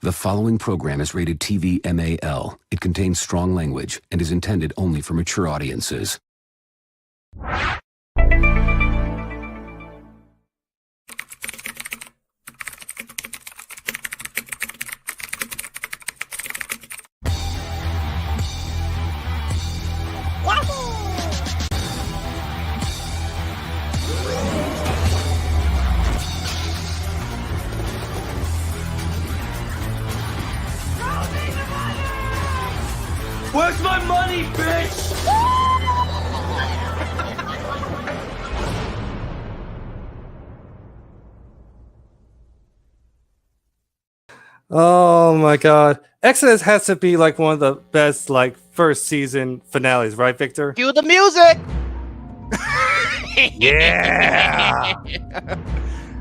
The following program is rated TV MAL. It contains strong language and is intended only for mature audiences. Where's my money, bitch? Oh my god. Exodus has to be like one of the best like first season finales, right, Victor? Cue the music. Yeah.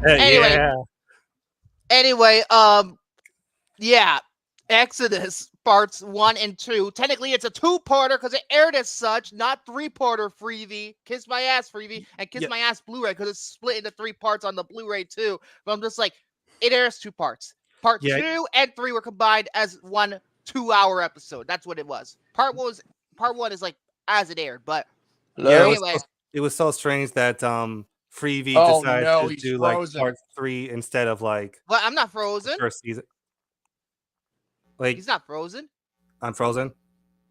Anyway. Yeah. Anyway, yeah, Exodus parts 1 and 2. Technically, it's a two-parter because it aired as such, not three-parter Freebie. Kiss my ass, Freebie, and kiss my ass Blu-ray because it's split into 3 parts on the Blu-ray too. But I'm just like, it airs 2 parts. Part 2 and 3 were combined as one 2-hour episode. That's what it was. Part 1 is like as it aired, but anyway, it was so strange that Freebie decided to do frozen. like part 3 instead of like but I'm not frozen. first season. Like He's not frozen. I'm frozen.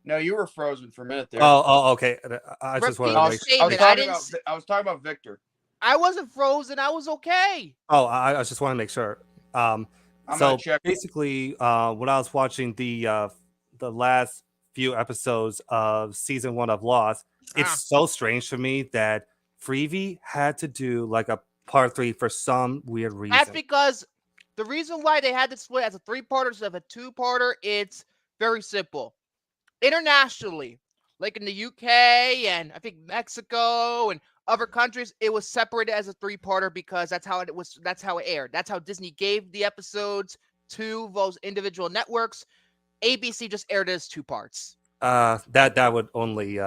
No, you were frozen for a minute there. Oh, okay. I just Repeat wanted to the make statement. I was talking about Victor. I wasn't frozen. I was okay. Oh, I just want to make sure. I'm So gonna check. basically, when I was watching the last few episodes of season 1 of Lost, it's so strange to me that Freebie had to do like a part 3 for some weird reason. That's because the reason why they had to split as a 3-parter instead of a 2-parter, it's very simple. Internationally, like in the UK and I think Mexico and other countries, it was separated as a 3-parter because that's how it was. That's how it aired. That's how Disney gave the episodes to those individual networks. ABC just aired it as 2 parts. That would only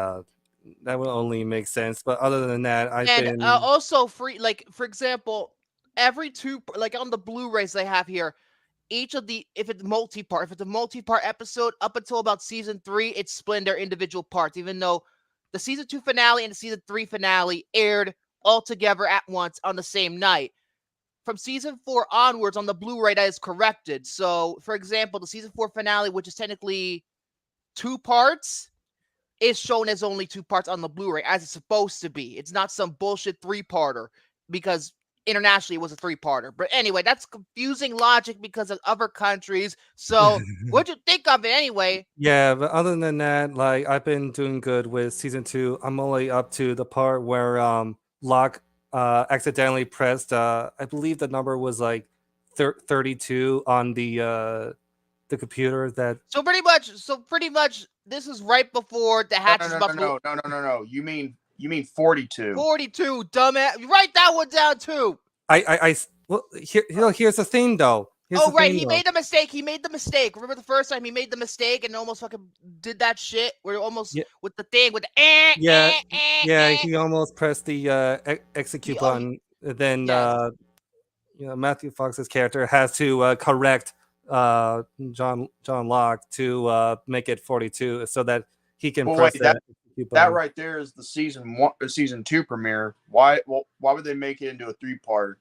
make sense. But other than that, also free. Like for example, every 2 like on the Blu-rays they have here. Each of the if it's a multi-part episode up until about season 3, it's split in their individual parts, even though the season 2 finale and the season 3 finale aired all together at once on the same night. From season 4 onwards on the Blu-ray, that is corrected. So, for example, the season 4 finale, which is technically 2 parts, is shown as only 2 parts on the Blu-ray, as it's supposed to be. It's not some bullshit 3-parter, because internationally it was a 3-parter. But anyway, that's confusing logic because of other countries. So what'd you think of it anyway? Yeah, but other than that, like I've been doing good with season 2. I'm only up to the part where Locke accidentally pressed I believe the number was like 32 on the computer. That so pretty much this is right before the hatch is about No. You mean 42. 42, dumbass. Write that one down too. Well, here's the thing though. He made the mistake. Remember the first time he made the mistake and almost fucking did that shit where almost with the thing with the he almost pressed the execute button. Then Matthew Fox's character has to correct John Locke to make it 42 so that he can press that. That right there is the season 2 premiere. Why would they make it into a 3-parter?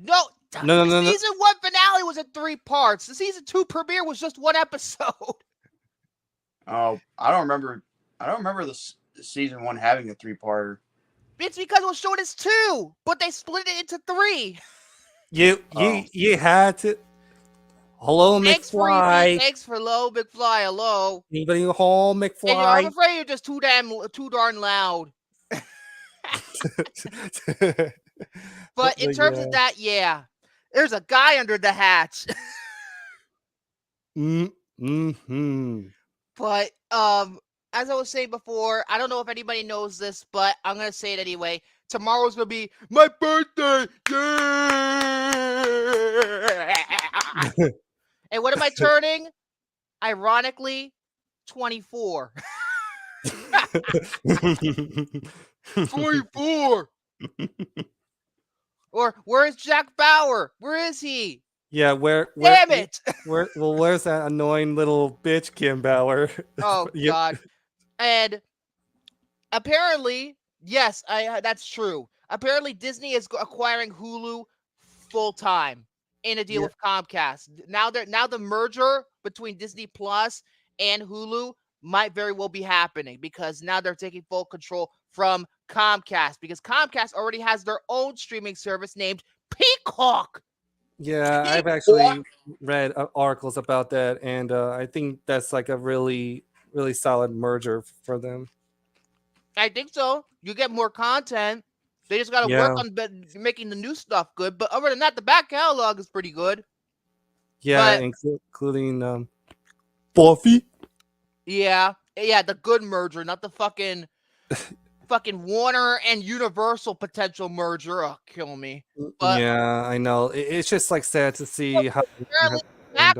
No. Season 1 finale was in 3 parts. The season 2 premiere was just 1 episode. Oh, I don't remember the season 1 having a 3-parter. It's because it was shown as 2, but they split it into 3. You had to. Hello, McFly. Thanks for hello, McFly. Hello. Anybody home, McFly? I'm afraid you're just too darn loud. But in terms of that, there's a guy under the hatch. But as I was saying before, I don't know if anybody knows this, but I'm gonna say it anyway. Tomorrow's gonna be my birthday. Yeah! And what am I turning? Ironically, 24. 24. Or where's Jack Bauer? Where is he? Yeah, Damn it! where's that annoying little bitch Kim Bauer? Oh Yeah, God! And apparently, yes, that's true. Apparently, Disney is acquiring Hulu full time in a deal yeah, with Comcast. Now the merger between Disney Plus and Hulu might very well be happening because now they're taking full control from Comcast because Comcast already has their own streaming service named Peacock. yeah. I've What? actually read articles about that, and I think that's like a really, really solid merger for them. I think so. You get more content. They just got to work Yeah, on making the new stuff good. But other than that, the back catalog is pretty good. yeah, But including Buffy. yeah, the good merger, not the fucking Warner and Universal potential merger. Oh, kill me. But Yeah, I know. It's just like sad to see how. apparently, Max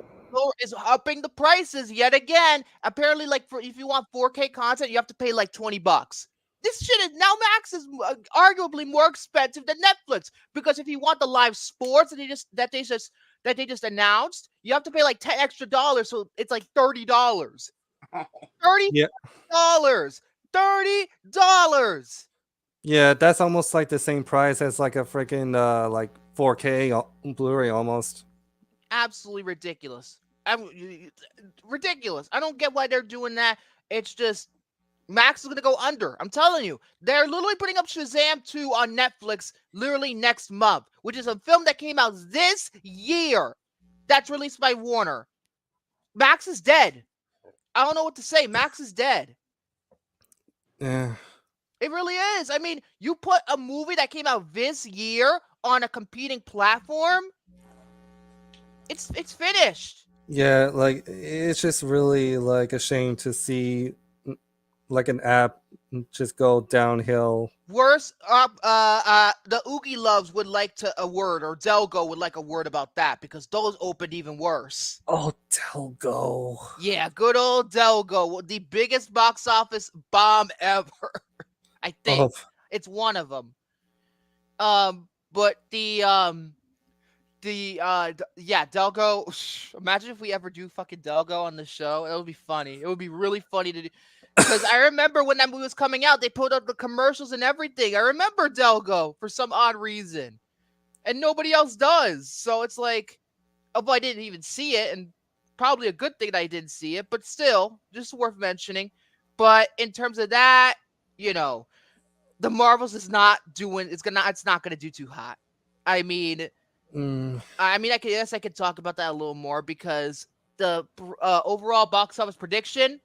is upping the prices yet again. Apparently, like if you want 4K content, you have to pay like $20. This shit is now Max is arguably more expensive than Netflix because if you want the live sports that they just announced, you have to pay like $10 extra, so it's like $30. Yeah, $30. $30. yeah, that's almost like the same price as like a freaking like 4K Blu-ray almost. Absolutely ridiculous. Ridiculous. I don't get why they're doing that. It's just Max is going to go under. I'm telling you. They're literally putting up Shazam 2 on Netflix literally next month, which is a film that came out this year that's released by Warner. Max is dead. I don't know what to say. Max is dead. Yeah. It really is. I mean, you put a movie that came out this year on a competing platform, it's finished. Yeah, like it's just really like a shame to see like an app just go downhill. Worse, the Oogie Loves would like a word, or Delgo would like a word about that because those opened even worse. Oh, Delgo. Yeah, good old Delgo, the biggest box office bomb ever. I think it's one of them. But yeah, Delgo. Imagine if we ever do fucking Delgo on the show. It would be funny. It would be really funny to do. Because I remember when that movie was coming out, they put up the commercials and everything. I remember Delgo for some odd reason, and nobody else does. So it's like, oh, I didn't even see it, and probably a good thing that I didn't see it. But still, just worth mentioning. But in terms of that, the Marvels is not doing. It's not gonna do too hot. I mean, I guess I could talk about that a little more because the overall box office prediction,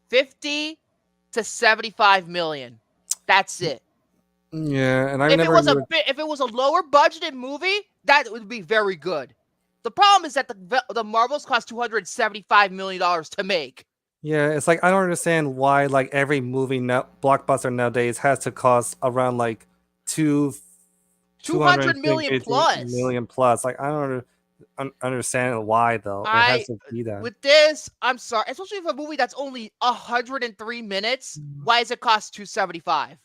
50 to 75 million. That's it. Yeah, and if it was a lower budgeted movie, that would be very good. The problem is that the Marvels cost $275 million to make. Yeah, it's like I don't understand why like every movie blockbuster nowadays has to cost around like 200 million plus. Million plus. Like I don't understand why though. It has to be that. With this, I'm sorry, especially if a movie that's only 103 minutes. Why does it cost 275?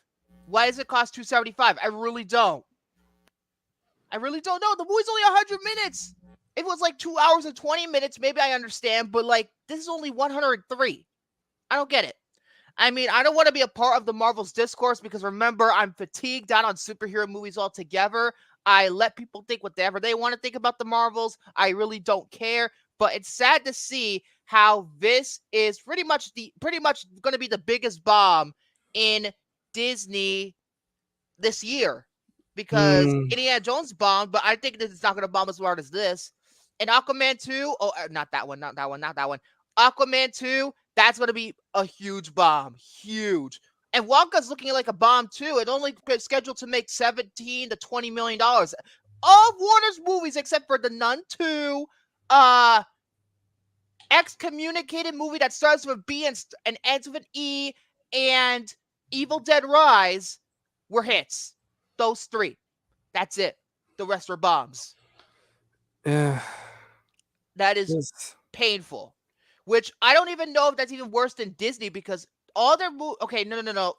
Why does it cost 275? I really don't know. The movie's only 100 minutes. If it was like 2 hours and 20 minutes, maybe I understand. But like, this is only 103. I don't get it. I mean, I don't want to be a part of the Marvel's discourse because remember, I'm fatigued out on superhero movies altogether. I let people think whatever they want to think about the Marvels. I really don't care. But it's sad to see how this is pretty much going to be the biggest bomb in Disney this year. Because Indiana Jones bombed, but I think this is not going to bomb as hard as this. And Aquaman 2, not that one. Aquaman 2, that's going to be a huge bomb. Huge. And Wonka's looking like a bomb too. It only scheduled to make $17 to $20 million. All Warner's movies except for The Nun 2, Excommunicated movie that starts with B and ends with an E, and Evil Dead Rise were hits. Those three. That's it. The rest were bombs. Yeah. That is painful. Which I don't even know if that's even worse than Disney because all their movies. Okay, no.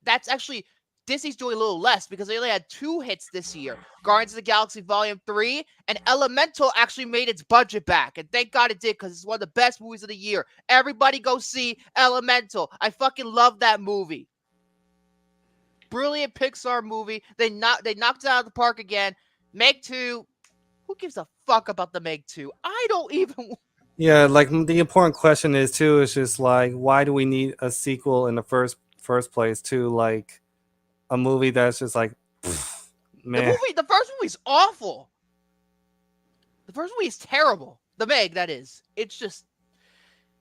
That's actually Disney's doing a little less because they only had 2 hits this year. Guardians of the Galaxy Volume 3 and Elemental actually made its budget back. And thank God it did because it's one of the best movies of the year. Everybody go see Elemental. I fucking love that movie. Brilliant Pixar movie. They knocked it out of the park again. Meg 2. Who gives a fuck about the Meg 2? I don't even... Yeah, like the important question is too is just like why do we need a sequel in the first place to like a movie that's just like man. The first movie's awful. The first movie is terrible. The Meg, that is. It's just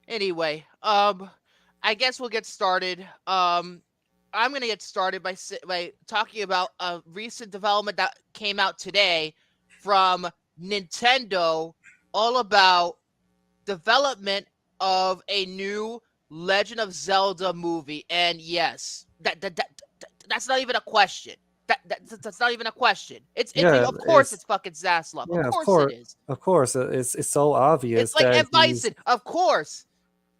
anyway. I guess we'll get started. I'm gonna get started by talking about a recent development that came out today from Nintendo, all about development of a new Legend of Zelda movie. And yes, that's not even a question. That's not even a question. It's of course it's fucking Zaslav. Yeah, of course it is. Of course, it's so obvious. It's like M. Bison, of course.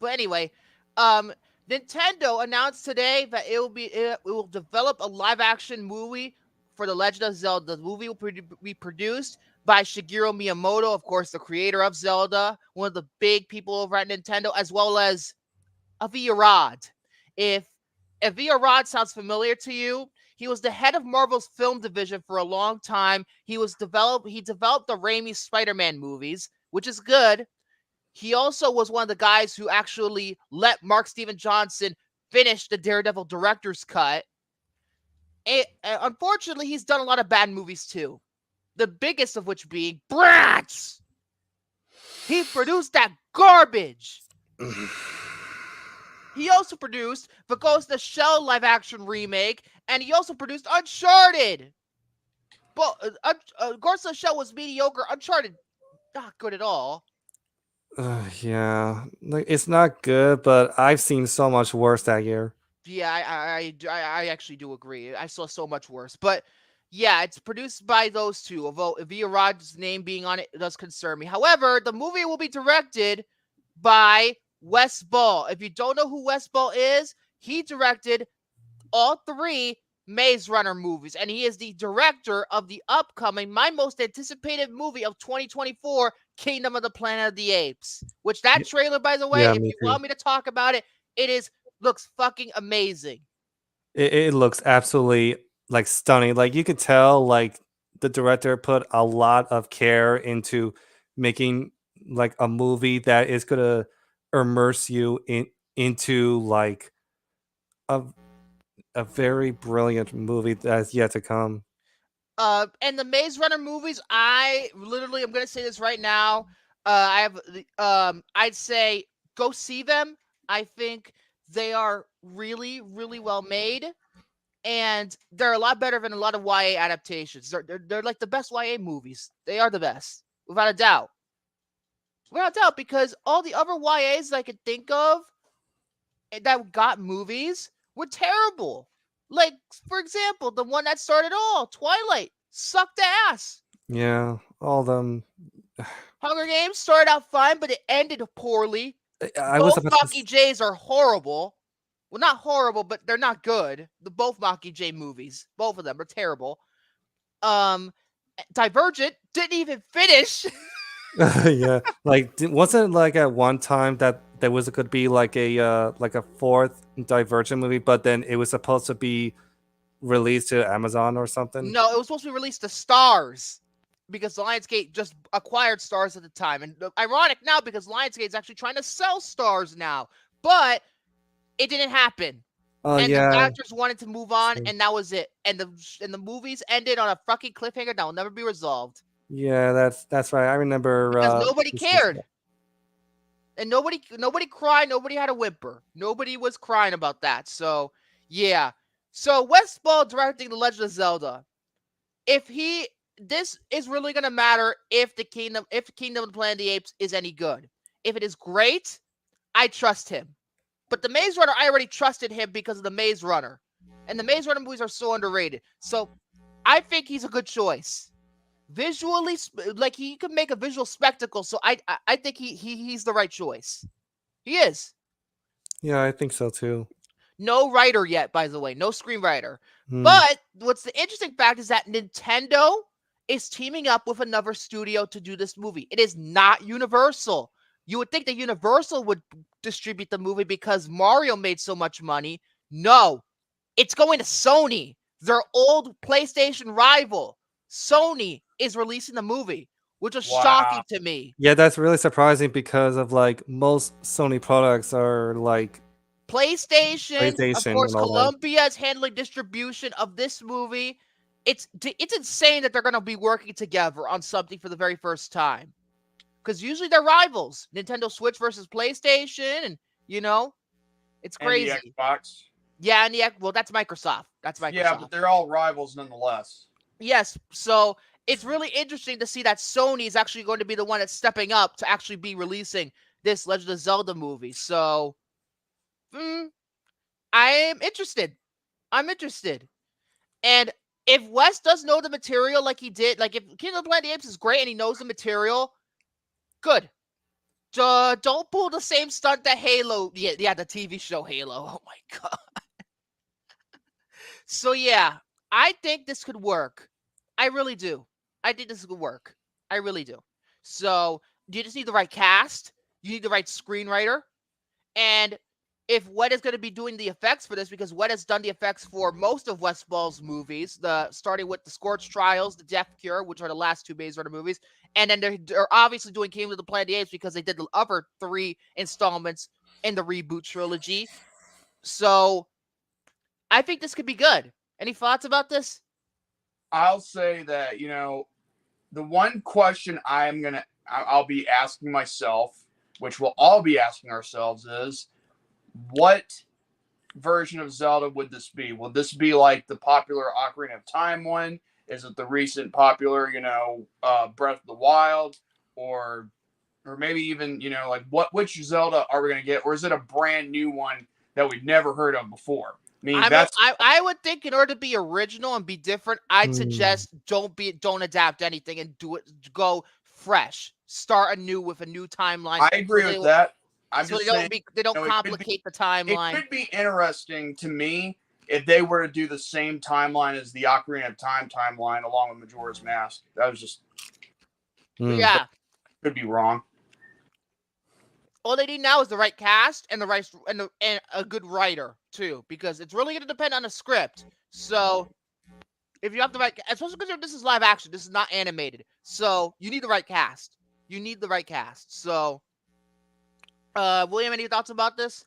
But anyway, Nintendo announced today that it will develop a live action movie for the Legend of Zelda. The movie will be produced by Shigeru Miyamoto, of course, the creator of Zelda, one of the big people over at Nintendo, as well as Avi Arad. If Avi Arad sounds familiar to you, he was the head of Marvel's film division for a long time. He developed the Raimi Spider-Man movies, which is good. He also was one of the guys who actually let Mark Steven Johnson finish the Daredevil director's cut. Unfortunately, he's done a lot of bad movies too. The biggest of which being Bratz. He produced that garbage. He also produced the Ghost in the Shell live-action remake, and he also produced Uncharted. But Ghost in the Shell was mediocre. Uncharted, not good at all. Yeah, like it's not good, but I've seen so much worse that year. Yeah, I actually do agree. I saw so much worse, but yeah, it's produced by those two. Although Avi Arad's name being on it does concern me. However, the movie will be directed by Wes Ball. If you don't know who Wes Ball is, he directed all 3 Maze Runner movies, and he is the director of the upcoming, my most anticipated movie of 2024, Kingdom of the Planet of the Apes. Which that trailer, by the way, if you want me to talk about it, looks fucking amazing. It looks absolutely like stunning. Like you could tell, like the director put a lot of care into making like a movie that is gonna immerse you into like a very brilliant movie that's yet to come. And the Maze Runner movies, I'm gonna say this right now. I'd say go see them. I think they are really, really well made, and they're a lot better than a lot of YA adaptations. They're like the best YA movies. They are the best, without a doubt. Without a doubt, because all the other YAs I could think of that got movies were terrible. Like, for example, the one that started all, Twilight, sucked ass. Yeah, all them. Hunger Games started out fine, but it ended poorly. Both Mockingjay's are horrible. Well, not horrible, but they're not good. Both Mockingjay movies, both of them are terrible. Divergent didn't even finish. Yeah, like wasn't like at one time that there could be like a 4th Divergent movie, but then it was supposed to be released to Amazon or something? No, it was supposed to be released to Stars because Lionsgate just acquired Stars at the time. And ironic now because Lionsgate is actually trying to sell Stars now, but it didn't happen. And the actors wanted to move on, and that was it. And the movies ended on a fucking cliffhanger that will never be resolved. Yeah, that's right. I remember because nobody cared. And nobody cried, nobody had a whimper. Nobody was crying about that. So, yeah. So, Wes Ball directing The Legend of Zelda. This is really going to matter if Kingdom of the Planet of the Apes is any good. If it is great, I trust him. But the Maze Runner, I already trusted him because of the Maze Runner. And the Maze Runner movies are so underrated. So, I think he's a good choice. Visually, like he could make a visual spectacle. So I think he's the right choice. He is. Yeah, I think so too. No writer yet, by the way. No screenwriter. Hmm. But what's the interesting fact is that Nintendo is teaming up with another studio to do this movie. It is not Universal. You would think that Universal would distribute the movie because Mario made so much money. No, it's going to Sony, their old PlayStation rival. Sony is releasing the movie, which was shocking to me. Yeah, that's really surprising because of like most Sony products are like PlayStation, of PlayStation course, and all that. Columbia is handling distribution of this movie. It's insane that they're going to be working together on something for the very first time. Because usually they're rivals. Nintendo Switch versus PlayStation, and it's crazy. And the Xbox. Yeah, and well, that's Microsoft. That's Microsoft. Yeah, but they're all rivals nonetheless. Yes, so it's really interesting to see that Sony is actually going to be the one that's stepping up to actually be releasing this Legend of Zelda movie. So, I am interested. I'm interested. And if Wes does know the material like he did, like if Kingdom of the Planet of the Apes is great and he knows the material, good. Don't pull the same stunt that Halo. Yeah, the TV show Halo. Oh my god. So yeah, I think this could work. I really do. I think this could work. I really do. So you just need the right cast. You need the right screenwriter. And if Wet is going to be doing the effects for this, because Wet has done the effects for most of Westfall's movies, starting with the Scorch Trials, the Death Cure, which are the last two Maze Runner movies, and then they're obviously doing Kingdom of the Planet of the Apes because they did the other 3 installments in the reboot trilogy. So I think this could be good. Any thoughts about this? I'll say that, the one question I'll be asking myself, which we'll all be asking ourselves, is what version of Zelda would this be? Will this be like the popular Ocarina of Time one? Is it the recent popular, Breath of the Wild? Or maybe even, which Zelda are we going to get? Or is it a brand new one that we've never heard of before? I would think in order to be original and be different, I'd suggest don't adapt anything and go fresh. Start anew with a new timeline. I agree with that. They don't complicate the timeline. It could be interesting to me if they were to do the same timeline as the Ocarina of Time timeline along with Majora's Mask. That was just yeah. Could be wrong. All they need now is the right cast and and a good writer too, because it's really going to depend on the script. So if you have the right, especially because this is live action, this is not animated, so you need the right cast. So, William, any thoughts about this?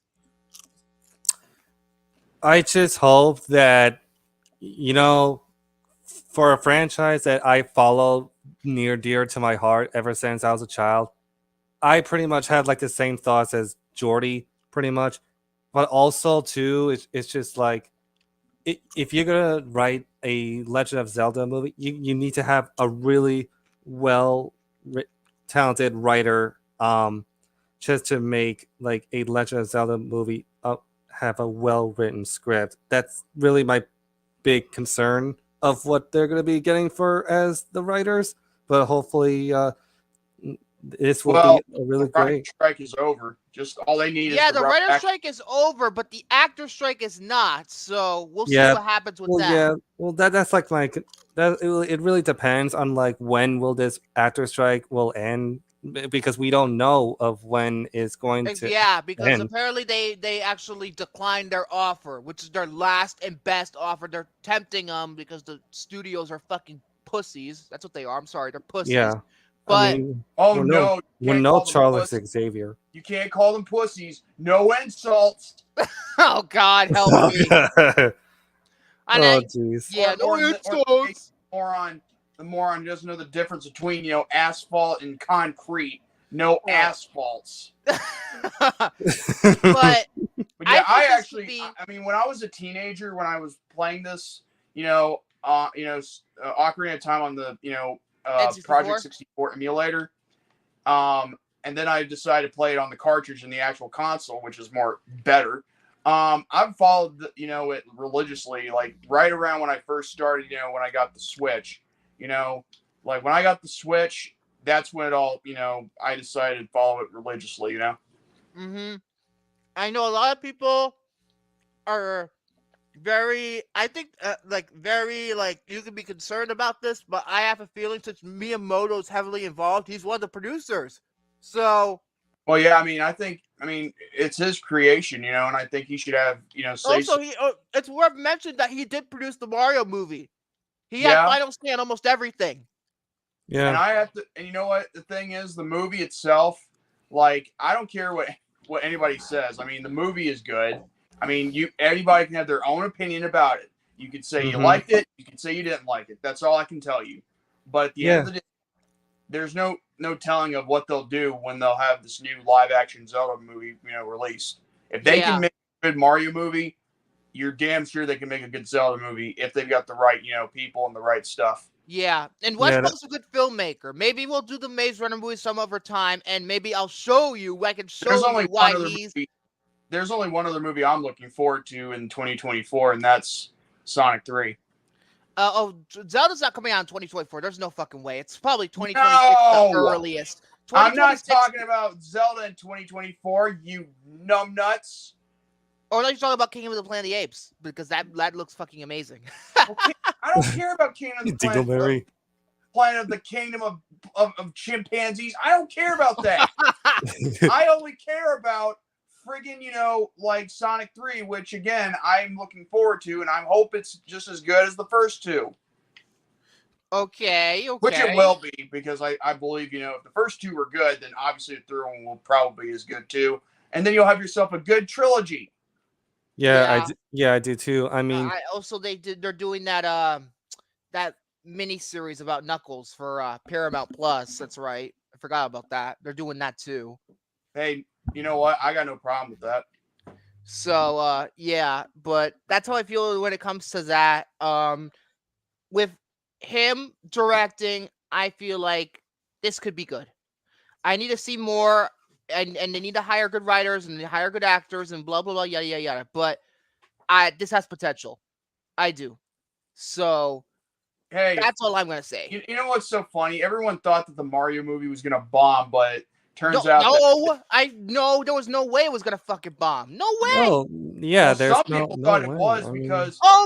I just hope that, for a franchise that I follow near dear to my heart ever since I was a child, I pretty much had like the same thoughts as Jordy, pretty much. But also, too, it's just like, if you're going to write a Legend of Zelda movie, you need to have a really talented writer just to make like a Legend of Zelda movie have a well-written script. That's really my big concern of what they're going to be getting for as the writers. But hopefully this will be a really great. Strike is over. Just all they need is the writer's strike is over, but the actor strike is not. So we'll see what happens with that. Yeah, well, that's like it really depends on like when will this actor strike will end, because we don't know of when it's going to. Yeah, because apparently they actually declined their offer, which is their last and best offer. They're tempting them because the studios are fucking pussies. That's what they are. I'm sorry, they're pussies. Yeah. But no Charles Xavier. You can't call them pussies. No insults. Oh God, help me. Oh jeez. Yeah, no insults. The moron doesn't know the difference between asphalt and concrete. No asphalts. But yeah, I mean, when I was a teenager, when I was playing this, Ocarina of Time on the Project 64 emulator, and then I decided to play it on the cartridge in the actual console, which is better. I've followed it religiously, like right around when I first started, when I got the Switch. Like when I got the Switch, that's when it all, I decided to follow it religiously, Mm-hmm. I know a lot of people are very, I think, very, you can be concerned about this, but I have a feeling since Miyamoto's heavily involved, he's one of the producers. So, Well, yeah, I think, it's his creation, and I think he should have, say also, so. it's worth mentioning that he did produce the Mario movie. He had Yeah. final say on almost everything. Yeah. And I have to, and you know what? The thing is, the movie itself, like, I don't care what anybody says. The movie is good. Anybody can have their own opinion about it. You could say you liked it. You could say you didn't like it. That's all I can tell you. But at the end of the day, there's no telling of what they'll do when they'll have this new live action Zelda movie, released. If they can make a good Mario movie, you're damn sure they can make a good Zelda movie if they've got the right, people and the right stuff. Yeah, and Westbrook's a good filmmaker. Maybe we'll do the Maze Runner movie some other time, and maybe I'll show you. I can show you why he's. There's only one other movie I'm looking forward to in 2024, and that's Sonic 3. Zelda's not coming out in 2024. There's no fucking way. It's probably 2026 the earliest. I'm not talking about Zelda in 2024, you numbnuts. Or are you talking about Kingdom of the Planet of the Apes? Because that looks fucking amazing. Okay, I don't care about Kingdom of the Planet of the Kingdom of Chimpanzees. I don't care about that. I only care about friggin', like Sonic 3, which again I'm looking forward to, and I hope it's just as good as the first two. Okay. Which it will be, because I believe, if the first two were good, then obviously the third one will probably be as good too. And then you'll have yourself a good trilogy. Yeah. I do too. They're doing that mini series about Knuckles for Paramount Plus. That's right. I forgot about that. They're doing that too. Hey, you know what? I got no problem with that. So but that's how I feel when it comes to that. With him directing, I feel like this could be good. I need to see more, and they need to hire good writers and hire good actors and blah blah blah yada yada yada. But this has potential. I do. So hey, that's all I'm gonna say. You know what's so funny? Everyone thought that the Mario movie was gonna bomb, but turns there was no way it was gonna fucking bomb. No way. Oh, yeah, well, some people thought it was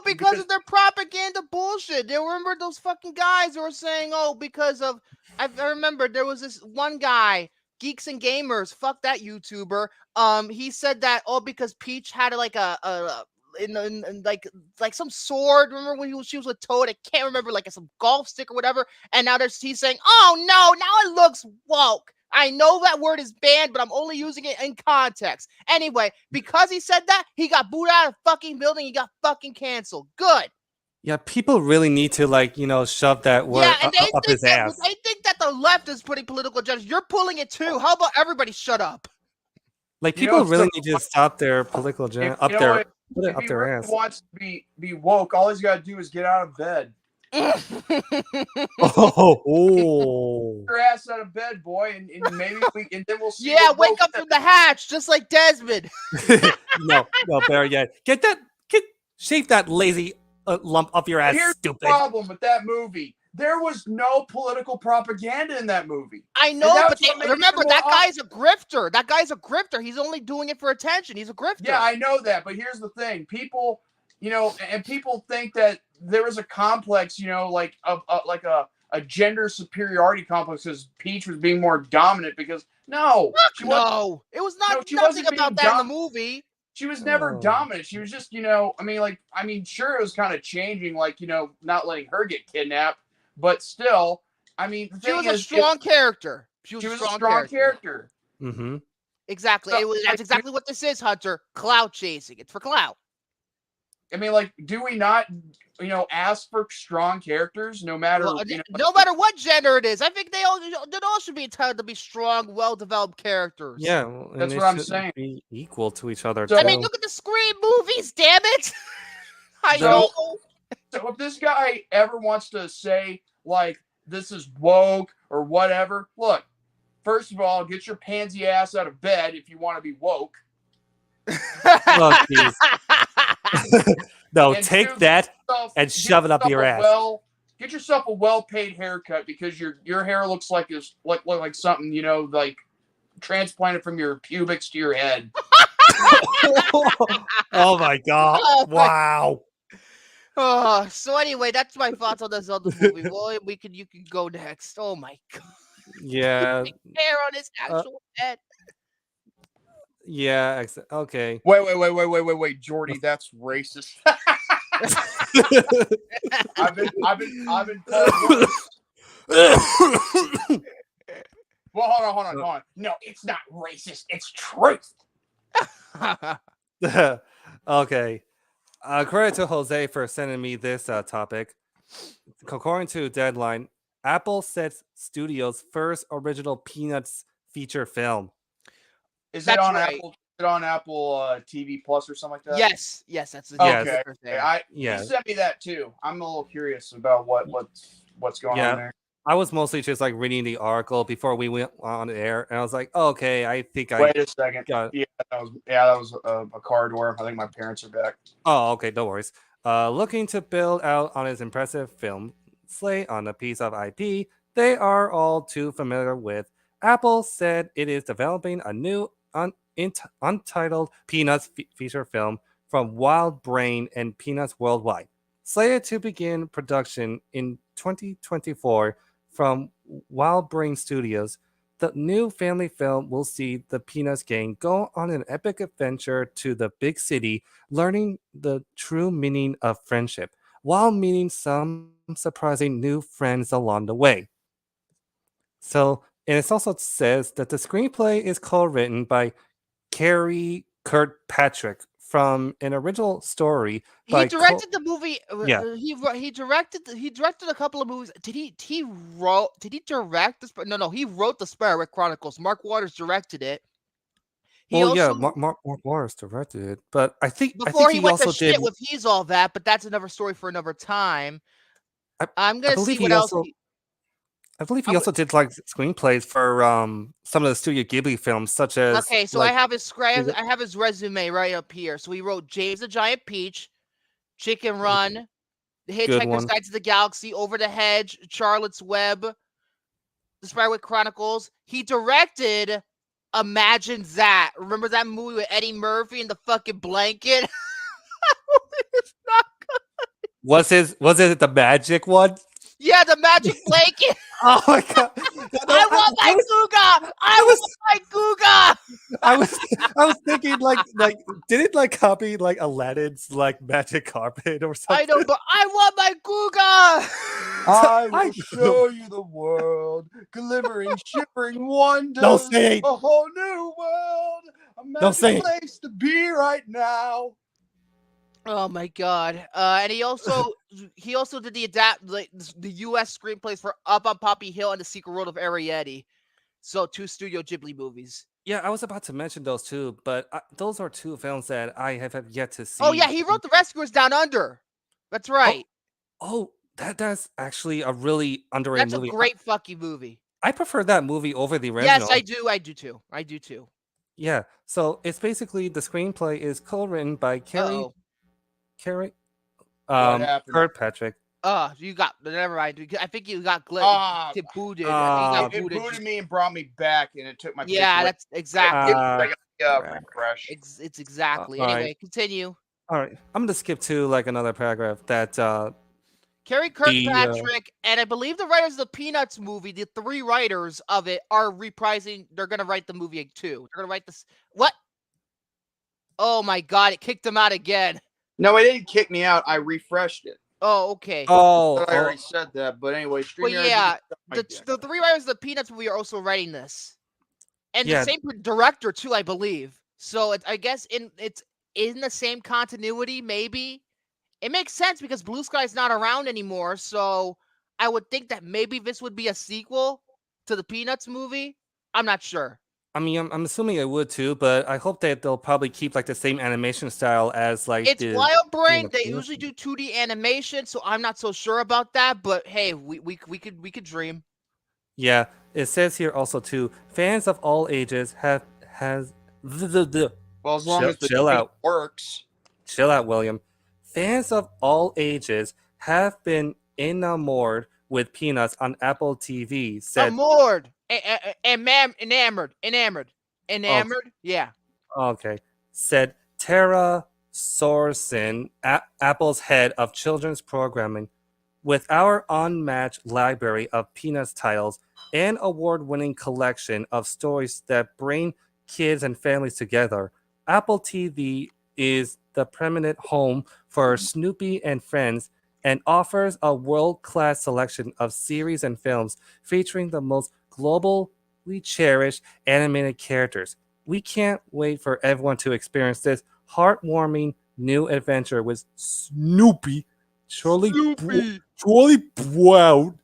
because of their propaganda bullshit. They remember those fucking guys who were saying, because of I remember there was this one guy, Geeks and Gamers, fuck that YouTuber. He said that because Peach had like like some sword. Remember when she was with Toad? I can't remember, like some golf stick or whatever. And now he's saying, oh no, now it looks woke. I know that word is banned, but I'm only using it in context. Anyway, because he said that, he got booted out of the fucking building. He got fucking canceled. Good. Yeah, people really need to shove that word up his ass. They think that the left is putting political agendas. You're pulling it too. How about everybody shut up? Like, people really need to stop their political agenda up their ass. If he really wants to be woke, all he's got to do is get out of bed. Your ass out of bed, boy, and maybe then we'll see. Yeah, wake up from the hatch, just like Desmond. No, better yet. Shave that lazy lump up your ass. Here's stupid. The problem with that movie. There was no political propaganda in that movie. I know, but remember, that guy's a grifter. That guy's a grifter. He's only doing it for attention. He's a grifter. Yeah, I know that, but here's the thing. People, and people think that there is a complex, like a gender superiority complex because Peach was being more dominant because it was not nothing about that in the movie. She was never dominant. She was just, sure, it was kind of changing, like, not letting her get kidnapped, but still, she was a strong character. She was a strong character. Mm-hmm. Exactly. That's exactly what this is, Hunter. Clout chasing. It's for clout. Do we not, ask for strong characters no matter no matter what gender it is? I think they all should be entitled to be strong, well-developed characters. Yeah, that's what I'm saying. Be equal to each other. So, look at the Scream movies. Damn it! I know. So if this guy ever wants to say like this is woke or whatever, look. First of all, get your pansy ass out of bed if you want to be woke. No, take that and shove it up your ass. Get yourself a well-paid haircut because your hair looks like something like transplanted from your pubics to your head. Oh my god! Oh my- Wow. Oh, so anyway, that's my thoughts on the Zelda movie. Well, you can go next. Oh my god, Yeah. hair on his Uh, actual head. yeah. Okay. Wait, Jordy, that's racist. I've been told worse. Well, hold on. No, it's not racist. It's truth. Okay. Credit to Jose for sending me this topic. According to Deadline, Apple sets studio's first original Peanuts feature film. Is That's it on right. Apple? Is it on Apple TV Plus or something like that? Yes, that's the Yes. Okay. thing. He sent me that too. I'm a little curious about what's going on there. I was mostly just like reading the article before we went on air, and I was like, oh, okay, I think Wait a second. got. Yeah, that was a car door. I think my parents are back. Oh, okay, no worries. Looking to build out on its impressive film slate on a piece of IP they are all too familiar with, Apple said it is developing a new untitled Peanuts feature film from Wild Brain and Peanuts Worldwide, slated to begin production in 2024 from Wild Brain Studios. The new family film will see the Peanuts gang go on an epic adventure to the big city, learning the true meaning of friendship, while meeting some surprising new friends along the way. So, and it also says that the screenplay is co-written by Carrie Kirkpatrick from an original story by He directed the movie. Yeah. He directed a couple of movies. Did he direct this? No, he wrote the Sparrow Chronicles. Mark Waters directed it. He also, Mark Waters directed it, but I think before he he went also to did. shit with He's All That, but that's another story for another time. I'm gonna see believe what he else. also- I believe he also did like screenplays for some of the Studio Ghibli films, such as. Okay, so like, I have his resume right up here. So he wrote James the Giant Peach, Chicken Run, The Hitchhiker's one. Guide to the Galaxy, Over the Hedge, Charlotte's Web, The Sparrow Chronicles. He directed Imagine That. Remember that movie with Eddie Murphy and the fucking blanket? It's not good. Was it the magic one? Yeah, the magic blanket. Oh my god! I want my Googa. I want my Googa. I was thinking like did it like copy like Aladdin's like magic carpet or something? I know, but I want my Googa. I will show you the world, glimmering, shivering wonders. Don't say it. A whole new world. A Don't say magic it. place to be right now. Oh my god! And he also did the U.S. screenplays for Up on Poppy Hill and The Secret World of Arietti. So 2 Studio Ghibli movies. Yeah, I was about to mention those too, but those are 2 films that I have yet to see. Oh yeah, he wrote The Rescuers Down Under. That's right. Oh, that's actually a really underrated That's movie. a great fucking movie. I prefer that movie over the original. Yes, I do. I do too. Yeah, so it's basically the screenplay is co-written by Carrie happened? Kirkpatrick. You got never mind. I think you got booted. I think you It got booted. booted me and brought me back, and it took my. Yeah, that's exactly. Refresh. It's exactly. all Anyway, right. continue. All right, I'm gonna skip to like another paragraph that Carrie Kirkpatrick and I believe the writers of the Peanuts movie, the 3 writers of it, are reprising. They're gonna write the movie too. They're gonna write this. What? Oh my god! It kicked them out again. No, it didn't kick me out. I refreshed it. Oh, okay. I already said that, but anyway. But yeah, the 3 writers of the Peanuts movie are also writing this, and the same director too, I believe. So I guess it's in the same continuity. Maybe it makes sense because Blue Sky's not around anymore. So I would think that maybe this would be a sequel to the Peanuts movie. I'm not sure. I mean, I'm assuming it would too, but I hope that they'll probably keep like the same animation style as like It's Wild Brain. They Peanuts usually do 2D animation, so I'm not so sure about that. But hey, we could dream. Yeah, it says here also too. Fans of all ages well, as long as the chill out. works. Chill out, William. Fans of all ages have been enamored with Peanuts on Apple TV. Said Enamored. Yeah. okay. said Tara Sorsen, Apple's head of children's programming. With our unmatched library of Peanuts titles and award-winning collection of stories that bring kids and families together, Apple TV is the permanent home for Snoopy and Friends and offers a world-class selection of series and films featuring the most globally cherished animated characters. We can't wait for everyone to experience this heartwarming new adventure with Snoopy, Charlie Brown,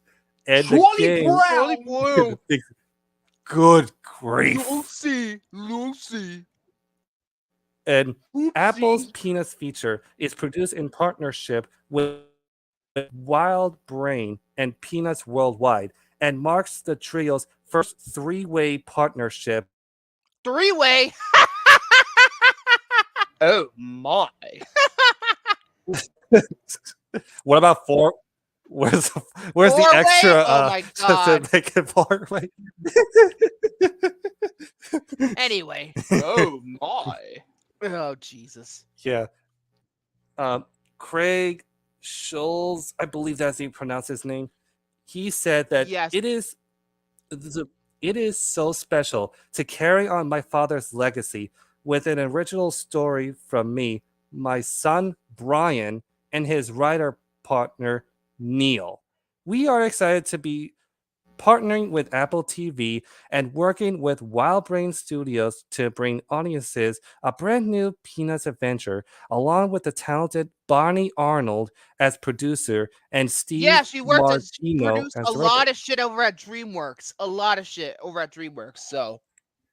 and the Charlie game. Brown! Charlie Boyle. Good grief. Lucy. And Oopsie. Apple's Peanuts feature is produced in partnership with Wild Brain and Peanuts Worldwide and marks the trio's first three-way partnership. Three-way. Oh my. What about four? Where's the Four-way? extra Oh my to God. make it four-way? Anyway. Oh my. Oh Jesus. Yeah. Craig Schulz, I believe that's how you pronounce his name. He said that Yes. it is so special to carry on my father's legacy with an original story from me, my son Brian, and his writer partner Neil. We are excited to be partnering with Apple TV and working with Wild Brain Studios to bring audiences a brand new Peanuts adventure, along with the talented Bonnie Arnold as producer and Steve Yeah, she worked as Martino produced as a director. lot of shit over at DreamWorks. So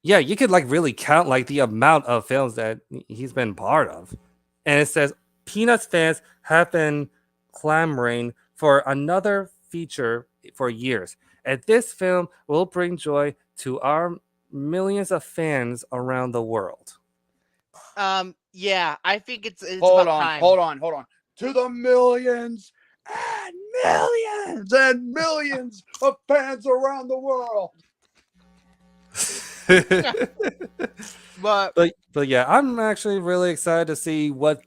Yeah, you could like really count like the amount of films that he's been part of. And it says Peanuts fans have been clamoring for another feature for years. And this film will bring joy to our millions of fans around the world. yeah, I think it's Hold about on, time. hold on. To the millions and millions of fans around the world. But but yeah, I'm actually really excited to see what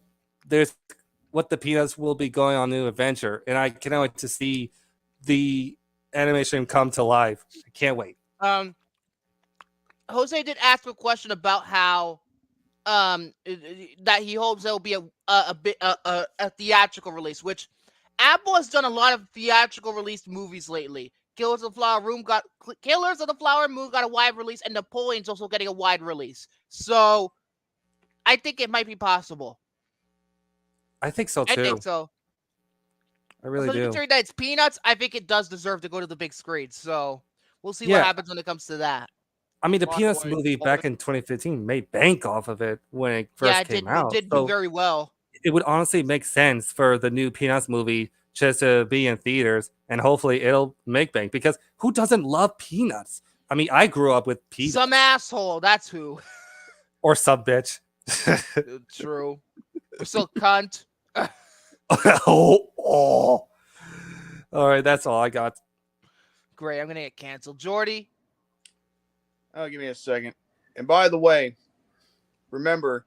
the Peanuts will be going on new adventure, and I cannot wait to see the animation come to life. I can't wait. Jose did ask a question about how that he hopes there will be a theatrical release, which Apple has done a lot of theatrical released movies lately. Killers of the Flower Moon got a wide release, and Napoleon's also getting a wide release. So I think it might be possible. I think so too. I think so. I really Especially do. considering that it's Peanuts, I think it does deserve to go to the big screen. So we'll see Yeah. what happens when it comes to that. I mean, the By the Peanuts way, movie back in 2015 made bank off of it when it first Yeah, came out. it did So do very well. it would honestly make sense for the new Peanuts movie just to be in theaters, and hopefully it'll make bank, because who doesn't love Peanuts? I mean, I grew up with Peanuts. Some asshole, that's who. Or some bitch. True. So cunt. oh. All right, that's all I got. Great, I'm gonna get canceled. Jordy. Oh, give me a second. And by the way, remember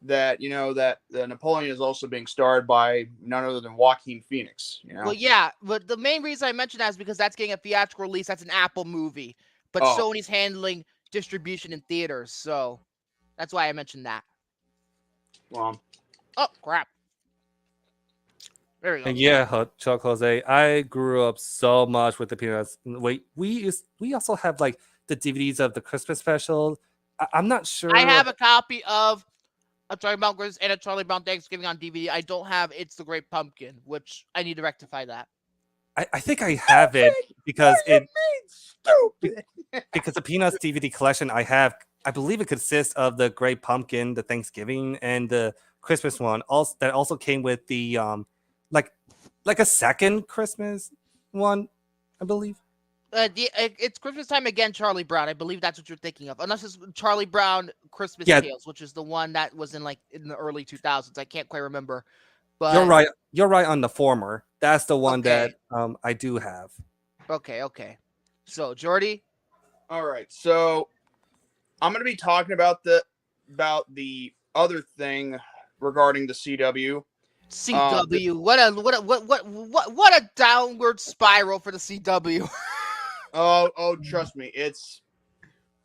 that that the Napoleon is also being starred by none other than Joaquin Phoenix. Well, yeah, but the main reason I mentioned that is because that's getting a theatrical release. That's an Apple movie, but Oh. Sony's handling distribution in theaters, so that's why I mentioned that. Well, Oh crap! There we go. And yeah, Chuck Jose, I grew up so much with the Peanuts. Wait, we also have like the DVDs of the Christmas special. I'm not sure. I have a copy of a Charlie Brown Christmas and a Charlie Brown Thanksgiving on DVD. I don't have It's the Great Pumpkin, which I need to rectify that. I think I have it because stupid. because the Peanuts DVD collection I have, I believe it consists of the Great Pumpkin, the Thanksgiving, and the Christmas one. Also, that also came with the like a second Christmas one, I believe. It's Christmas time again, Charlie Brown. I believe that's what you're thinking of, unless it's Charlie Brown Christmas Tales, which is the one that was in the early 2000s. I can't quite remember. But You're right on the former. That's the one that I do have. Okay. So Jordy. All right, so I'm going to be talking about the other thing regarding the CW. CW. What a downward spiral for the CW. Oh, trust me. This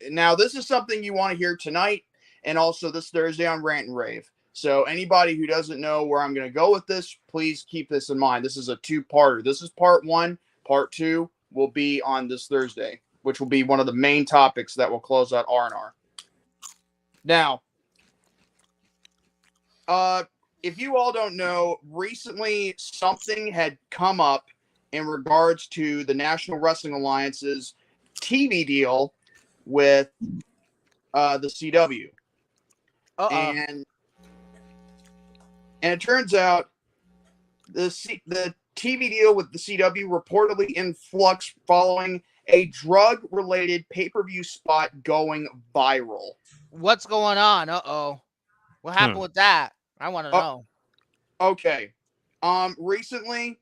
is something you want to hear tonight and also this Thursday on Rant and Rave. So anybody who doesn't know where I'm going to go with this, please keep this in mind. This is a two-parter. This is part 1. Part 2 will be on this Thursday, which will be one of the main topics that will close out R&R. Now, if you all don't know, recently something had come up in regards to the National Wrestling Alliance's TV deal with the CW. And it turns out the TV deal with the CW reportedly in flux following a drug-related pay-per-view spot going viral. What's going on? What happened with that? I want to know. Okay. Recently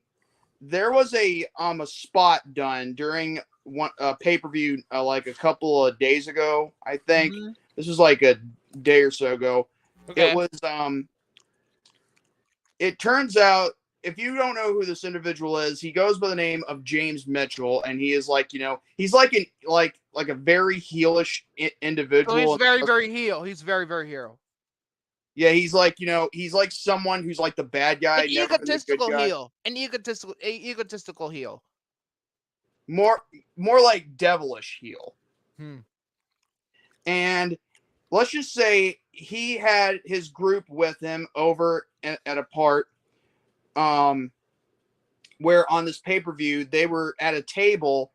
there was a spot done during one pay-per-view like a couple of days ago. I think this was like a day or so ago. Okay. It was it turns out, if you don't know who this individual is, he goes by the name of James Mitchell, and he is he's like a very heelish individual. So he's very heel. He's very heel. Yeah, he's like someone who's like the bad guy, An egotistical heel. An egotistical heel. More like devilish heel. And let's just say he had his group with him over at a part where on this pay-per-view they were at a table,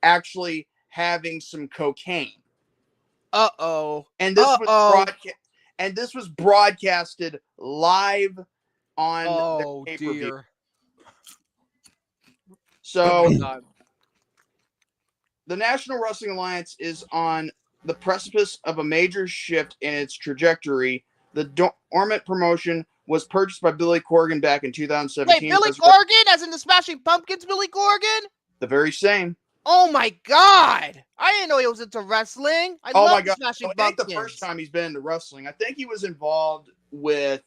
actually having some cocaine. And this was broadcasted live on the pay-per-view. Dear. So the National Wrestling Alliance is on the precipice of a major shift in its trajectory. The dormant promotion was purchased by Billy Corgan back in 2017. Wait, Billy Corgan, as in the Smashing Pumpkins Billy Corgan? The very same. Oh my God! I didn't know he was into wrestling. I love the Smashing Pumpkins. It ain't the first time he's been into wrestling. I think he was involved with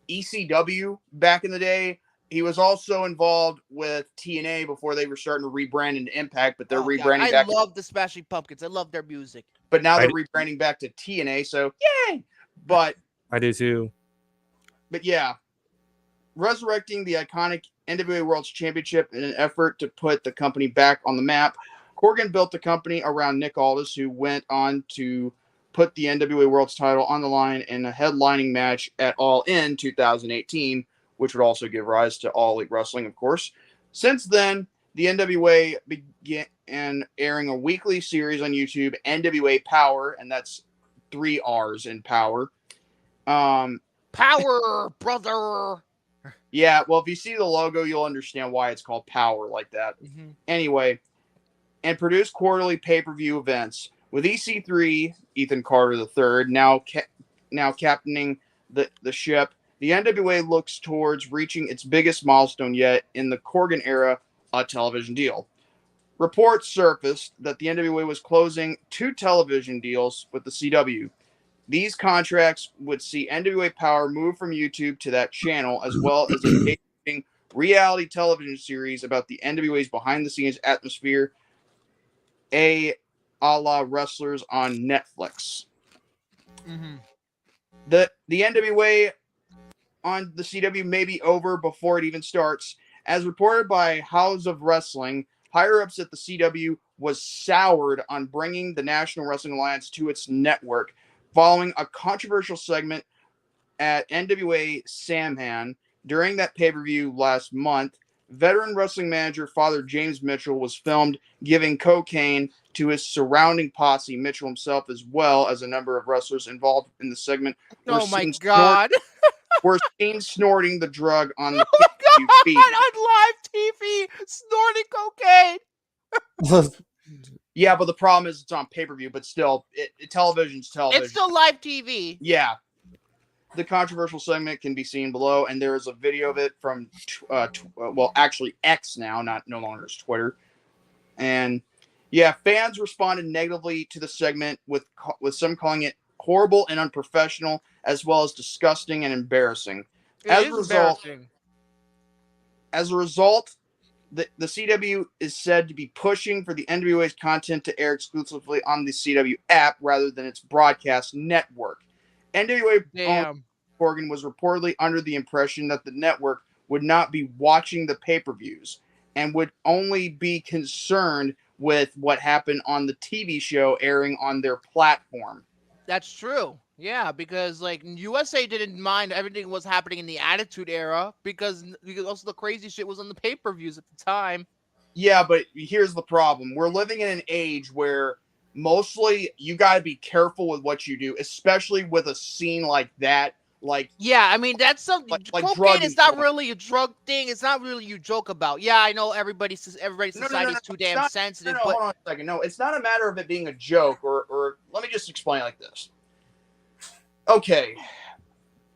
ECW back in the day. He was also involved with TNA before they were starting to rebrand into Impact, but they're rebranding back. I love the Smashing Pumpkins. I love their music. But now they're rebranding back to TNA, so yay! But I do too. But yeah, resurrecting the iconic NWA World Championship in an effort to put the company back on the map, Corgan built the company around Nick Aldis, who went on to put the NWA World's title on the line in a headlining match at All In 2018, which would also give rise to All Elite Wrestling, of course. Since then, the NWA began airing a weekly series on YouTube, NWA Power, and that's 3 R's in Power. Power, brother. Yeah, well, if you see the logo, you'll understand why it's called Power like that. Anyway, and produce quarterly pay-per-view events. With EC3, Ethan Carter III, now captaining the ship, the NWA looks towards reaching its biggest milestone yet in the Corgan era, a television deal. Reports surfaced that the NWA was closing 2 television deals with the CW. These contracts would see NWA Power move from YouTube to that channel, as well as a reality television series about the NWA's behind-the-scenes atmosphere, a la Wrestlers on Netflix. The NWA on the CW may be over before it even starts. As reported by House of Wrestling, higher-ups at the CW was soured on bringing the National Wrestling Alliance to its network, following a controversial segment at NWA Samhan. During that pay-per-view last month, veteran wrestling manager Father James Mitchell was filmed giving cocaine to his surrounding posse. Mitchell himself, as well as a number of wrestlers involved in the segment, oh my God, were seen snorting the drug on the feed. On live TV, snorting cocaine. Yeah, but the problem is it's on pay-per-view, but still, television's television. It's still live TV. Yeah. The controversial segment can be seen below, and there is a video of it from, actually X now, no longer is Twitter. And yeah, fans responded negatively to the segment, with some calling it horrible and unprofessional, as well as disgusting and embarrassing. It As is embarrassing. As a result, the CW is said to be pushing for the NWA's content to air exclusively on the CW app rather than its broadcast network. NWA Damn. Corgan was reportedly under the impression that the network would not be watching the pay-per-views and would only be concerned with what happened on the TV show airing on their platform. That's true. Yeah, because like USA didn't mind everything was happening in the Attitude Era because also the crazy shit was on the pay-per-views at the time. Yeah, but here's the problem. We're living in an age where mostly you got to be careful with what you do, especially with a scene like that. Like, yeah, I mean that's something. Like cocaine is not really a drug thing. It's not really you joke about. Yeah, I know everybody's society is too damn sensitive. But hold on a second. No, it's not a matter of it being a joke or let me just explain it like this. Okay,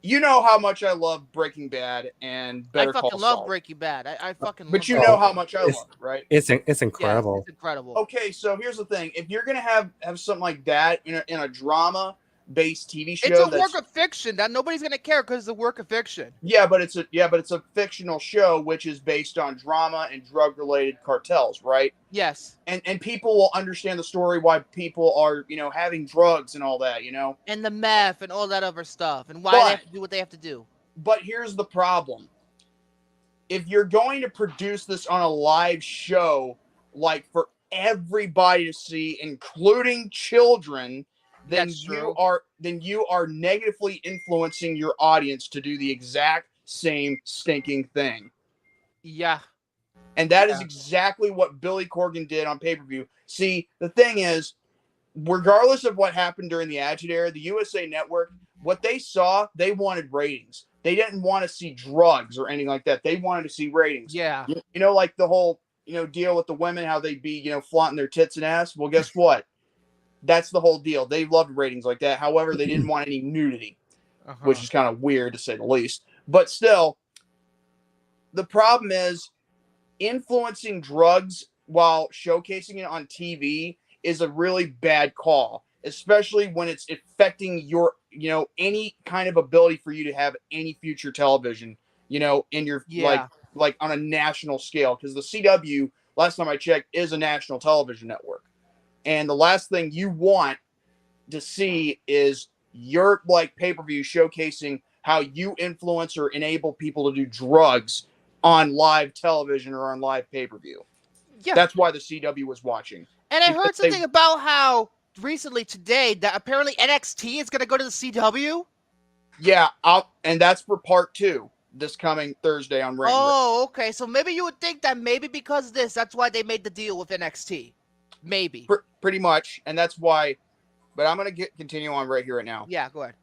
you know how much I love Breaking Bad and Better Call Saul. I fucking love Breaking Bad. I fucking. But you know how much I love it, right? It's incredible. Yeah, it's incredible. Okay, so here's the thing: if you're gonna have something like that in a drama-based TV show, it's a work of fiction that nobody's gonna care because it's a work of fiction. Yeah, but it's a fictional show which is based on drama and drug-related cartels, right? Yes. And people will understand the story why people are having drugs and all that, and the meth and all that other stuff, and why they have to do what they have to do. But here's the problem: if you're going to produce this on a live show, like for everybody to see, including children, then you are negatively influencing your audience to do the exact same stinking thing. Yeah. And that is exactly what Billy Corgan did on pay-per-view. See, the thing is, regardless of what happened during the Attitude Era, the USA Network, what they saw, they wanted ratings. They didn't want to see drugs or anything like that. They wanted to see ratings. Yeah. Like the whole, deal with the women, how they'd be, flaunting their tits and ass. Well, guess what? That's the whole deal. They loved ratings like that. However, they didn't want any nudity, which is kind of weird to say the least. But still, the problem is influencing drugs while showcasing it on TV is a really bad call, especially when it's affecting your, any kind of ability for you to have any future television, in your like on a national scale. Because the CW, last time I checked, is a national television network. And the last thing you want to see is your pay-per-view showcasing how you influence or enable people to do drugs on live television or on live pay-per-view. Yeah. That's why the CW was watching. And I heard something about how recently today that apparently NXT is going to go to the CW. Yeah, and that's for part 2 this coming Thursday on Rain. Oh, okay. So maybe you would think that maybe because of this, that's why they made the deal with NXT. Maybe. Pretty much. And that's why. But I'm going to continue on right here right now. Yeah, go ahead.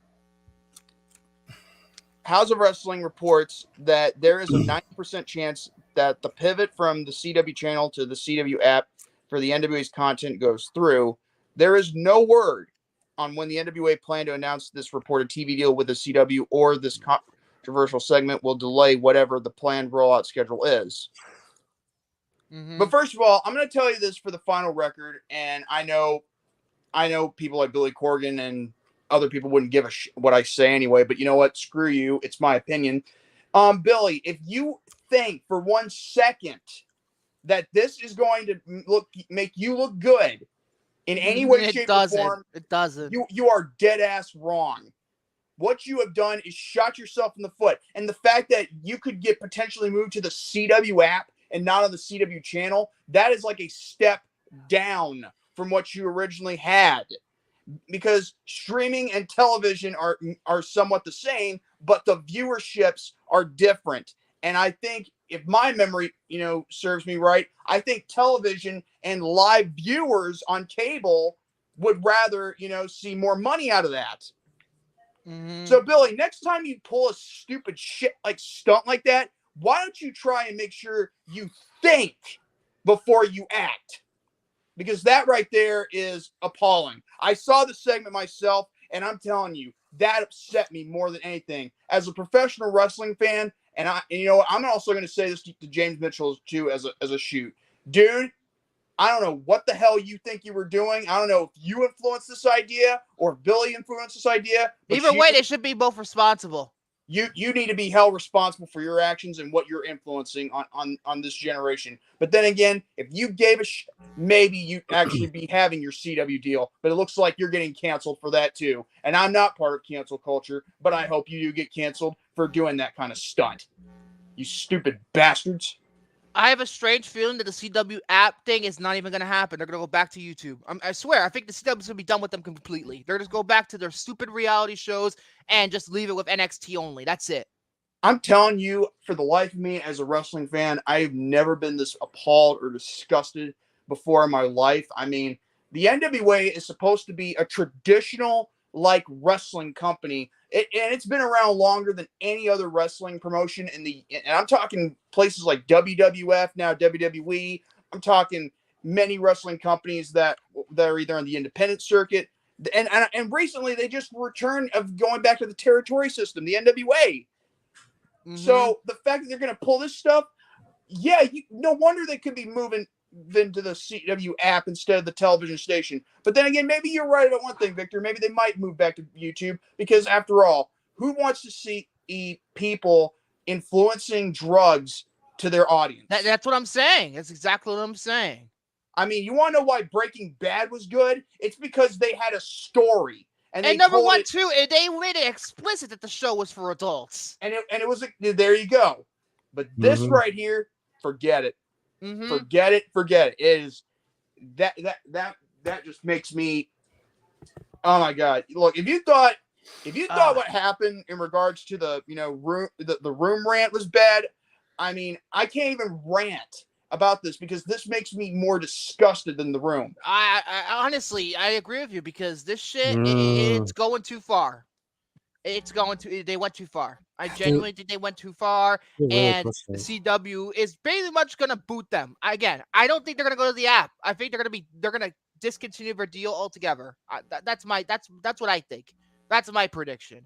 House of Wrestling reports that there is a 90% chance that the pivot from the CW channel to the CW app for the NWA's content goes through. There is no word on when the NWA plan to announce this reported TV deal with the CW or this controversial segment will delay whatever the planned rollout schedule is. But first of all, I'm going to tell you this for the final record, and I know people like Billy Corgan and other people wouldn't give a what I say anyway, but you know what? Screw you. It's my opinion. Billy, if you think for 1 second that this is going to make you look good in any way, shape, or form, it doesn't. You are dead ass wrong. What you have done is shot yourself in the foot. And the fact that you could get potentially moved to the CW app and not on the CW channel, that is like a step down from what you originally had. Because streaming and television are somewhat the same, but the viewerships are different. And I think if my memory, serves me right, I think television and live viewers on cable would rather, see more money out of that. So, Billy, next time you pull a stupid stunt like that, why don't you try and make sure you think before you act? Because that right there is appalling. I saw the segment myself, and I'm telling you, that upset me more than anything. As a professional wrestling fan, and I'm also going to say this to James Mitchell too as a shoot. Dude, I don't know what the hell you think you were doing. I don't know if you influenced this idea or if Billy influenced this idea. But Either way, they should be both responsible. you need to be held responsible for your actions and what you're influencing on this generation. But then again, if you gave a maybe you'd actually be having your CW deal. But it looks like you're getting canceled for that too. And I'm not part of cancel culture, but I hope you do get canceled for doing that kind of stunt. You stupid bastards. I have a strange feeling that the CW app thing is not even going to happen. They're going to go back to YouTube. I swear, I think the CW's going to be done with them completely. They're just go back to their stupid reality shows and just leave it with NXT only. That's it. I'm telling you, for the life of me, as a wrestling fan, I've never been this appalled or disgusted before in my life. I mean, the NWA is supposed to be a traditional, like, wrestling company. And it's been around longer than any other wrestling promotion and I'm talking places like WWF, now WWE. I'm talking many wrestling companies that are either on the independent circuit, and recently they just returned of going back to the territory system, the NWA. Mhm. So the fact that they're going to pull this stuff, yeah, no wonder they could be moving into the CW app instead of the television station. But then again, maybe you're right about one thing, Victor. Maybe they might move back to YouTube because, after all, who wants to see people influencing drugs to their audience? That's what I'm saying. That's exactly what I'm saying. I mean, you want to know why Breaking Bad was good? It's because they had a story. And number one, too, they made it explicit that the show was for adults. And it was, there you go. But this right here, forget it. Mm-hmm. Forget it. It is that just makes me, oh my God. Look, if you thought what happened in regards to the room rant was bad, I mean, I can't even rant about this because this makes me more disgusted than the room. I honestly, I agree with you because this shit, it's going too far. They went too far. I genuinely think they went too far, and the CW is pretty much gonna boot them. Again, I don't think they're gonna go to the app. I think they're gonna discontinue their deal altogether. That's what I think. That's my prediction.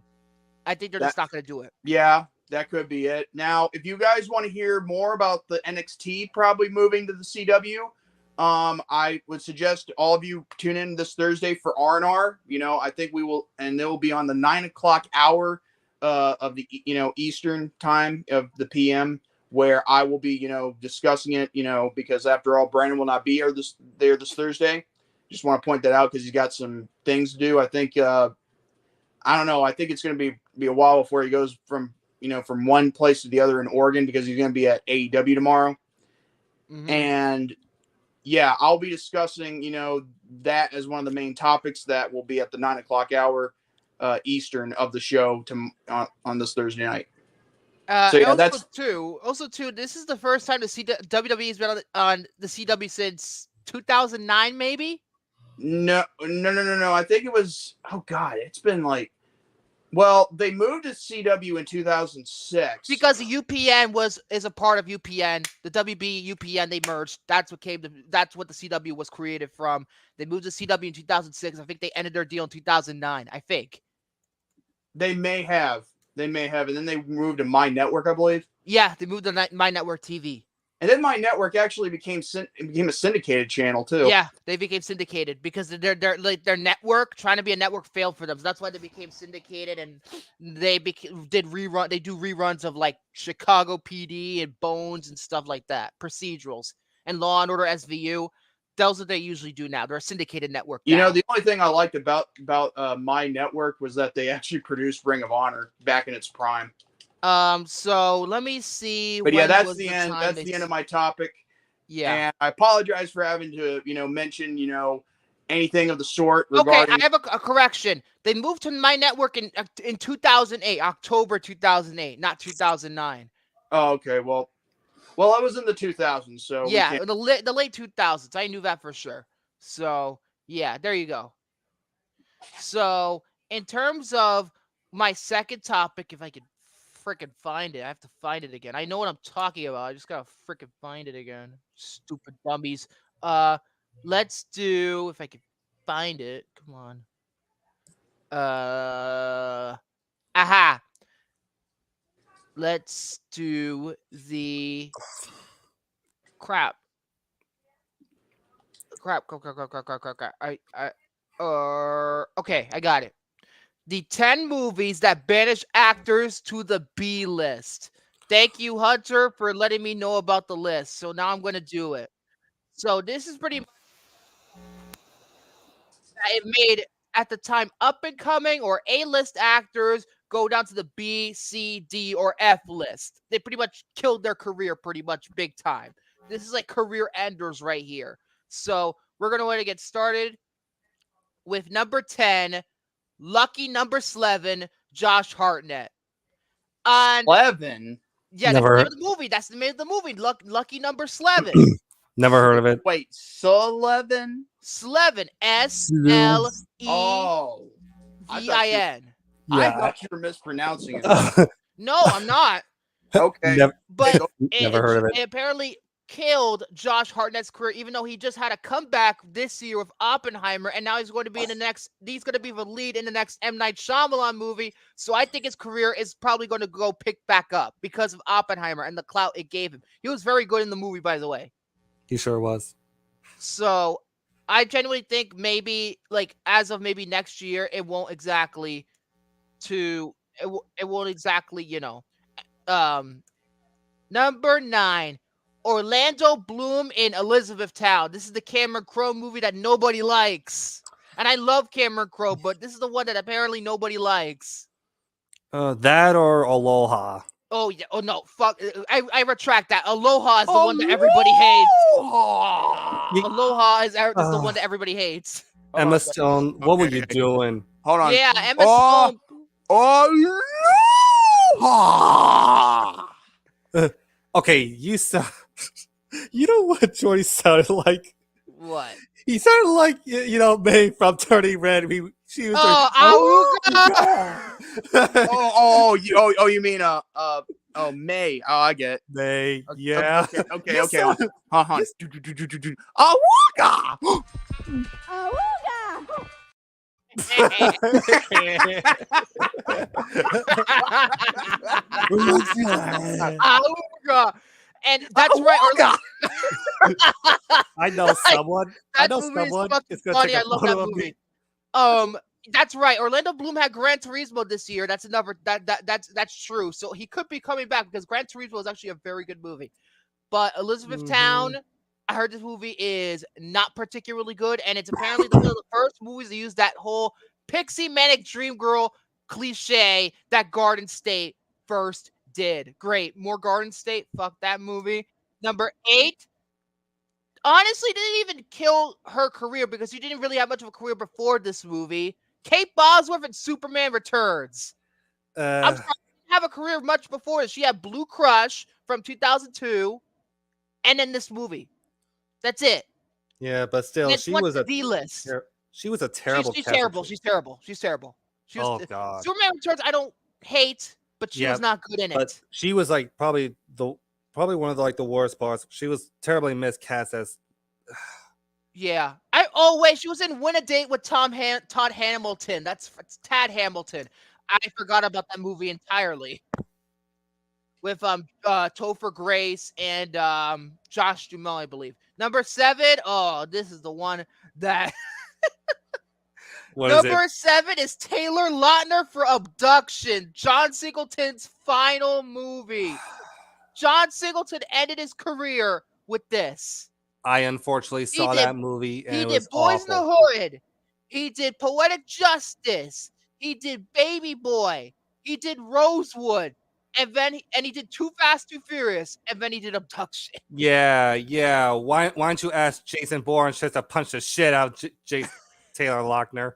I think they're just not gonna do it. Yeah, that could be it. Now, if you guys want to hear more about the NXT probably moving to the CW, I would suggest all of you tune in this Thursday for R&R. I think we will, and they will be on the 9:00 hour of the Eastern time of the PM, where I will be discussing it. Because after all, Brandon will not be here this Thursday. Just want to point that out because he's got some things to do. I think I don't know. I think it's going to be a while before he goes from one place to the other in Oregon because he's going to be at AEW tomorrow. Mm-hmm. And yeah, I'll be discussing, that as one of the main topics that will be at the 9:00 hour Eastern of the show on this Thursday night. So yeah, also too, this is the first time the WWE's been on the CW since 2009, maybe? No. I think it was, oh God, it's been like, well, they moved to CW in 2006 because the UPN is a part of UPN. The WB UPN, they merged. That's what the CW was created from. They moved to CW in 2006. I think they ended their deal in 2009. I think they may have, and then they moved to My Network, I believe. Yeah, they moved to My Network TV. And then My Network actually became a syndicated channel too. Yeah, they became syndicated because their network, trying to be a network, failed for them. So that's why they became syndicated, and they do reruns of like Chicago PD and Bones and stuff like that, procedurals, and Law and Order SVU. Those are what they usually do now. They're a syndicated network now. The only thing I liked about My Network was that they actually produced Ring of Honor back in its prime. So let me see. But yeah, that's the end. That's the end of my topic. Yeah. And I apologize for having to, mention, anything of the sort regarding. Okay, I have a correction. They moved to My Network in 2008, October 2008, not 2009. Oh, okay. Well, I was in the 2000s, so yeah, the late 2000s. I knew that for sure. So yeah, there you go. So in terms of my second topic, if I could freaking find it. I have to find it again. I know what I'm talking about. I just gotta freaking find it again. Stupid dummies. Let's do, if I could find it. Come on. Aha. Let's do the crap. crap. Okay, I got it. The 10 movies that banish actors to the B list. Thank you, Hunter, for letting me know about the list. So now I'm going to do it. So this is pretty much it made at the time up and coming or A-list actors go down to the B, C, D, or F list. They pretty much killed their career pretty much big time. This is like career enders right here. So we're going to want to get started with number 10, lucky number 11, Josh Hartnett. And 11. yeah, Never that's the name of the movie. That's the name of the movie. Lucky number 11. Never heard of it. Wait, so 11? Slevin. S-L-E-V-I-N. Oh. I Yeah. thought you were mispronouncing it. No, I'm not. Okay. But Never heard of it. It apparently killed Josh Hartnett's career, even though he just had a comeback this year with Oppenheimer, and now he's going to be in the next. He's going to be the lead in the next M. Night Shyamalan movie. So I think his career is probably going to go pick back up because of Oppenheimer and the clout it gave him. He was very good in the movie, by the way. He sure was. So I genuinely think maybe like as of maybe next year, it won't exactly Number 9, Orlando Bloom in Elizabethtown. This is the Cameron Crowe movie that nobody likes. And I love Cameron Crowe, but this is the one that apparently nobody likes. That or Aloha. Oh, yeah. Oh, no. Fuck. I retract that. Aloha is the one that everybody hates. Aloha is the one that everybody hates. Emma Stone, what were you doing? Hold on. Yeah, Emma Stone. Okay, you know what Jordy sounded like? What? He sounded like May from Turning Red. She was you mean May? Oh, I get it. May, yeah. Okay. Awooga! Auga. And that's right. I know someone. That movie is fucking funny. I love that movie. That's right. Orlando Bloom had Gran Turismo this year. That's that's true. So he could be coming back because Gran Turismo is actually a very good movie. But Elizabethtown, I heard this movie is not particularly good, and it's apparently one of the first movies to use that whole pixie manic dream girl cliche that Garden State first did. Great. More Garden State. Fuck that movie. Number 8. Honestly, didn't even kill her career because she didn't really have much of a career before this movie. Kate Bosworth in Superman Returns. I'm sorry, she didn't have a career much before this. She had Blue Crush from 2002, and then this movie. That's it. Yeah, but still, she was a D-list. She was a terrible. She's terrible. She's terrible. She's terrible. Oh God. Superman Returns, I don't hate, but she was not good in but it. She was like probably one of the worst parts. She was terribly miscast as. Yeah. She was in Win a Date with Todd Hamilton. That's Tad Hamilton. I forgot about that movie entirely. With Topher Grace and Josh Duhamel, I believe. Number 7. Oh, this is the one that. Number 7 is Taylor Lautner for Abduction, John Singleton's final movie. John Singleton ended his career with this. I unfortunately saw that movie, and he it did was Boys awful. in the Hood. He did Poetic Justice. He did Baby Boy. He did Rosewood, and then he did Too Fast, Too Furious, and then he did Abduction. Yeah. Why don't you ask Jason Bourne just to punch the shit out of Taylor Lautner?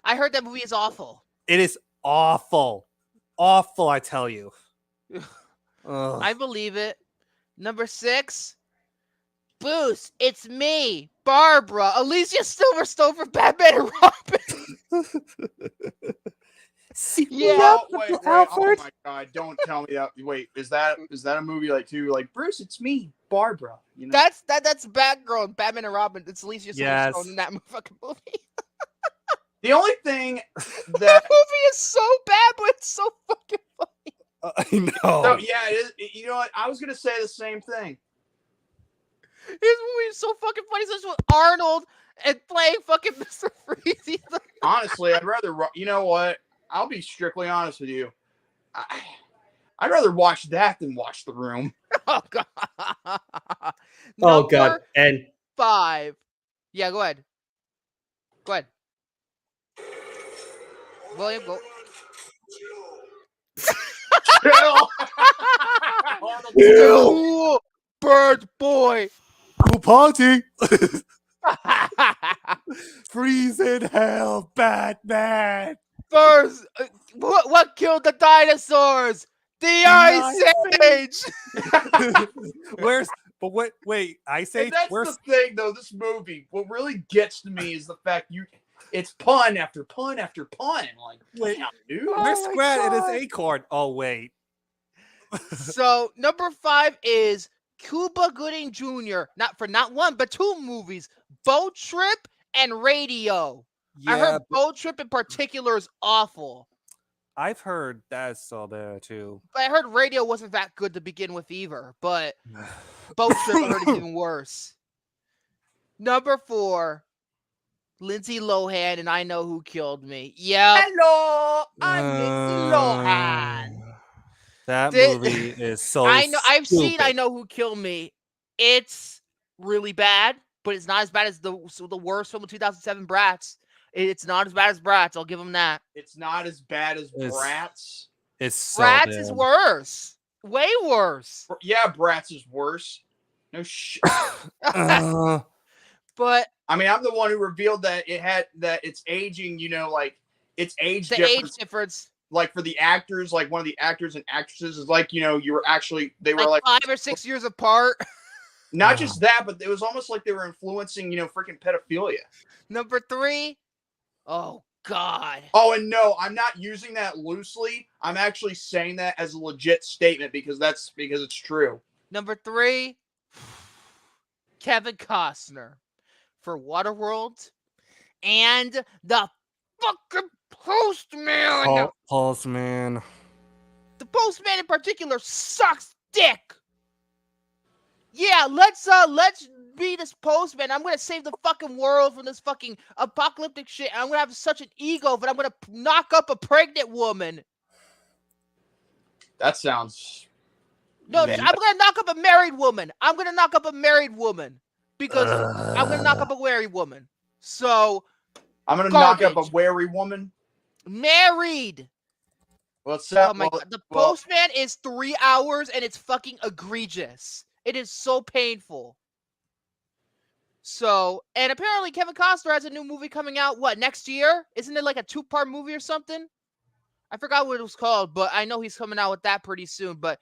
I heard that movie is awful. It is awful, I tell you. I believe it. Number 6, Boost. It's me, Barbara, Alicia Silverstone for Batman and Robin. Wait, oh my God! Don't tell me that. Wait, is that a movie like Bruce? It's me, Barbara. You know? That's Batgirl and Batman and Robin. It's Alicia Silverstone in that fucking movie. The only thing that movie is so bad, but it's so fucking funny. I know. So, yeah, it is. You know what? I was gonna say the same thing. movie is so fucking funny. It's with Arnold and playing fucking Mr. Freeze. He's like, Honestly, I'd rather. You know what? I'll be strictly honest with you. I'd rather watch that than watch The Room. oh god. Oh god. Number And 5. Yeah, go ahead. Go ahead. William, go. Chill. Ooh, bird boy. Cool party. Freeze in hell, Batman. First, what killed the dinosaurs? The Ice Age. Wait, Ice Age? And that's Where's the thing, though. This movie, what really gets to me is the fact it's pun after pun after pun. Like, Wait. damn, dude. where's my Scrat and his God. acorn? Oh wait. So number 5 is Cuba Gooding Jr. Not one but 2 movies, Boat Trip and Radio. I heard Boat Trip in particular is awful. I've heard that's so bad too. But I heard Radio wasn't that good to begin with either. But Boat Trip I heard is even worse. Number 4, Lindsay Lohan and I Know Who Killed Me. Yeah. Hello, I'm Lindsay Lohan. That movie is so. I know. I've seen stupid. I Know Who Killed Me. It's really bad, but it's not as bad as the worst film of 2007, Bratz. It's not as bad as Bratz. I'll give them that. It's not as bad as Bratz. It's so Bratz bad. is worse. Way worse. Yeah, Bratz is worse. No shit. But I mean, I'm the one who revealed that it's aging. You know, like it's age the difference. age difference, Like for the actors, like one of the actors and actresses is like, you know, they were like like 5 or 6 years apart. not just that, but it was almost like they were influencing, you know, freaking pedophilia. Number 3. Oh God. Oh, and no, I'm not using that loosely. I'm actually saying that as a legit statement because it's true. Number 3. Kevin Costner for Waterworld and the fucking Postman. Postman. The Postman in particular sucks dick. Yeah, let's be this Postman. I'm gonna save the fucking world from this fucking apocalyptic shit. I'm gonna have such an ego, but I'm gonna knock up a pregnant woman. That sounds No, Man. I'm gonna knock up a married woman. I'm gonna knock up a married woman because I'm gonna knock up a married woman. So I'm gonna knock up a Garbage. wary woman. married. Well, it's Oh my God. The Postman is 3 hours and it's fucking egregious. It is so painful. So, and apparently Kevin Costner has a new movie coming out, next year? Isn't it like a 2-part movie or something? I forgot what it was called, but I know he's coming out with that pretty soon. But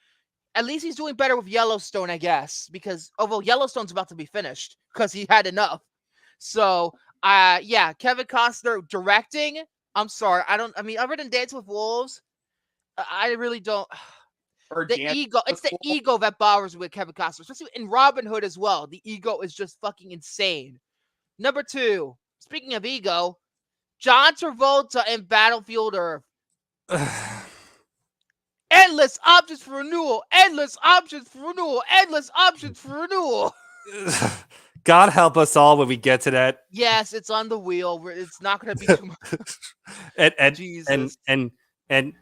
at least he's doing better with Yellowstone, I guess. Because, although Yellowstone's about to be finished, because he had enough. So, yeah, Kevin Costner directing. I'm sorry. Other than Dance with Wolves, I really don't. Ego. It's the ego that bothers me with Kevin Costner, especially in Robin Hood as well. The ego is just fucking insane. Number 2, speaking of ego, John Travolta in Battlefield Earth. Endless options for renewal. Endless options for renewal. Endless options for renewal. God help us all when we get to that. Yes, it's on the wheel. It's not going to be too much. Jesus. And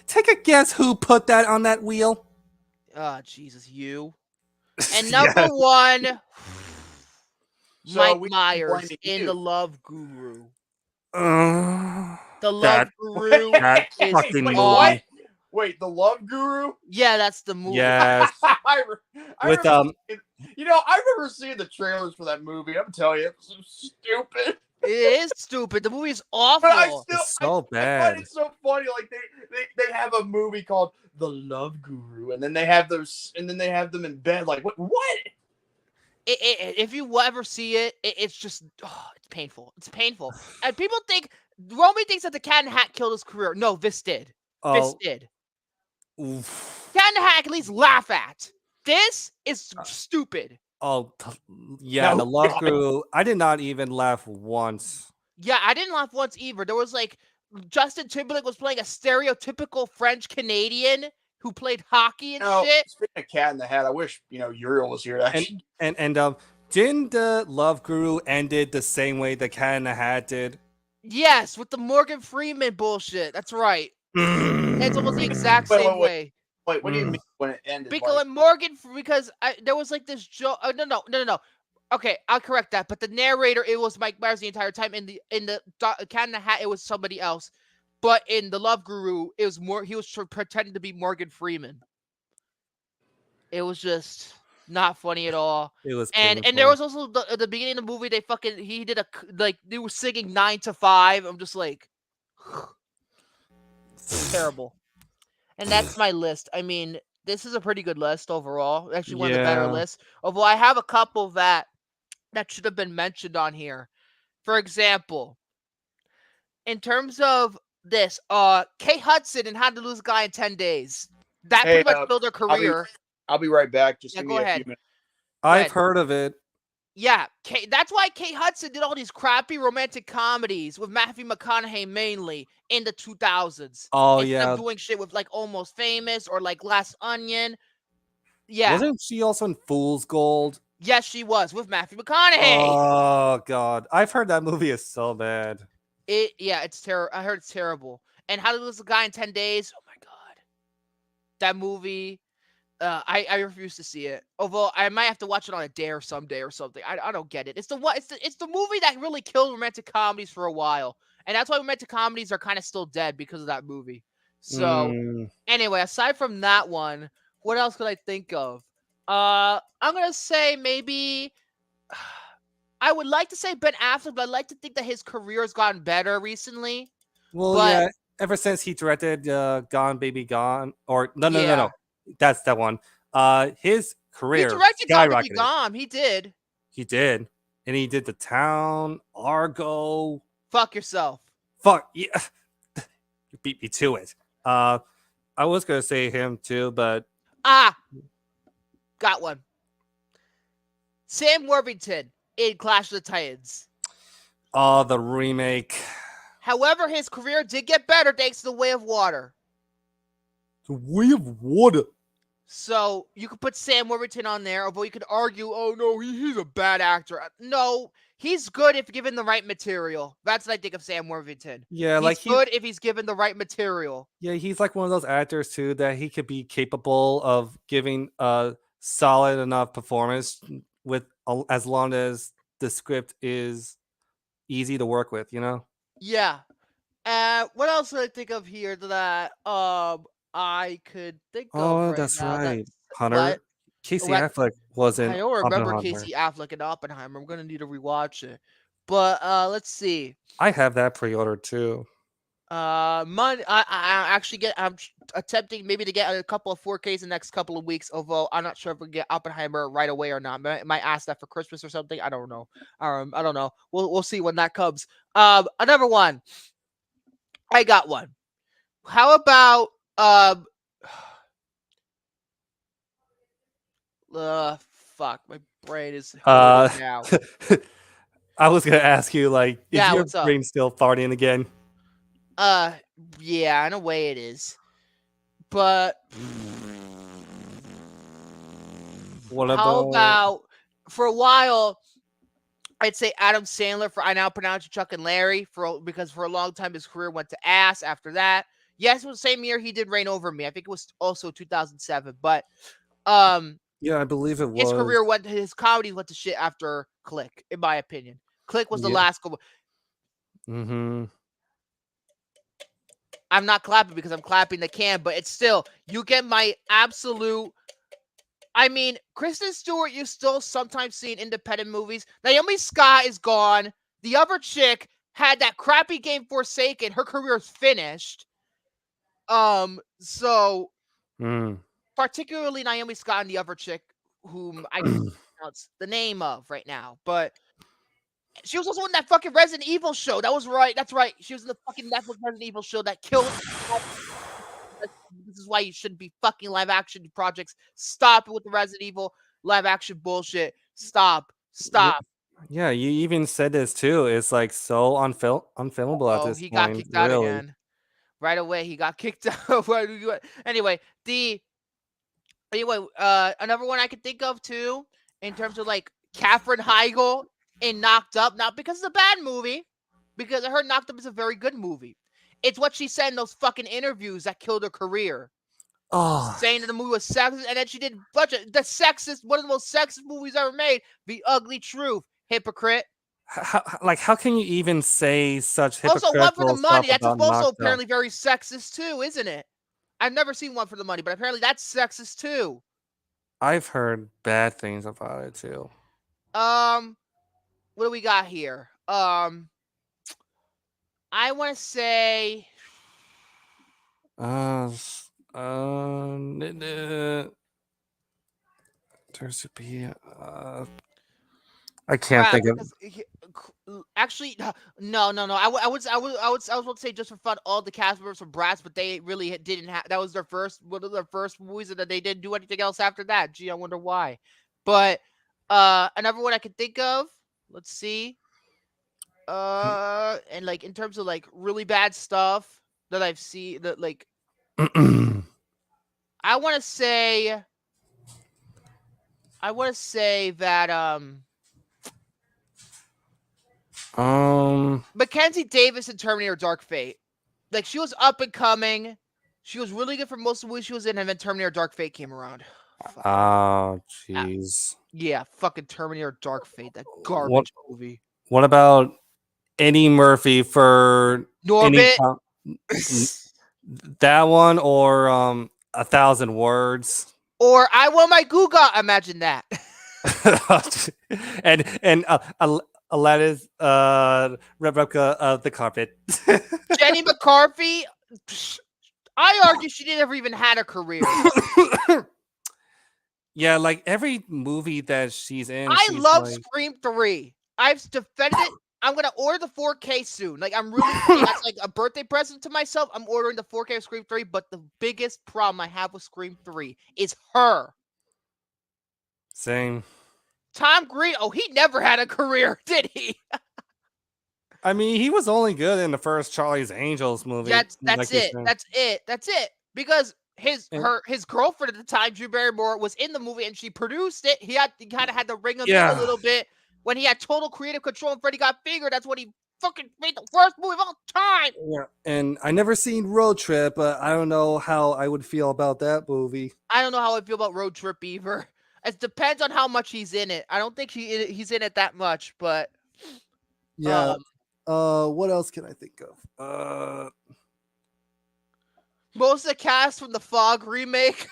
take a guess who put that on that wheel. Oh, Jesus, you. And number 1, Mike Myers in The Love Guru. The Love Guru is fucking awful. movie. Wait, The Love Guru? Yeah, that's the movie. Yes. With you know, I remember seeing the trailers for that movie. I'm telling you, it's so stupid. It is stupid. The movie is awful. But It's so I bad. find it so funny. Like they have a movie called The Love Guru, and then they have them in bed. Like what? If you ever see it, it's just it's painful. It's painful. And people think Romy thinks that the Cat in the Hat killed his career. No, this did. This did. Oof. Cat in the Hat I can at least laugh at. This is stupid. Yeah, The Love Guru. I did not even laugh once. Yeah, I didn't laugh once either. There was like Justin Timberlake was playing a stereotypical French Canadian who played hockey and shit. Speaking of Cat in the Hat, I wish Uriel was here. Actually. And Didn't the Love Guru ended the same way the Cat in the Hat did? Yes, with the Morgan Freeman bullshit. That's right. It's almost the exact Wait, same wait, way. Wait, what do you Mm. mean when it ended? Because Like, Morgan, because there was like this joke. Oh, no. Okay, I'll correct that. But the narrator, it was Mike Myers the entire time. In the Cat in the Hat, it was somebody else. But in the Love Guru, it was more. He was pretending to be Morgan Freeman. It was just not funny at all. It was And painful. there was also the beginning of the movie. He did they were singing 9 to 5. I'm just like terrible. And that's my list. I mean, this is a pretty good list overall. Actually, one of the better Yeah. lists. Although I have a couple that should have been mentioned on here. For example, in terms of this, Kate Hudson and How to Lose a Guy in 10 Days. That hey, pretty much killed her career. I'll be right back. Just Yeah, give go me a ahead. few minutes. I've ahead. heard of it. Yeah, that's why Kate Hudson did all these crappy romantic comedies with Matthew McConaughey mainly in the 2000s. Oh, Instead yeah. of doing shit with like Almost Famous or like Glass Onion. Yeah. Wasn't she also in Fool's Gold? Yes, she was with Matthew McConaughey. Oh, God. I've heard that movie is so bad. It's terrible. I heard it's terrible. And How to Lose a Guy in 10 Days. Oh my God. That movie. I refuse to see it. Although I might have to watch it on a dare someday or something. I don't get it. It's the movie that really killed romantic comedies for a while, and that's why romantic comedies are kind of still dead because of that movie. So anyway, aside from that one, what else could I think of? I'm gonna say maybe I would like to say Ben Affleck, but I'd like to think that his career has gotten better recently. Well, But- yeah. Ever since he directed Gone Baby Gone, or no, Yeah. that's that one. His He career directed Gone Baby skyrocketed. Gone. He did. He did, and he did The Town, Argo. Fuck yourself. Fuck yeah, you beat me to it. I was gonna say him too, but Got one. Sam Worthington in Clash of the Titans. the remake. However, his career did get better thanks to The Way of Water. The Way of Water. So you could put Sam Worthington on there, although you could argue, oh no, he's a bad actor. No, he's good if given the right material. That's what I think of Sam Worthington. Yeah, He's like good if he's given the right material. Yeah, he's like one of those actors too that he could be capable of giving a solid enough performance with as long as the script is easy to work with, you know? Yeah. What else did I think of here that I could think of Oh, right that's now? right. Hunter. What? Casey What? Affleck wasn't. I don't remember Oppenheimer. Casey Affleck and Oppenheimer. I'm gonna need to rewatch it. But let's see. I have that pre-ordered too. I'm attempting maybe to get a couple of 4Ks in the next couple of weeks. Although I'm not sure if we can get Oppenheimer right away or not. Might ask that for Christmas or something. I don't know. I don't know. We'll see when that comes. Another one. I got one. How about fuck, my brain is hurting now. I was gonna ask you, like, is Yeah, your what's up? brain still farting again? Yeah, in a way it is. But What how about? about for a while? I'd say Adam Sandler for I Now Pronounce You Chuck and Larry because for a long time his career went to ass after that. Yes, it was the same year he did Reign Over Me. I think it was also 2007. But Yeah, I believe it was. his comedy went to shit after Click, in my opinion. Click was the Yeah. last go. Mm-hmm. I'm not clapping because I'm clapping the can, but it's still, you get my absolute. I mean, Kristen Stewart, you still sometimes see in independent movies. Naomi Scott is gone. The other chick had that crappy game Forsaken. Her career is finished. So particularly Naomi Scott and the other chick, whom I can't pronounce the name of right now, but she was also in that fucking Resident Evil show. That was right. That's right. She was in the fucking Netflix Resident Evil show that killed. This is why you shouldn't be fucking live action projects. Stop it with the Resident Evil live action bullshit. Stop. Yeah, you even said this too. It's like so unfilmable at Oh, this he point. got kicked out really. again. Right away, he got kicked out. Anyway, another one I could think of too, in terms of like Katherine Heigl in Knocked Up, not because it's a bad movie, because I heard Knocked Up is a very good movie. It's what she said in those fucking interviews that killed her career. Oh, Saying that the movie was sexist, and then she did one of the most sexist movies ever made, The Ugly Truth. Hypocrite. how can you even say such Also, One for the hypocritical stuff Money. That's about also Knocked Up? apparently very sexist too, isn't it? I've never seen One for the Money, but apparently that's sexist too. I've heard bad things about it too. What do we got here? I want to say. There should be. I can't think of. Actually, no. I was about to say just for fun, all the cast members from Bratz, but they really didn't have. That was one of their first movies, and then they didn't do anything else after that. Gee, I wonder why. But another one I could think of. Let's see. And like in terms of like really bad stuff that I've seen, that like I want to say that Mackenzie Davis in Terminator Dark Fate. Like, she was up and coming. She was really good for most of the movies she was in, and then Terminator Dark Fate came around. Oh, jeez. Yeah, fucking Terminator Dark Fate, that garbage movie. What about Eddie Murphy for Norbit? that one, or 1,000 Words? Or I Want My Googa, imagine that. and Aladdin's replica of the carpet. Jenny McCarthy, I argue she never even had a career. Yeah, like every movie that she's in. I love like... Scream 3. I've defended it. I'm gonna order the 4K soon. Like, I'm really that's like a birthday present to myself. I'm ordering the 4K of Scream 3, but the biggest problem I have with Scream 3 is her. Same. Tom Green, he never had a career, did he? I mean, he was only good in the first Charlie's Angels movie. That's it. That's it. Because his girlfriend at the time, Drew Barrymore, was in the movie and she produced it. He kind of had to ring him in a little bit. When he had total creative control and Freddy Got Fingered, that's when he fucking made the worst movie of all time. Yeah, and I never seen Road Trip, but I don't know how I would feel about that movie. I don't know how I feel about Road Trip either. It depends on how much he's in it. I don't think he's in it that much, but yeah. What else can I think of? Most of the cast from the Fog remake.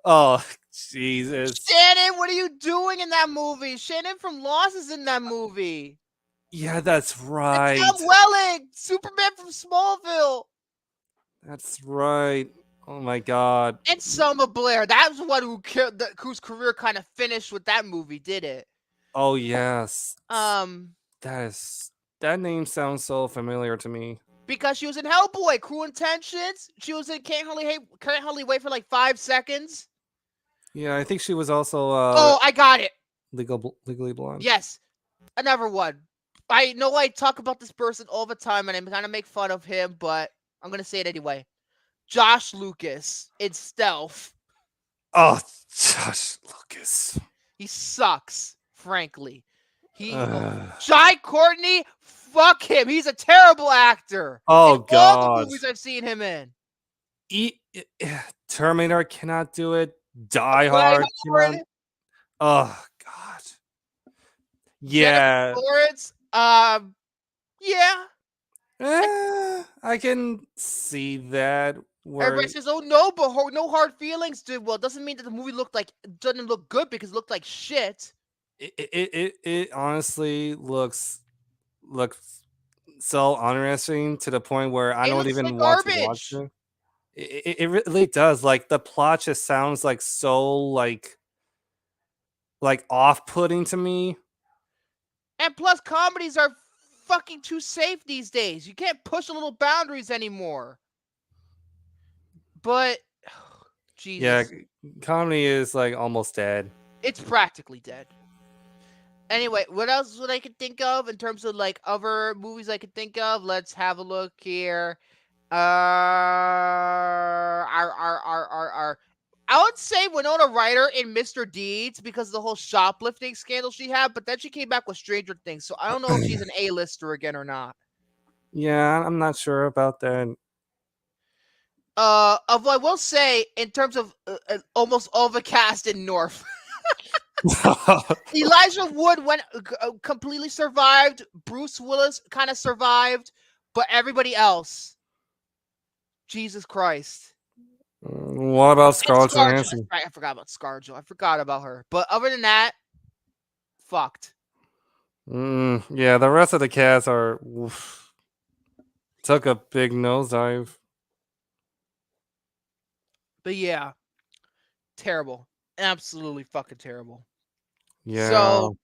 Oh, Jesus. Shannon, what are you doing in that movie? Shannon from Lost is in that movie. Yeah, that's right. Tom Welling, Superman from Smallville. That's right. Oh my God. And Selma Blair. That was one whose career kind of finished with that movie, did it? Oh yes. That name sounds so familiar to me. Because she was in Hellboy, Cruel Intentions. She was in Can't Hardly Wait for like 5 seconds. Yeah, I think she was also. I got it. Legally Blonde. Yes, another one. I know I talk about this person all the time, and I'm gonna make fun of him, but I'm gonna say it anyway. Josh Lucas in Stealth. Oh, Josh Lucas. He sucks, frankly. Jai Courtney, fuck him. He's a terrible actor. Oh, God. All the movies I've seen him in. Terminator cannot do it. Die Hard. Oh, God. Yeah. Lawrence, yeah. I can see that. Everybody says, "Oh no, but No Hard Feelings did well." Doesn't mean that the movie doesn't look good because it looked like shit. It honestly looks so uninteresting to the point where I don't even want to watch it. It really does. Like, the plot just sounds like so like off-putting to me. And plus, comedies are fucking too safe these days. You can't push a little boundaries anymore. But Jesus. Yeah, comedy is like almost dead. It's practically dead. Anyway, what else would I could think of in terms of like other movies I could think of? Let's have a look here. I would say Winona Ryder in Mr. Deeds because of the whole shoplifting scandal she had, but then she came back with Stranger Things, so I don't know if she's an A-lister again or not. Yeah, I'm not sure about that. Of what I will say in terms of almost all the cast in North, Elijah Wood went completely survived. Bruce Willis kind of survived, but everybody else, Jesus Christ. What about And Scarlett ScarJo. Johansson? I forgot about ScarJo. I forgot about her. But other than that, fucked. Yeah, the rest of the cast are took a big nosedive. But yeah, terrible. Absolutely fucking terrible. Yeah. So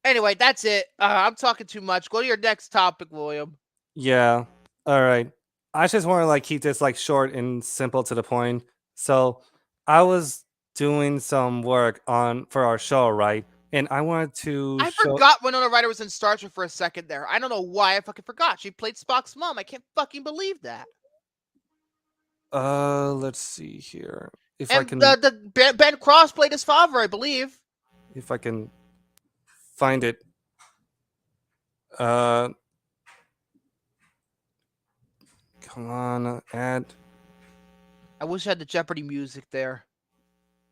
anyway, that's it. I'm talking too much. Go to your next topic, William. Yeah. All right. I just want to like keep this like short and simple to the point. So I was doing some work on for our show, right? And I wanted to I show. forgot Winona Ryder was in Star Trek for a second there. I don't know why I fucking forgot. She played Spock's mom. I can't fucking believe that. Let's see here. If I And can, the Ben Cross played his father, I believe. if I can find it. Uh, come on, add. I wish I had the Jeopardy music there.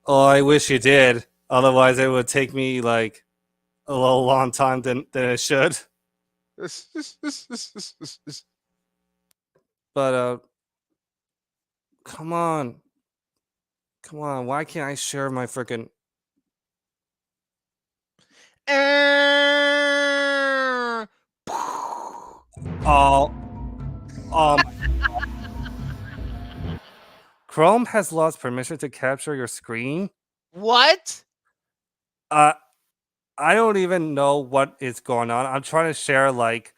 Oh, I wish you did. Otherwise, it would take me like a little long time than it should. But come on, why can't I share my freaking? Oh, my. Chrome has lost permission to capture your screen. What? I don't even know what is going on. I'm trying to share like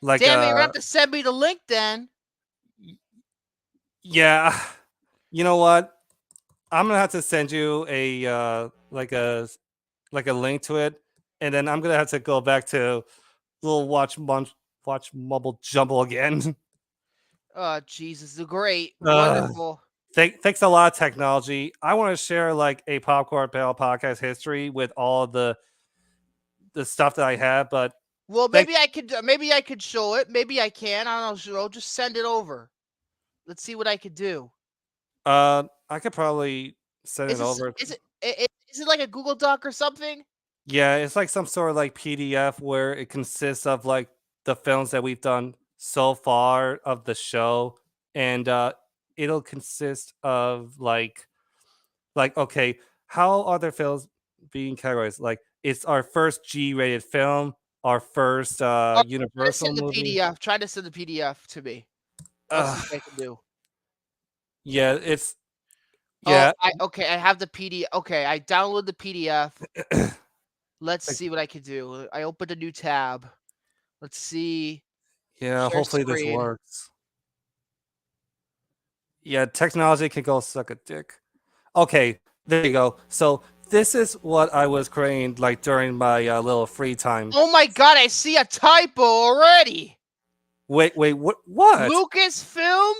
Damn it, you're gonna have to send me the link then. yeah. You know what? I'm gonna have to send you a like a link to it, and then I'm gonna have to go back to little watch mumble jumble again. Oh, Jesus, great. Ugh. Wonderful. Thanks a lot, technology. I want to share like a Popcorn Barrel podcast history with all the stuff that I have, but Well, maybe I could show it. Maybe I can. I don't know. Just send it over. Let's see what I could do. I could probably send it over. Is it like a Google Doc or something? Yeah, it's like some sort of like PDF where it consists of like the films that we've done so far of the show, and it'll consist of like okay, how are the films being categorized? Like it's our first G-rated film, our first Universal movie. PDF. Try to send the PDF to me. I'll see what I can do. Yeah, it's yeah. I have the PDF. Okay, I download the PDF. Let's see what I can do. I opened a new tab. Let's see. Yeah, Share hopefully this screen. works. Yeah, technology can go suck a dick. Okay, there you go. So this is what I was creating like during my little free time. Oh my god, I see a typo already. Wait, what? Lucasfilm,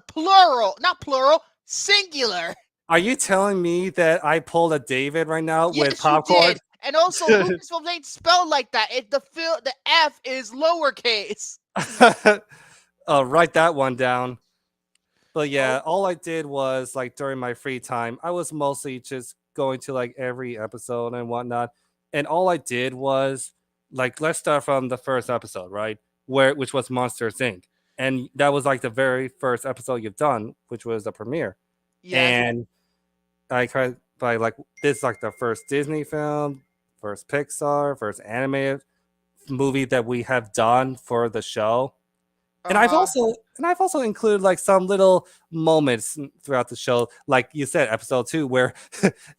plural, not plural, singular. Are you telling me that I pulled a David right now Yes, with popcorn? you did. And also, Lucasfilm ain't spelled like that. The F is lowercase. Write that one down. But yeah, all I did was like during my free time, I was mostly just going to like every episode and whatnot. And all I did was like, let's start from the first episode, right? Which was Monsters Inc. And that was like the very first episode you've done, which was the premiere. Yes. And I kind of like this is like the first Disney film, first Pixar, first animated movie that we have done for the show. And I've also included like some little moments throughout the show, like you said, episode 2, where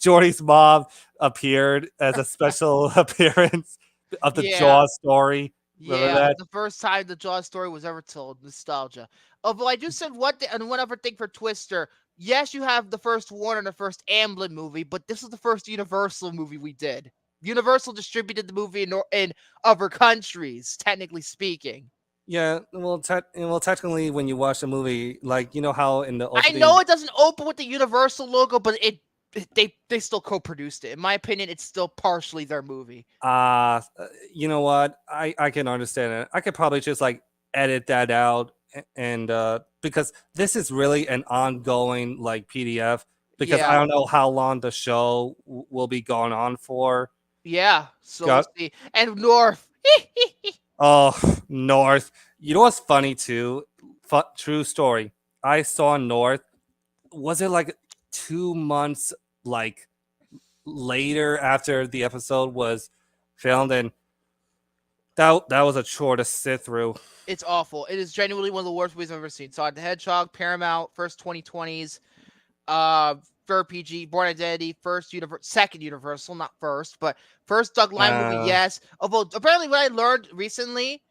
Jordy's mom appeared as a special appearance of the Jaws story. Remember that? The first time the Jaws story was ever told. Nostalgia. Although I do said one other thing for Twister. Yes, you have the first Warner and the first Amblin movie, but this is the first Universal movie we did. Universal distributed the movie in other countries, technically speaking. Yeah, well, technically, when you watch the movie, like you know how in the I opening, know it doesn't open with the Universal logo, but they still co-produced it. In my opinion, it's still partially their movie. you know what? I can understand it. I could probably just like edit that out and because this is really an ongoing like PDF because I Yeah, don't know how long the show will be going on for. yeah. So we'll Got see. And North. oh North. You know what's funny too? True story. I saw North. Was it like 2 months like later after the episode was filmed and that was a chore to sit through. It's awful. It is genuinely one of the worst movies I've ever seen. Sonic the Hedgehog, Paramount, first 2020s, for PG, Born Identity, second Universal, not first, but first Doug Liman movie, yes. Although apparently what I learned recently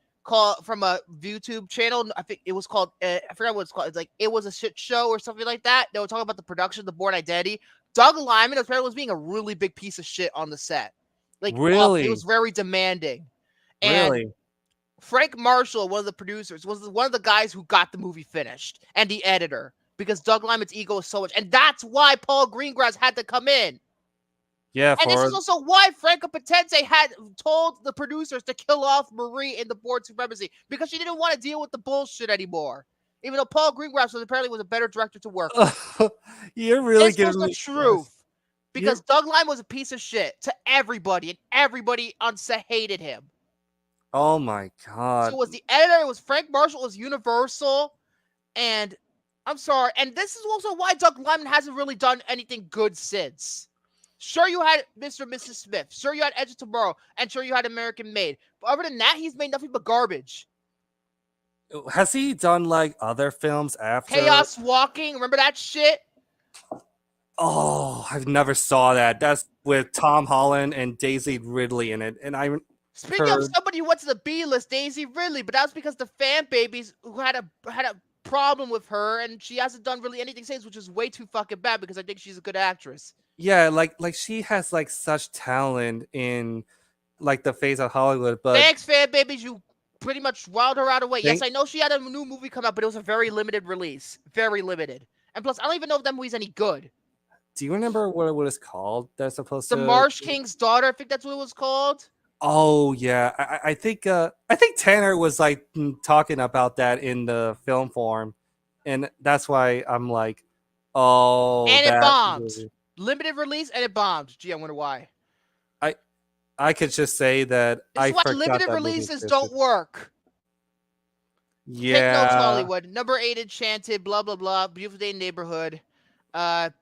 from a YouTube channel, I think it was called, I forgot what it's called. It's like It Was a Shit Show or something like that. They were talking about the production of the Born Identity. Doug Liman apparently was being a really big piece of shit on the set. Like, Really? it was very demanding. And Really? Frank Marshall, one of the producers, was one of the guys who got the movie finished, and the editor, because Doug Liman's ego is so much, and that's why Paul Greengrass had to come in. Yeah, And this is also why Franco Potenze had told the producers to kill off Marie in the Board Supremacy, because she didn't want to deal with the bullshit anymore. Even though Paul Greengrass apparently was a better director to work with. You're really This was giving the me truth. Because Doug Liman was a piece of shit to everybody, and everybody on set hated him. Oh my god. So it was the editor, it was Frank Marshall, it was Universal, and I'm sorry. And this is also why Doug Liman hasn't really done anything good since. Sure, you had Mr. and Mrs. Smith. Sure, you had Edge of Tomorrow. And sure, you had American Made. But other than that, he's made nothing but garbage. Has he done like other films after Chaos Walking? Remember that shit? Oh, I've never saw that. That's with Tom Holland and Daisy Ridley in it. And I Speaking of somebody who went to the B list, Daisy Ridley, but that was because the fan babies who had a problem with her, and she hasn't done really anything since, which is way too fucking bad because I think she's a good actress. Yeah, like she has like such talent in like the face of Hollywood, but thanks, fan babies, you pretty much wowed her out of way. Yes, I know she had a new movie come out, but it was a very limited release. Very limited. And plus, I don't even know if that movie's any good. Do you remember what it was called? That's supposed to The Marsh King's Daughter, I think that's what it was called. Oh yeah, I think Tanner was like talking about that in the film form, and that's why I'm like, oh. And it bombed. Limited release, and it bombed. Gee, I wonder why. I could just say that this is why limited releases don't work. Yeah. Take notes, Hollywood. Number 8, Enchanted. Blah blah blah. Beautiful Day Neighborhood.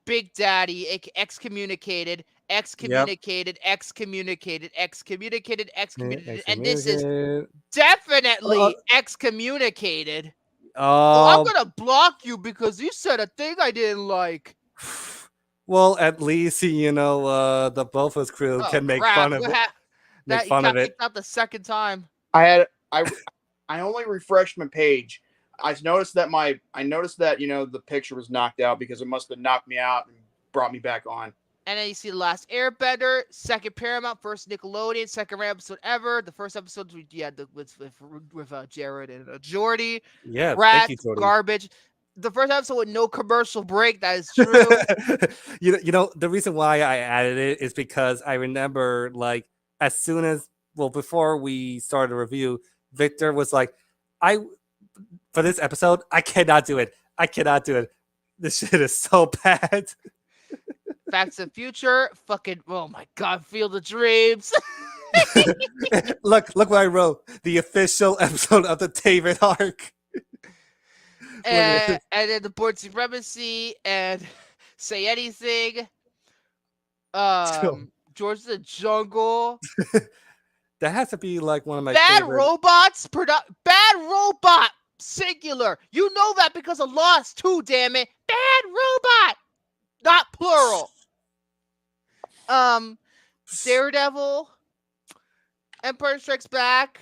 Big Daddy. Excommunicated. Excommunicated, yep. excommunicated, and this is definitely excommunicated. So I'm gonna block you because you said a thing I didn't like. Well, at least the Bofus crew can make fun of it. Make fun of it. Out the second time. I only refreshed my page. I noticed that the picture was knocked out because it must have knocked me out and brought me back on. And then you see The Last Airbender, second Paramount, first Nickelodeon, second rare episode ever. The first episode with Jared and Jordy. Yeah, thank you, Jordy. Garbage. The first episode with no commercial break. That is true. The reason why I added it is because I remember, like, before we started a review, Victor was like, for this episode, I cannot do it. This shit is so bad. Back to the Future, fucking, oh my god, Field of Dreams. look what I wrote. The official episode of the David arc. And then the Board Supremacy and Say Anything. George the Jungle. That has to be like one of my Bad favorite. Robots. Bad Robot. Singular. You know that because of Lost too, damn it. Bad Robot. Not plural. Daredevil, Empire Strikes Back,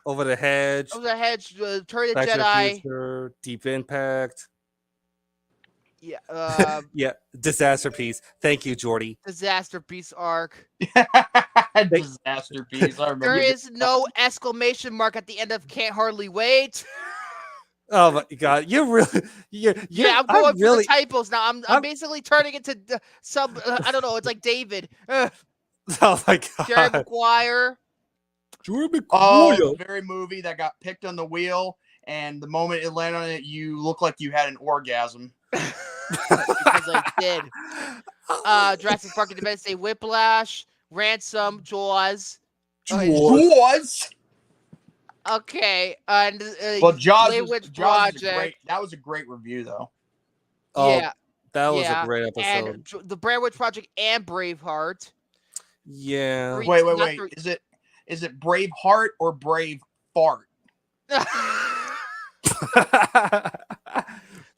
Over the Hedge, Return of the Jedi, Future, Deep Impact. Yeah. Yeah, Disaster Piece. Thank you, Jordy. Disaster Piece arc. Disasterpiece. I remember. There is no exclamation mark at the end of "Can't hardly wait." Oh my god, you really, Yeah, I'm going for really, the typos now. I'm basically turning into some. I don't know. It's like David, oh my Jerry god, Maguire. Oh, the very movie that got picked on the wheel, and the moment it landed on it, you look like you had an orgasm. Because I did. Jurassic Park: Independence Day, Whiplash, Ransom, Jaws. Jaws. Okay, and Well, Jaws Blair was Witch Jaws was Project. that was a great review though. Oh, Yeah, that was yeah, a great episode. and the Blair Witch Project and Braveheart. Yeah. Three- Wait. not three- Is it Brave Heart or Brave Fart?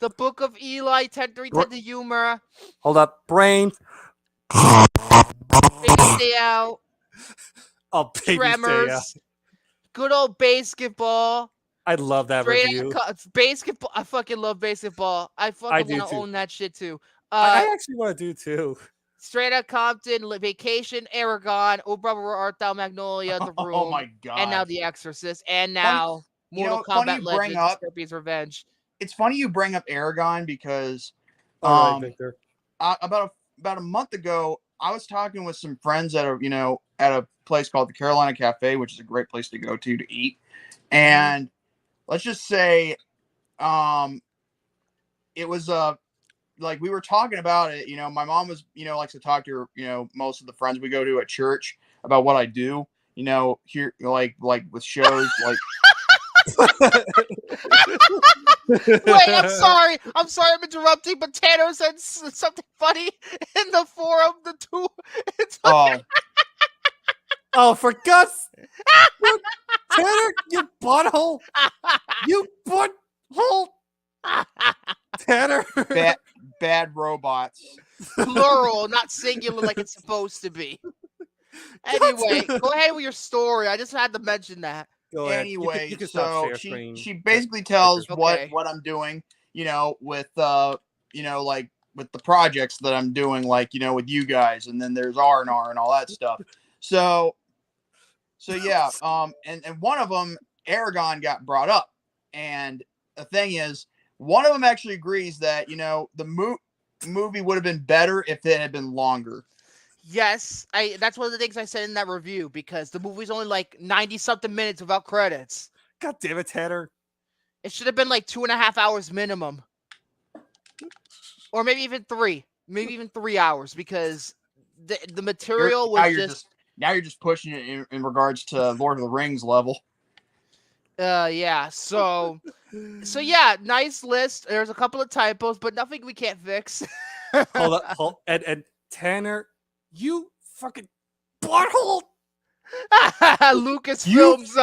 The Book of Eli, 10-3-10 to humor. Hold up, brain. Baby Stay Out. Oh, baby, Tremors. Good old basketball. I love that review. Basketball. I fucking love basketball. I I fucking do want to too. own that shit too. I actually want to do too. Straight Out Compton, Vacation, Aragon, Oh Brother Where Art Thou, Magnolia, The Room, Oh my god! and now The Exorcist, and now Mortal funny Kombat you bring Legends, up- Scorpion's Revenge. It's funny you bring up Aragon because All right, Victor. about a month ago, I was talking with some friends at a place called the Carolina Cafe, which is a great place to go to eat. And let's just say, it was like we were talking about it. My mom was likes to talk to her, most of the friends we go to at church about what I do. Here like with shows like. Wait, I'm sorry, I'm interrupting, but Tanner said something funny in the forum. Oh, for Gus! Tanner, you butthole! You butthole! Tanner! Bad robots. Plural, not singular like it's supposed to be. Anyway, go ahead with your story. I just had to mention that. Go ahead. Anyway, you can stop so share screen. she basically tells Okay. what I'm doing, with like with the projects that I'm doing, like with you guys, and then there's R&R and all that stuff. So yeah, and one of them, Aragon, got brought up, and the thing is, one of them actually agrees that the movie would have been better if it had been longer. Yes, that's one of the things I said in that review, because the movie's only like 90-something minutes without credits. God damn it, Tanner. It should have been like 2.5 hours minimum. Or maybe even 3. Maybe even 3 hours, because the material was now you're just pushing it in regards to Lord of the Rings level. Yeah. So yeah, nice list. There's a couple of typos, but nothing we can't fix. Hold up, and Tanner, you fucking butthole! Lucasfilms.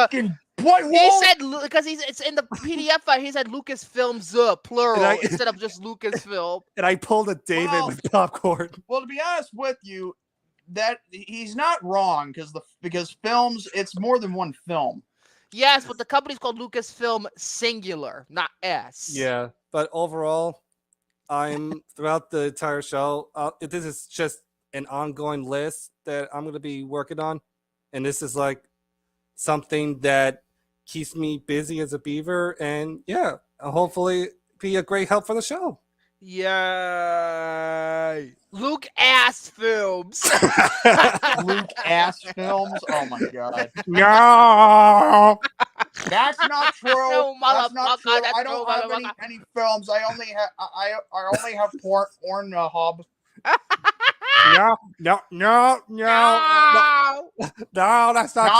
What? He said because it's in the PDF file. He said Lucasfilms plural instead of just Lucasfilm. And I pulled a David with popcorn. Well, to be honest with you, that he's not wrong because films, it's more than one film. Yes, but the company's called Lucasfilm singular, not S. Yeah, but overall, I'm throughout the entire show. This is just an ongoing list that I'm going to be working on, and this is like something that keeps me busy as a beaver, and yeah, hopefully be a great help for the show. Yay! Luke Ass Films. Luke Ass Films. Oh my god. No, That's not true. No, That's not true. that's I don't have any films. I only have porn hub. no, No. that's not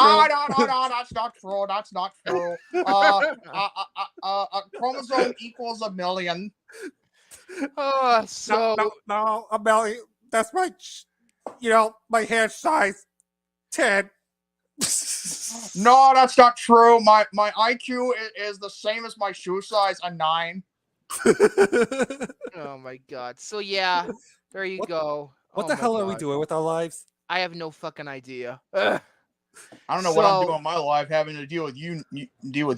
true. No, that's not true. That's not true. A chromosome equals a million. Oh, so No, Amelie, that's my, my hand size 10. No, that's not true. My IQ is the same as my shoe size, a 9. oh my god. So yeah, there you go. What Oh the my hell are we God. doing with our lives? I have no fucking idea. Ugh. I don't know what I'm doing in my life, having to deal with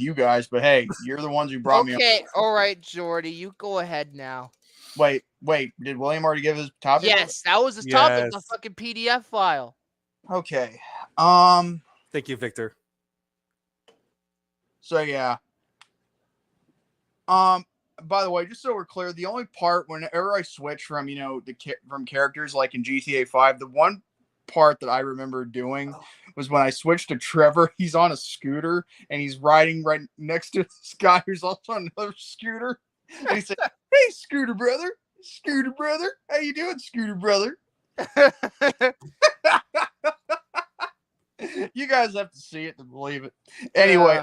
you guys. But hey, you're the ones who brought me up. Okay, all right, Jordy, you go ahead now. Wait. Did William already give his topic? Yes, that was his topic, the Yes. fucking PDF file. Okay. Thank you, Victor. So yeah. By the way, just so we're clear, the only part whenever I switch from from characters like in GTA 5, the one part that I remember doing was when I switched to Trevor. He's on a scooter and he's riding right next to this guy who's also on another scooter. And he said, "Hey, scooter brother, how you doing, scooter brother?" You guys have to see it to believe it. Anyway,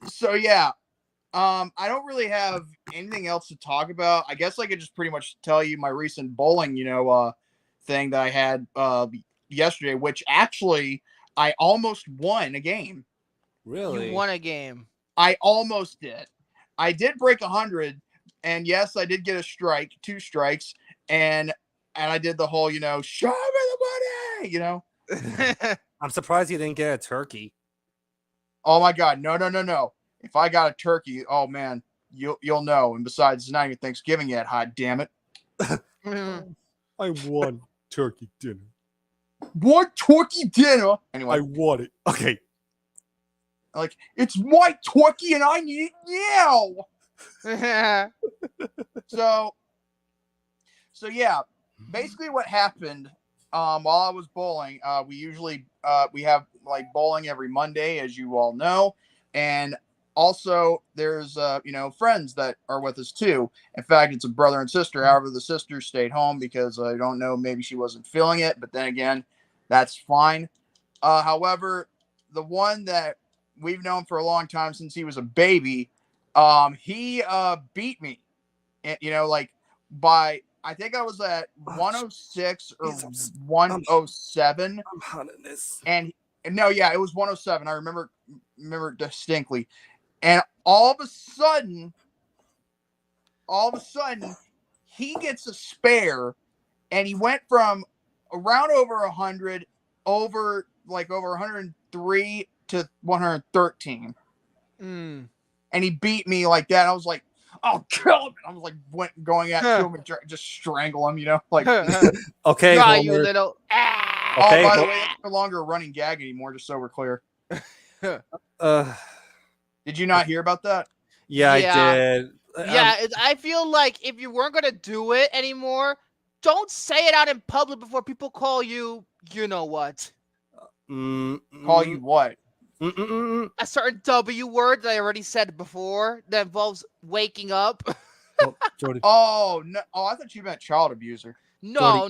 so yeah. I don't really have anything else to talk about. I guess I could just pretty much tell you my recent bowling, thing that I had yesterday, which actually I almost won a game. Really? You won a game. I almost did. I did break 100, and yes, I did get a strike, 2 strikes, and I did the whole, show me the money, I'm surprised you didn't get a turkey. Oh my God, no. If I got a turkey, oh man, you'll know. And besides, it's not even Thanksgiving yet. Hot damn it! I won turkey dinner. What turkey dinner? Anyway, I won it. Okay. like it's my turkey and I need it now. So yeah, basically what happened while I was bowling, we usually we have like bowling every Monday, as you all know, and also there's friends that are with us too. In fact, it's a brother and sister. However, the sister stayed home because I don't know, maybe she wasn't feeling it, but then again, that's fine. However, the one that we've known for a long time since he was a baby, he beat me, and by, I think I was at 106 or 107. I'm hot in this. And no, yeah, it was 107. I remember distinctly. And all of a sudden, he gets a spare, and he went from around over 100 over 103 to 113. Mm. And he beat me like that. I was like, "I'll kill him!" I was like going at him and just strangle him, like. Okay, God, Homer. you little. Okay, Oh, by the way, it's no longer a running gag anymore. Just so we're clear. Did you not hear about that? Yeah, I Yeah. did. I feel like if you weren't gonna do it anymore, don't say it out in public before people call you. You know what? Call you what? A certain W word that I already said before that involves waking up. Oh, Jordy. Oh no! Oh, I thought you meant child abuser. No.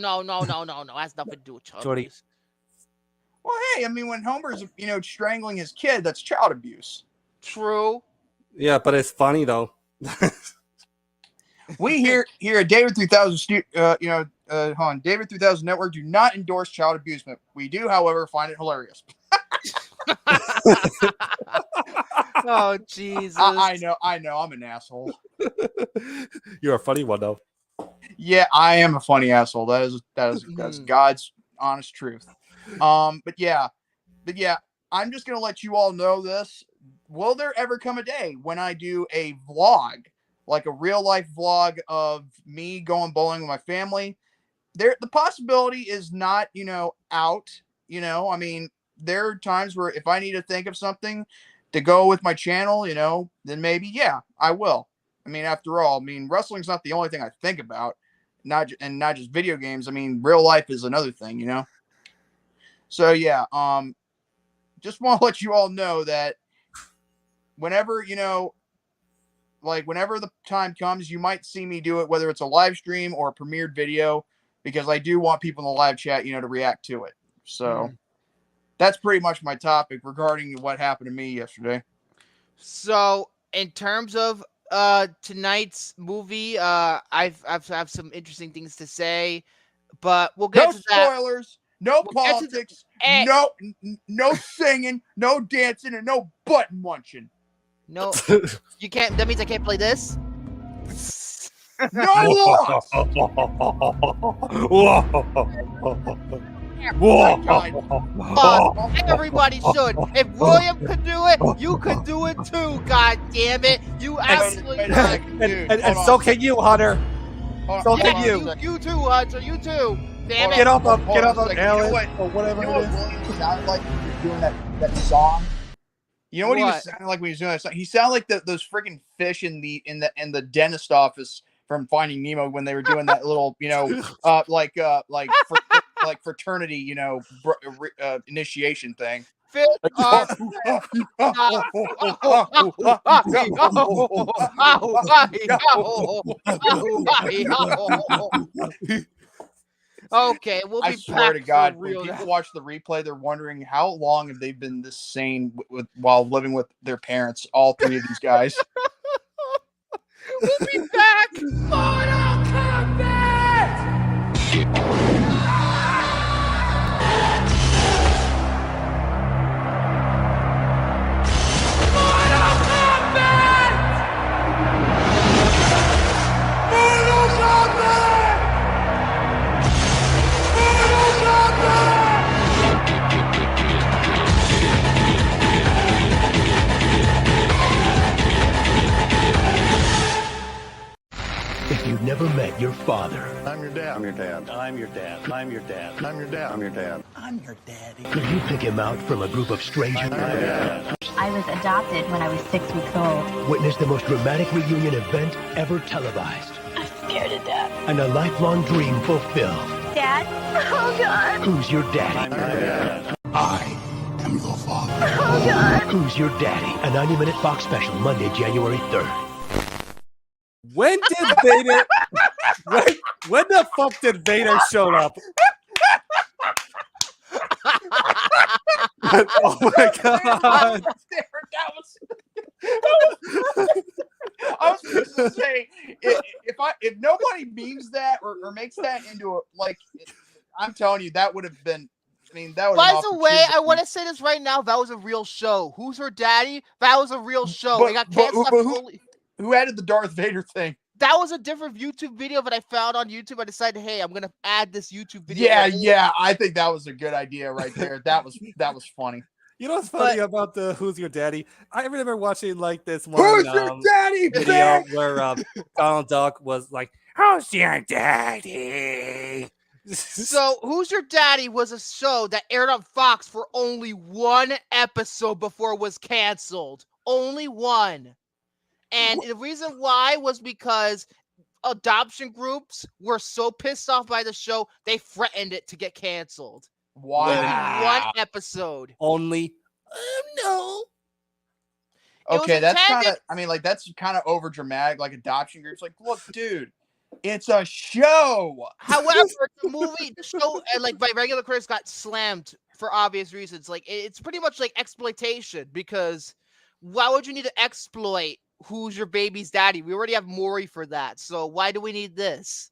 Has nothing to do with child Jordy. abuse. Well, hey, I mean, when Homer's strangling his kid, that's child abuse. True. Yeah, but it's funny though. We here at David 3000, David 3000 Network do not endorse child abusement. We do, however, find it hilarious. Oh Jesus! I know, I'm an asshole. You're a funny one though. Yeah, I am a funny asshole. That's God's honest truth. But yeah, I'm just gonna let you all know this. Will there ever come a day when I do a vlog, like a real life vlog of me going bowling with my family? The possibility is not, out. I mean, there are times where if I need to think of something to go with my channel, then maybe, yeah, I will. I mean, after all, wrestling's not the only thing I think about, not just video games. I mean, real life is another thing, So yeah, just want to let you all know that whenever, whenever the time comes, you might see me do it, whether it's a live stream or a premiered video, because I do want people in the live chat, to react to it. So that's pretty much my topic regarding what happened to me yesterday. So, in terms of tonight's movie, I've some interesting things to say, but we'll get to that. No spoilers, no politics, no singing, no dancing, and no button munching. No, you can't. That means I can't play this. No Everybody should. If William could do it, you could do it too. God damn it! You absolutely. And so can you, Hunter. So can you. You too, Hunter. You too. Damn it. Get off of Hold on a second. Ellen, You know what? or whatever You know it what is. William sounded like when he was doing that song? You know what he was What? sounding like when he was doing that song? He sounded like those freaking fish in the dentist office from Finding Nemo when they were doing that little, like fraternity, initiation thing. Fish are okay, we'll be I swear back to God, for when real. people watch the replay, they're wondering how long have they been this sane while living with their parents. All three of these guys. We'll be back. Mortal Kombat! Mortal Kombat! Mortal Kombat! Mortal Kombat! If you've never met your father, I'm your dad. I'm your dad. I'm your dad. I'm your dad. I'm your dad. I'm your dad. I'm your daddy. Could you pick him out from a group of strangers? I was adopted when I was 6 weeks old. Witness the most dramatic reunion event ever televised. I'm scared to death. And a lifelong dream fulfilled. Dad? Oh, God. Who's your daddy? I'm your dad. I am your father. Oh, God. Who's your daddy? A 90-minute Fox special, Monday, January 3rd. When did Vader? when the fuck did Vader show up? Oh my god! I was supposed to say if nobody memes that or makes that into I'm telling you that would have been. I mean, that would. By the way, I want to say this right now. That was a real show. Who's Her Daddy? That was a real show. It got canceled. Who added the Darth Vader thing? That was a different YouTube video that I found on YouTube. I decided, hey, I'm gonna add this YouTube video. Yeah. I think that was a good idea right there. That was funny. You know what's funny about the "Who's Your Daddy"? I remember watching like this one Who's your daddy? video where Donald Duck was like, "Who's your daddy?" So, Who's Your Daddy was a show that aired on Fox for only one episode before it was canceled. Only one. And the reason why was because adoption groups were so pissed off by the show, they threatened it to get canceled. Wow. Only one episode. Only no. Okay, that's kind of. I mean, like that's kind of over dramatic. Like adoption groups, like, look, dude, it's a show. However, the show, and like by regular critics, got slammed for obvious reasons. Like it's pretty much like exploitation because why would you need to exploit Who's Your Baby's Daddy? We already have Maury for that, so why do we need this?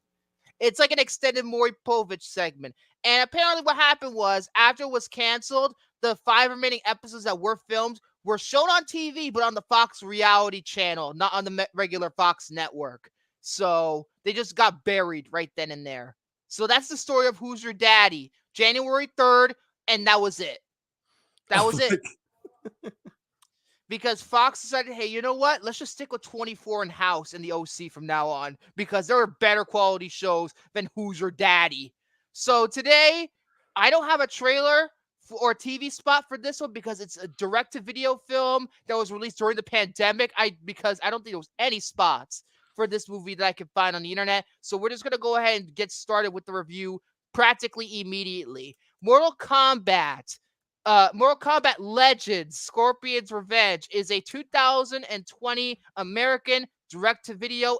It's like an extended Maury Povich segment. And apparently what happened was, after it was canceled, the 5 remaining episodes that were filmed were shown on TV, but on the Fox reality channel, not on the regular Fox network. So they just got buried right then and there. So that's the story of Who's Your Daddy? January 3rd, and that was it. That was it. Because Fox decided, hey, you know what? Let's just stick with 24 and House and the OC from now on, because there are better quality shows than Who's Your Daddy. So today, I don't have a trailer or a TV spot for this one because it's a direct-to-video film that was released during the pandemic. Because I don't think there was any spots for this movie that I could find on the internet. So we're just going to go ahead and get started with the review practically immediately. Mortal Kombat Legends, Scorpion's Revenge is a 2020 American direct-to-video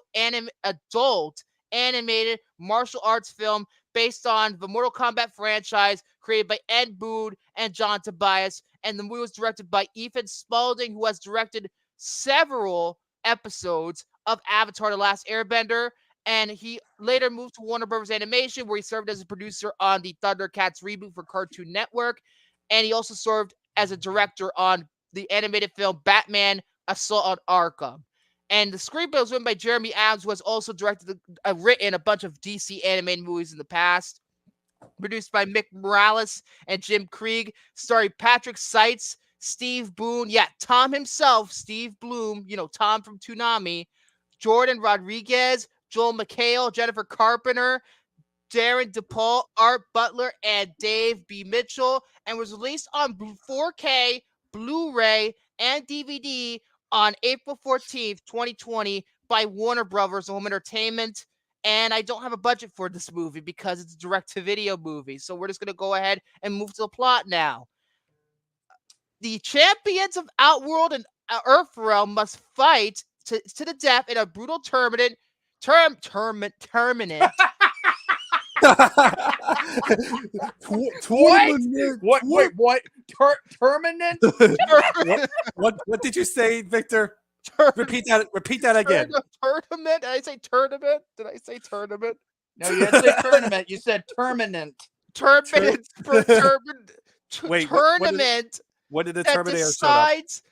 adult animated martial arts film based on the Mortal Kombat franchise created by Ed Boon and John Tobias. And the movie was directed by Ethan Spalding, who has directed several episodes of Avatar: The Last Airbender. And he later moved to Warner Bros. Animation, where he served as a producer on the Thundercats reboot for Cartoon Network. And he also served as a director on the animated film Batman: Assault on Arkham. And the screenplay was written by Jeremy Adams, who has also written a bunch of DC animated movies in the past. Produced by Mick Morales and Jim Krieg, starring Patrick Seitz, Steve Boone, Tom himself, Steve Bloom, Tom from Toonami, Jordan Rodriguez, Joel McHale, Jennifer Carpenter, Darren DePaul, Art Butler, and Dave B. Mitchell, and was released on 4K, Blu-ray, and DVD on April 14th, 2020 by Warner Brothers Home Entertainment. And I don't have a budget for this movie because it's a direct-to-video movie. So we're just going to go ahead and move to the plot now. The champions of Outworld and Earthrealm must fight to the death in a brutal tournament. Tournament. What? Wait, what? Permanent? What did you say, Victor? Repeat that again. Tournament? Did I say tournament? No, you didn't say tournament. You said permanent. Tournament. Wait, tournament. What did the that Terminator set up? decides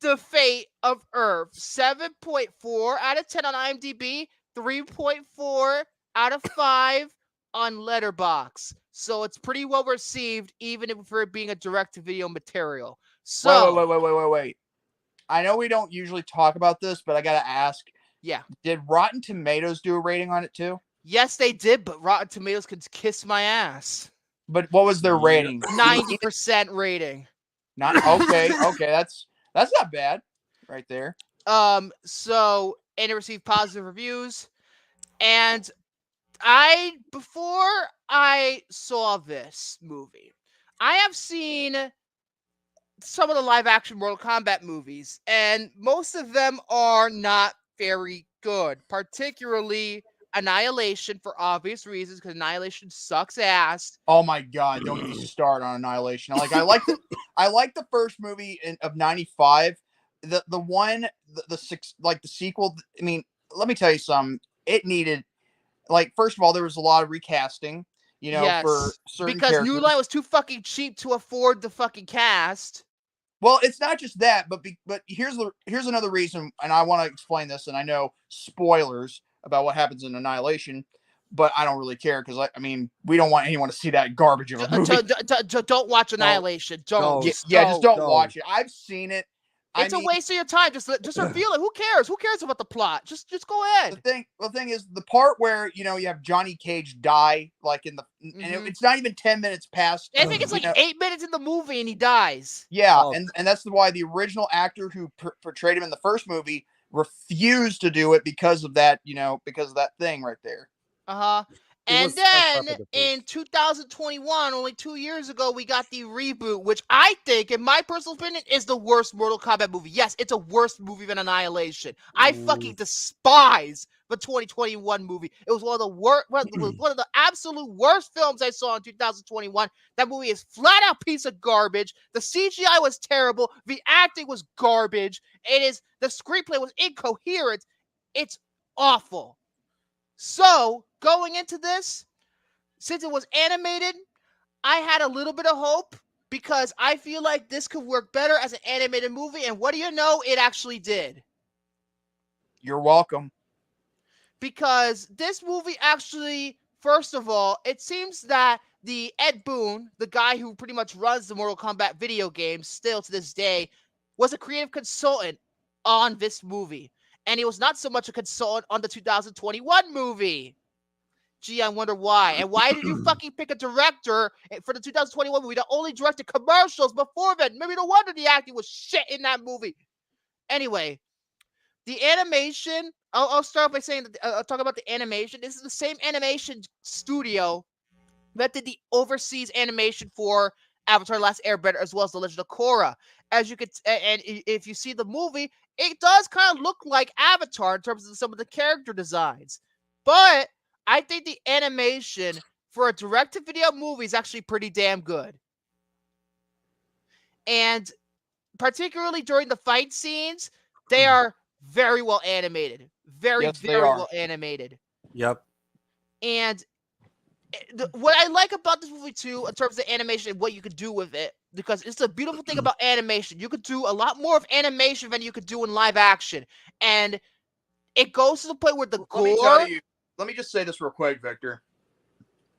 the fate of Earth. 7.4 out of 10 on IMDb. 3.4 out of 5 on Letterboxd. So it's pretty well received, even for it being a direct-to-video material. So Wait. I know we don't usually talk about this, but I gotta ask. Yeah. Did Rotten Tomatoes do a rating on it too? Yes, they did, but Rotten Tomatoes could kiss my ass. But what was their rating? 90% rating. Not okay. That's not bad, right there. So and it received positive reviews, and before I saw this movie, I have seen some of the live action Mortal Kombat movies, and most of them are not very good, particularly Annihilation for obvious reasons, because Annihilation sucks ass. Oh my god, don't get me started on Annihilation. Like I like the first movie of '95. The sequel. I mean, let me tell you something. It needed, first of all, there was a lot of recasting. For certain because characters. New Line was too fucking cheap to afford the fucking cast. Well, it's not just that, but here's another reason, and I want to explain this. And I know spoilers about what happens in Annihilation, but I don't really care because we don't want anyone to see that garbage of a movie. Don't watch Annihilation. Just don't watch it. I've seen it. It's a waste of your time. Just reveal it. Who cares? Who cares about the plot? Just go ahead. The thing is, the part where you have Johnny Cage die, and it's not even 10 minutes past. I think it's 8 minutes in the movie and he dies. Yeah, and that's why the original actor who portrayed him in the first movie refused to do it because of that. Because of that thing right there. And then in 2021, only 2 years ago, we got the reboot, which I think, in my personal opinion, is the worst Mortal Kombat movie. Yes, it's a worse movie than Annihilation. I fucking despise the 2021 movie. It was one of the absolute worst films I saw in 2021. That movie is flat out piece of garbage. The CGI was terrible. The acting was garbage. The screenplay was incoherent. It's awful. So, going into this, since it was animated, I had a little bit of hope because I feel like this could work better as an animated movie. And what do you know? It actually did. You're welcome. Because this movie actually, first of all, it seems that the Ed Boon, the guy who pretty much runs the Mortal Kombat video games still to this day, was a creative consultant on this movie. And he was not so much a consultant on the 2021 movie. Gee, I wonder why. And why did you fucking pick a director for the 2021 movie that only directed commercials before that? Maybe no wonder the acting was shit in that movie. Anyway, the animation, I'll start by saying, I'll talk about the animation. This is the same animation studio that did the overseas animation for Avatar: The Last Airbender, as well as The Legend of Korra. As you could, and if you see the movie, it does kind of look like Avatar in terms of some of the character designs. But I think the animation for a direct-to-video movie is actually pretty damn good. And particularly during the fight scenes, they are very well animated. Very well animated. Yep. And what I like about this movie, too, in terms of animation and what you could do with it, because it's a beautiful thing about animation. You could do a lot more of animation than you could do in live action. And it goes to the point where the gore... Let me just say this real quick, Victor.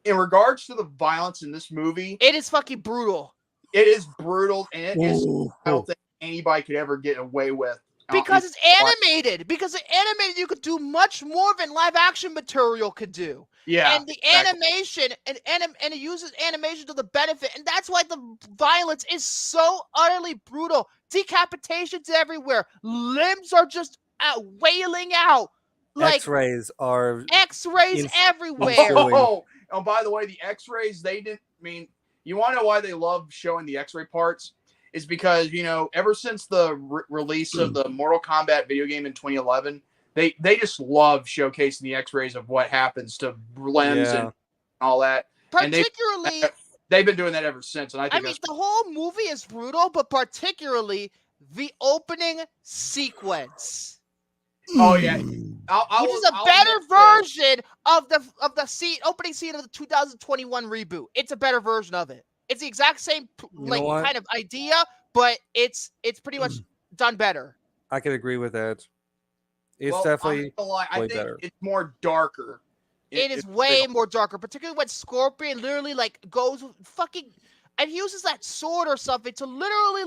In regards to the violence in this movie... It is fucking brutal. It is brutal, and it is... I don't think anybody could ever get away with. Because it's animated. Because it's animated, you could do much more than live action material could do. Yeah. And the animation and it uses animation to the benefit, and that's why the violence is so utterly brutal. Decapitations everywhere, limbs are just wailing out, like X-rays are X-rays everywhere. ensuing. Oh, by the way, the X-rays, they didn't mean. You want to know why they love showing the X-ray parts? Is because, ever since the release of the Mortal Kombat video game in 2011, they just love showcasing the X-rays of what happens to limbs and all that. Particularly, and they've been doing that ever since. And I mean, the whole movie is brutal, but particularly the opening sequence. Oh yeah, Which is a better version of the opening scene of the 2021 reboot. It's a better version of it. It's the exact same kind of idea, but it's pretty much done better. I could agree with that. It's definitely I think better. it's more darker. It is way more darker, particularly when Scorpion literally goes fucking and he uses that sword or something to literally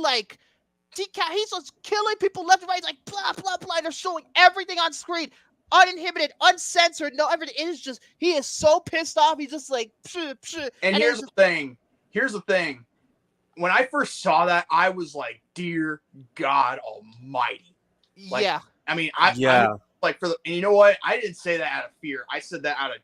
he's just killing people left and right. He's like blah blah blah. And they're showing everything on screen, uninhibited, uncensored. No, everything. It is just he is so pissed off. He's just like psh, psh. And here's the thing. Here's the thing. When I first saw that, I was like, "Dear God Almighty!" Yeah. I mean, I'm and you know what? I didn't say that out of fear. I said that out of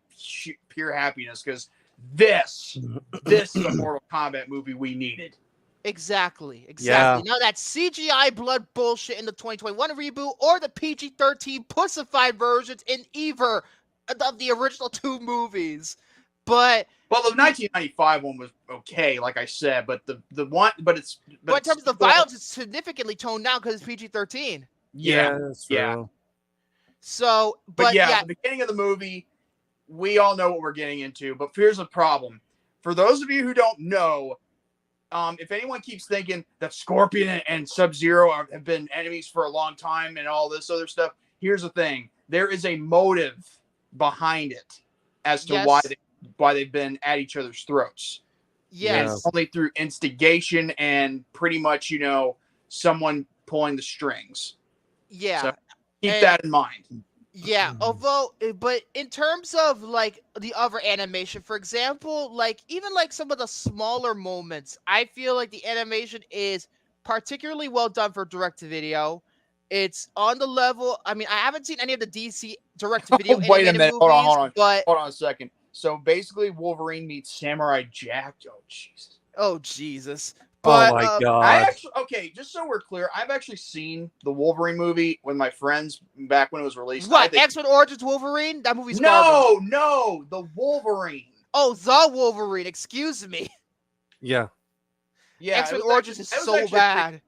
pure happiness because this is a Mortal Kombat movie we needed. Exactly. Yeah. Now that CGI blood bullshit in the 2021 reboot or the PG-13 pussified versions in either of the original two movies. But the 1995 one was okay, like I said, but in terms of the violence, it's significantly toned down because it's PG-13. Yeah, that's true. Yeah. So, but the beginning of the movie, we all know what we're getting into. But here's the problem: for those of you who don't know, if anyone keeps thinking that Scorpion and Sub-Zero have been enemies for a long time and all this other stuff, here's the thing: there is a motive behind it as to why they've been at each other's throats. Yes. And only through instigation and pretty much, someone pulling the strings. Yeah. So keep that in mind. Yeah. But in terms of the other animation, for example, even some of the smaller moments, I feel like the animation is particularly well done for direct-to-video. It's on the level. I mean, I haven't seen any of the DC direct-to-video Wait a minute. movies, Hold on. But hold on a second. So basically, Wolverine meets Samurai Jack. Oh, Jesus. Oh, Jesus. But, oh my God. Just so we're clear, I've actually seen the Wolverine movie with my friends back when it was released. What, X-Men Origins Wolverine? That movie's garbage. No, the Wolverine. Oh, the Wolverine. Excuse me. Yeah. Yeah. X-Men Origins is so bad.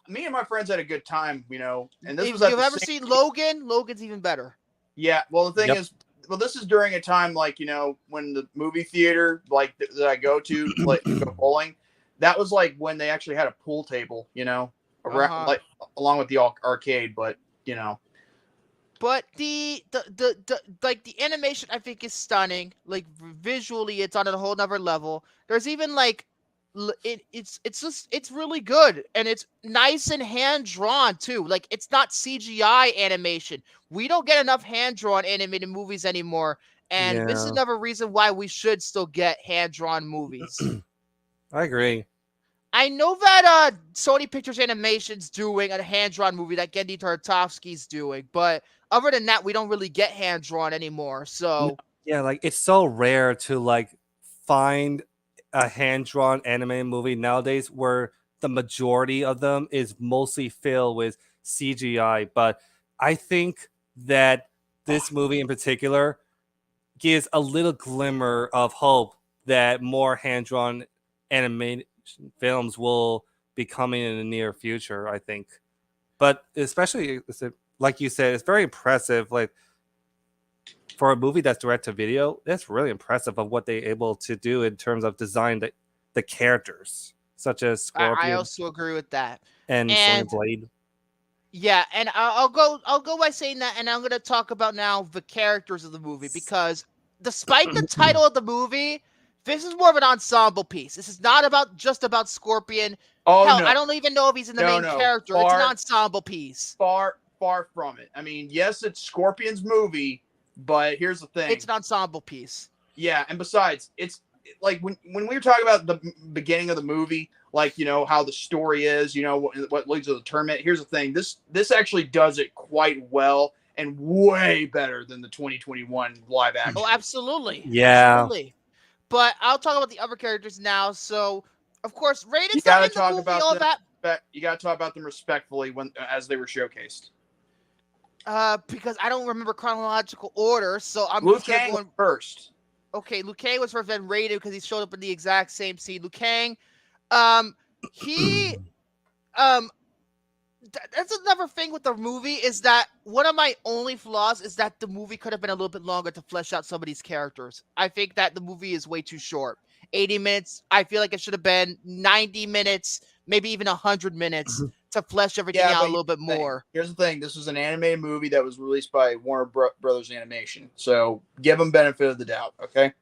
Me and my friends had a good time, and this if was. You've ever seen Logan? Logan's even better. Yeah. Well, the thing is, this is during a time when the movie theater that I go to go bowling. That was when they actually had a pool table, along with the arcade. But But the animation I think is stunning. Visually, it's on a whole nother level. There's even it's really good, and it's nice and hand drawn too. It's not CGI animation. We don't get enough hand drawn animated movies anymore, and this is another reason why we should still get hand drawn movies. I agree. I know that Sony Pictures Animation's doing a hand-drawn movie that Gendy Tartakovsky's doing, but other than that, we don't really get hand-drawn anymore. So yeah, it's so rare to find a hand-drawn animated movie nowadays where the majority of them is mostly filled with CGI. But I think that this movie in particular gives a little glimmer of hope that more hand-drawn animated films will be coming in the near future, I think. But especially, like you said, it's very impressive. For a movie that's direct to video, that's really impressive of what they're able to do in terms of design the characters, such as Scorpion. I also agree with that. And Sonya Blade. Yeah, and I'll go by saying that, and I'm going to talk about now the characters of the movie, because despite the title of the movie, this is more of an ensemble piece. This is not just about Scorpion. Oh, hell, no. I don't even know if he's in the main character. It's an ensemble piece. Far from it. I mean, yes, it's Scorpion's movie, But here's the thing. It's an ensemble piece. Yeah, and besides, it's like when we were talking about the beginning of the movie, like, you know, how the story is, you know, what leads to the tournament. Here's the thing. This actually does it quite well and way better than the 2021 live action. Oh, absolutely. Yeah. Absolutely. But I'll talk about the other characters now. So, of course, Raiden's You not gotta in the talk movie about all them. that. You got to talk about them respectfully as they were showcased. Because I don't remember chronological order, so I'm Liu just gonna Kang go was first. Okay, Liu Kang was first, then Raiden because he showed up in the exact same scene. Liu Kang, he, that's another thing with the movie is that one of my only flaws is that the movie could have been a little bit longer to flesh out some of these characters. I think that the movie is way too short. 80 minutes. I feel like it should have been 90 minutes, maybe even 100 minutes to flesh everything out a little bit more. Here's the thing. This was an animated movie that was released by Warner Brothers Animation. So give them benefit of the doubt, okay?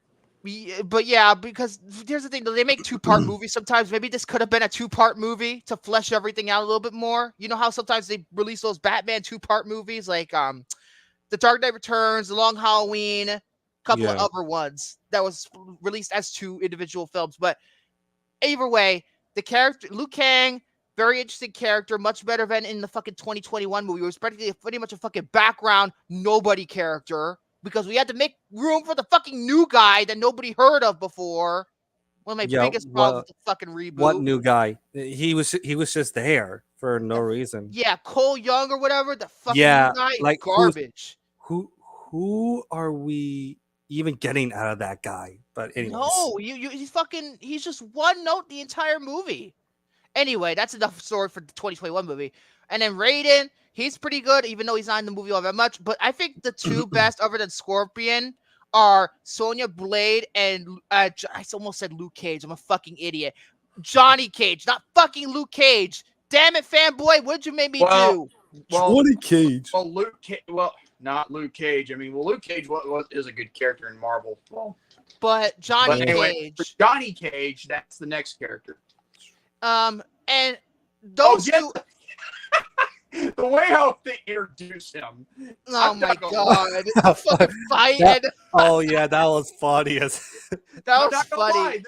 But yeah, because here's the thing, they make two-part movies sometimes. Maybe this could have been a two-part movie to flesh everything out a little bit more. You know how sometimes they release those Batman two-part movies, like The Dark Knight Returns, The Long Halloween, a couple of other ones that was released as two individual films. But either way, the character Liu Kang, very interesting character, much better than in the fucking 2021 movie. It was practically pretty much a fucking background nobody character. Because we had to make room for the fucking new guy that nobody heard of before. One of my biggest problems with the fucking reboot. What new guy? He was just there for no reason. Yeah, Cole Young or whatever. The fucking new guy, like garbage. Who are we even getting out of that guy? But anyways. No, he's just one note the entire movie. Anyway, that's enough story for the 2021 movie. And then Raiden, he's pretty good, even though he's not in the movie all that much. But I think the two best, other than Scorpion, are Sonya Blade and I almost said Luke Cage. I'm a fucking idiot. Johnny Cage, not fucking Luke Cage. Damn it, fanboy! What'd you make me do? Johnny Cage. Not Luke Cage. I mean, Luke Cage is a good character in Marvel. But Johnny Cage. For Johnny Cage, that's the next character. And those two. The way how they introduced him. Oh my god. The fucking fight. That was funny. That was funny.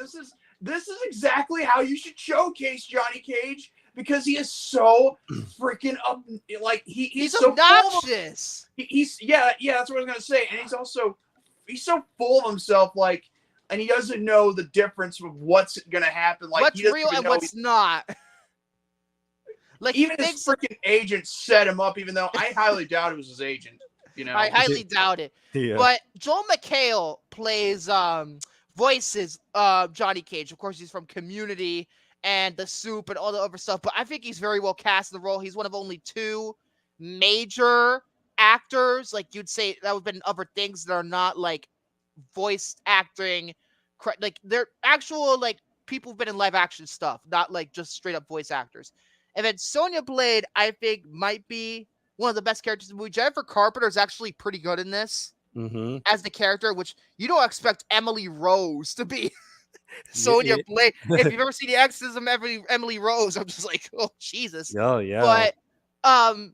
This is exactly how you should showcase Johnny Cage because he is so freaking up. Like he's so obnoxious. That's what I was gonna say. And he's so full of himself, like, and he doesn't know the difference of what's gonna happen. Like what's real and what's not. Like even his freaking agent set him up, even though I highly doubt it was his agent. You know, I highly doubt it. Yeah. But Joel McHale plays voices Johnny Cage. Of course, he's from Community and The Soup and all the other stuff. But I think he's very well cast in the role. He's one of only two major actors. Like you'd say that would have been other things that are not like voice acting. Like they're actual like people who've been in live action stuff, not like just straight up voice actors. And then Sonya Blade, I think, might be one of the best characters in the movie. Jennifer Carpenter is actually pretty good in this as the character, which you don't expect Emily Rose to be Sonya Blade. If you've ever seen the Exorcism of Emily Rose, I'm just like, oh, Jesus. Oh, yeah. But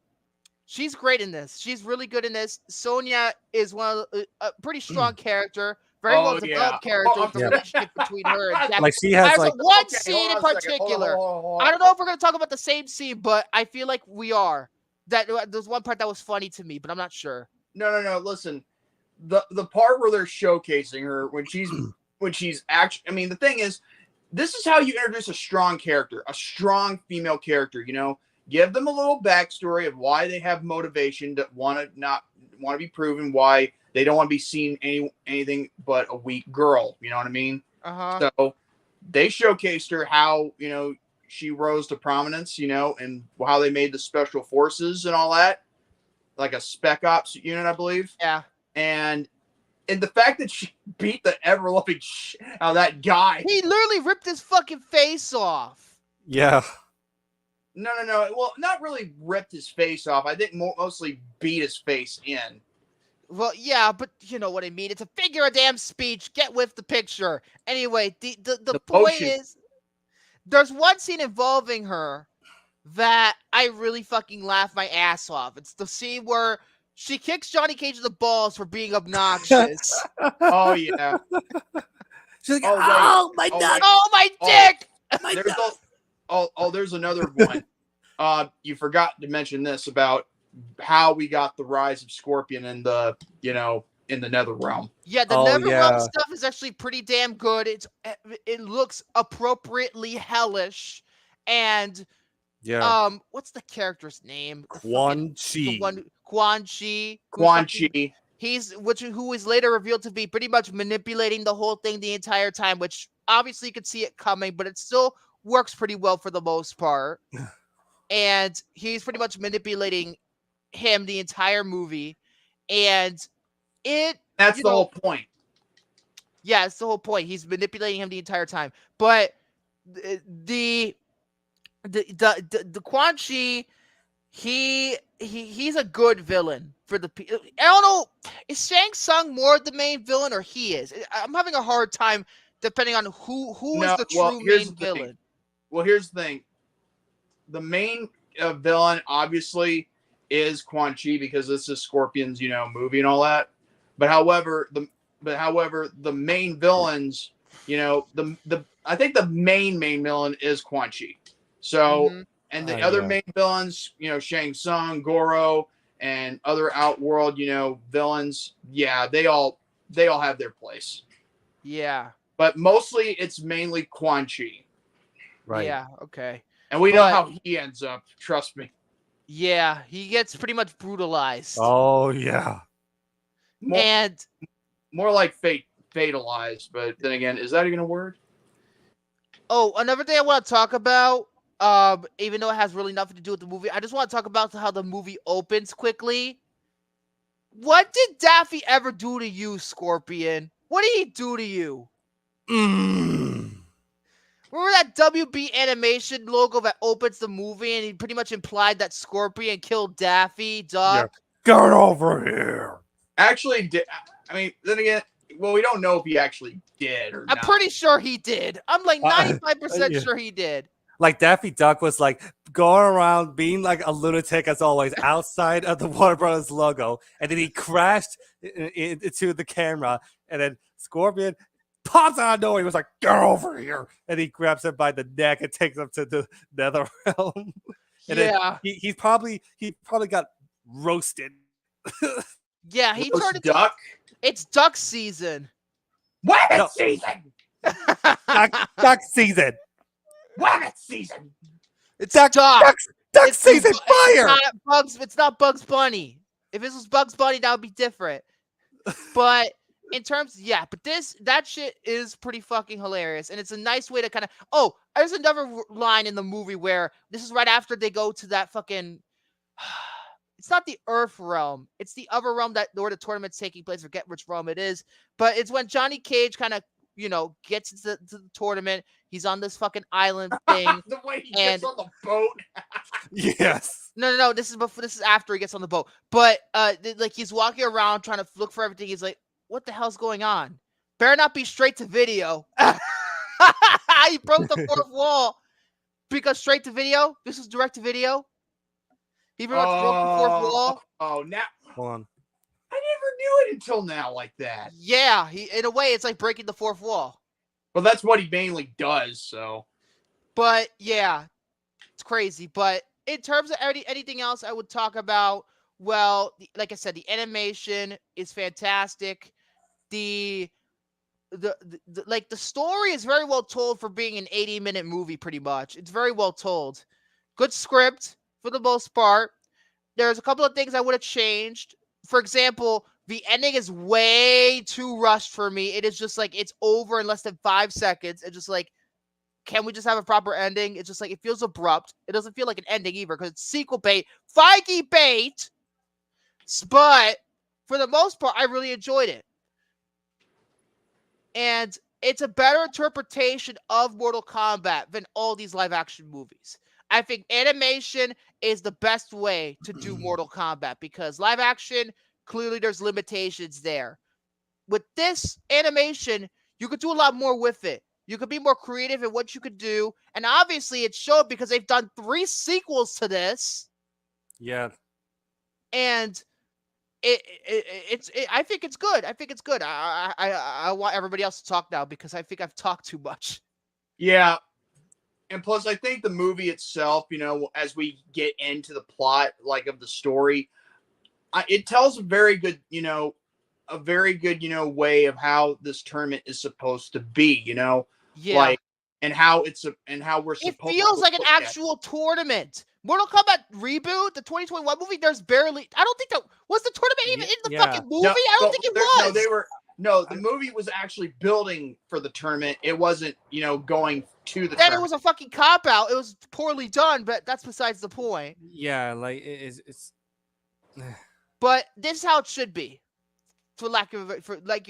she's great in this. She's really good in this. Sonya is one of a pretty strong character. Very well developed character. The relationship between her and Jack. Like she has like one scene in particular. I don't know if we're gonna talk about the same scene, but I feel like we are. That there's one part that was funny to me, but I'm not sure. No. Listen, the part where they're showcasing her when she's actually. I mean, the thing is, this is how you introduce a strong character, a strong female character. You know, give them a little backstory of why they have motivation to want to be proven, why they don't want to be seen anything but a weak girl. You know what I mean? So they showcased her how, you know, she rose to prominence, you know, and how they made the special forces and all that, like a spec ops unit, I believe. Yeah. And the fact that she beat the ever-loving out of that guy. He literally ripped his fucking face off. Yeah. No. Well, not really ripped his face off. I think mostly beat his face in. Well, yeah, but you know what I mean. It's a figure of damn speech. Get with the picture. Anyway, the point is, there's one scene involving her that I really fucking laugh my ass off. It's the scene where she kicks Johnny Cage in the balls for being obnoxious. Oh yeah. She's like, Oh, wait. oh my Oh, nuts. wait. Oh, my dick! My There's nuts. there's another one. You forgot to mention this about how we got the rise of Scorpion in the Nether Realm. Yeah, the NetherRealm stuff is actually pretty damn good. It looks appropriately hellish, and what's the character's name? Quan Chi. The one Quan Chi. Quan Chi. Who is later revealed to be pretty much manipulating the whole thing the entire time, which obviously you could see it coming, but it still works pretty well for the most part. And he's pretty much manipulating him the entire movie, and that's the whole point. Yeah, it's the whole point. He's manipulating him the entire time. But the Quan Chi, he's a good villain for the. I don't know, is Shang Tsung more the main villain or he is? I'm having a hard time depending on who is the true main villain. Well, here's the thing. The main villain obviously is Quan Chi because this is Scorpion's, movie and all that. But however, the main villains, I think the main villain is Quan Chi. So, and the other main villains, Shang Tsung, Goro, and other Outworld, villains, yeah, they all have their place. Yeah. But mostly it's mainly Quan Chi. Right. Yeah, okay. And we know how he ends up, trust me. Yeah, he gets pretty much brutalized. Oh, yeah. More like fatalized, but then again, is that even a word? Oh, another thing I want to talk about, even though it has really nothing to do with the movie, I just want to talk about how the movie opens quickly. What did Daffy ever do to you, Scorpion? What did he do to you? Remember that WB animation logo that opens the movie and he pretty much implied that Scorpion killed Daffy Duck? Yeah. Get over here. Actually, I mean, then again, well, we don't know if he actually did or not. I'm pretty sure he did. I'm like 95% sure he did. Like Daffy Duck was like going around being like a lunatic as always outside of the Warner Brothers logo, and then he crashed into the camera, and then Scorpion pops out of nowhere. He was like, "Get over here!" And he grabs him by the neck and takes him to the Nether Realm. And then he probably got roasted. Yeah, he turned into Duck. It's duck season. Wabbit season. Duck season. Wabbit season. It's duck. Duck season. Fire. It's not Bugs Bunny. If this was Bugs Bunny, that would be different. But in terms, but that shit is pretty fucking hilarious, and it's a nice way to kind of. Oh, there's another line in the movie where this is right after they go to that fucking. It's not the Earth realm. It's the other realm where the tournament's taking place. I forget which realm it is. But it's when Johnny Cage kind of, gets into the tournament. He's on this fucking island thing. The way he gets on the boat. Yes. No. This is after he gets on the boat. But like he's walking around trying to look for everything. He's like, what the hell's going on? Better not be straight to video. He broke the fourth wall. Because straight to video? This is direct to video? He broke the fourth wall. Oh, now. Hold on. I never knew it until now like that. Yeah, in a way, it's like breaking the fourth wall. Well, that's what he mainly does, so. But, yeah, it's crazy. But in terms of anything else I would talk about, well, like I said, the animation is fantastic. The story is very well told for being an 80-minute movie, pretty much. It's very well told. Good script. For the most part, there's a couple of things I would have changed. For example, the ending is way too rushed for me. It is just like it's over in less than 5 seconds. It's just like, can we just have a proper ending? It's just like it feels abrupt. It doesn't feel like an ending either because it's sequel bait, Feige bait. But for the most part, I really enjoyed it, and it's a better interpretation of Mortal Kombat than all these live action movies. I think animation is the best way to do Mortal Kombat because live action, clearly there's limitations there. With this animation, you could do a lot more with it. You could be more creative in what you could do. And obviously it showed because they've done 3 sequels to this. Yeah. And I think it's good. I think it's good. I want everybody else to talk now because I think I've talked too much. Yeah. And plus, I think the movie itself, as we get into the plot, like of the story, it tells a very good, way of how this tournament is supposed to be, Yeah. like, and how we're It supposed feels to like an look at it. actual tournament. Mortal Kombat reboot, the 2021 movie. There's barely. I don't think that was the tournament even in the fucking movie. I don't think it was. The movie was actually building for the tournament. It wasn't, going to the Then tournament. it was a fucking cop out. It was poorly done, but that's besides the point. Yeah, like it's. But this is how it should be, for like you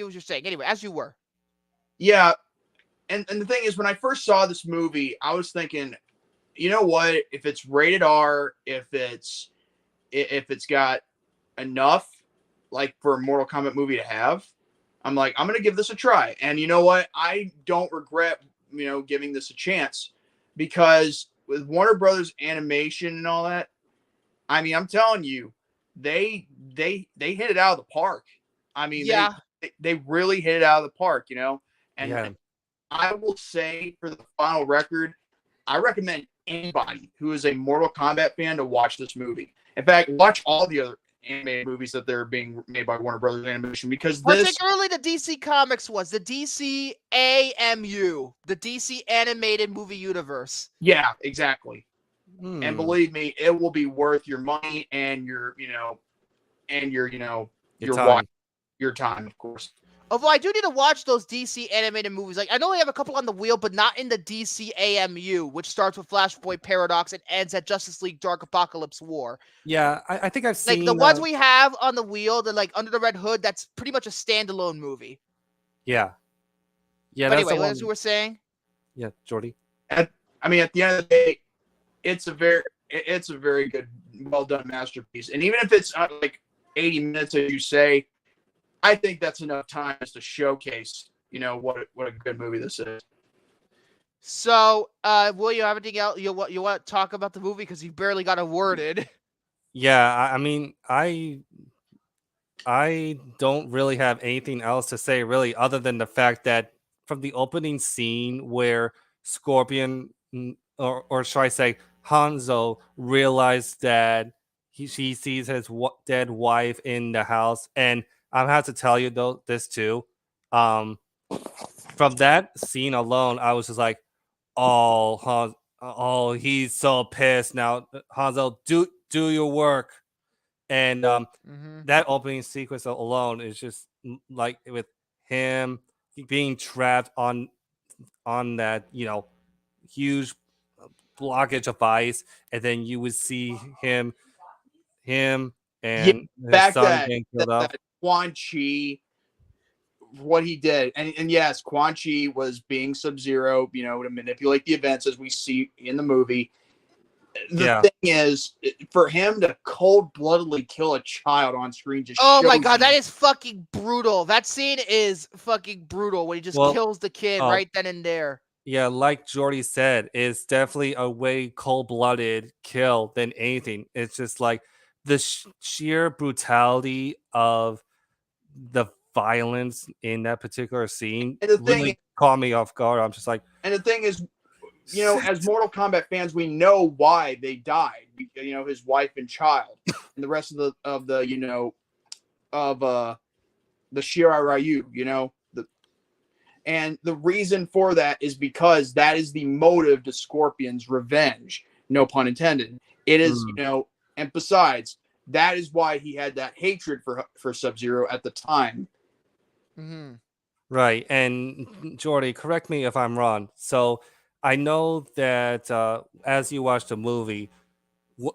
were just saying. Anyway, as you were. Yeah, and the thing is, when I first saw this movie, I was thinking, you know what? If it's rated R, if it's got enough, like for a Mortal Kombat movie to have, I'm like, I'm gonna give this a try. And you know what? I don't regret, giving this a chance, because with Warner Brothers Animation and all that, I mean, I'm telling you, they hit it out of the park. I mean, Yeah. they really hit it out of the park, And Yeah. I will say, for the final record, I recommend anybody who is a Mortal Kombat fan to watch this movie. In fact, watch all the other animated movies that they're being made by Warner Brothers Animation, because particularly the DC Comics ones, the DC AMU, the DC Animated Movie Universe. Yeah, exactly. And believe me, it will be worth your money and your time, of course. Although I do need to watch those DC animated movies. Like, I know they have a couple on the wheel, but not in the DC AMU, which starts with Flashpoint Paradox and ends at Justice League Dark Apocalypse War. Yeah, I think I've seen like the ones we have on the wheel, the like Under the Red Hood. That's pretty much a standalone movie. Yeah. Yeah. But That's anyway, as you were saying. Yeah, Jordy. At the end of the day, it's a very good, well done masterpiece. And even if it's like 80 minutes, as you say, I think that's enough time to showcase, what a good movie this is. So, will you have anything else you want to talk about the movie, because you barely got a word in? Yeah, I mean, I don't really have anything else to say, really, other than the fact that from the opening scene where Scorpion, or should I say, Hanzo, realized that she sees his dead wife in the house, and I have to tell you this too. From that scene alone, I was just like, "Oh, he's so pissed now, Hanzo. Do your work." And that opening sequence alone is just like with him being trapped on that huge blockage of ice, and then you would see him and his son being killed off. Quan Chi, what he did, and yes, Quan Chi was being Sub-Zero, to manipulate the events as we see in the movie. The thing is, for him to cold-bloodedly kill a child on screen just oh my god, that is fucking brutal. That scene is fucking brutal when he just kills the kid right then and there. Yeah, like Jordy said, it's definitely a way cold-blooded kill than anything. It's just like the sheer brutality of the violence in that particular scene really caught me off guard. I'm just like, and the thing is, as Mortal Kombat fans, we know why they died. His wife and child, and the rest of the Shirai Ryu. And the reason for that is because that is the motive to Scorpion's revenge. No pun intended. It is, and besides, that is why he had that hatred for Sub-Zero at the time. Mm-hmm. Right. And Jordy, correct me if I'm wrong. So I know that as you watch the movie,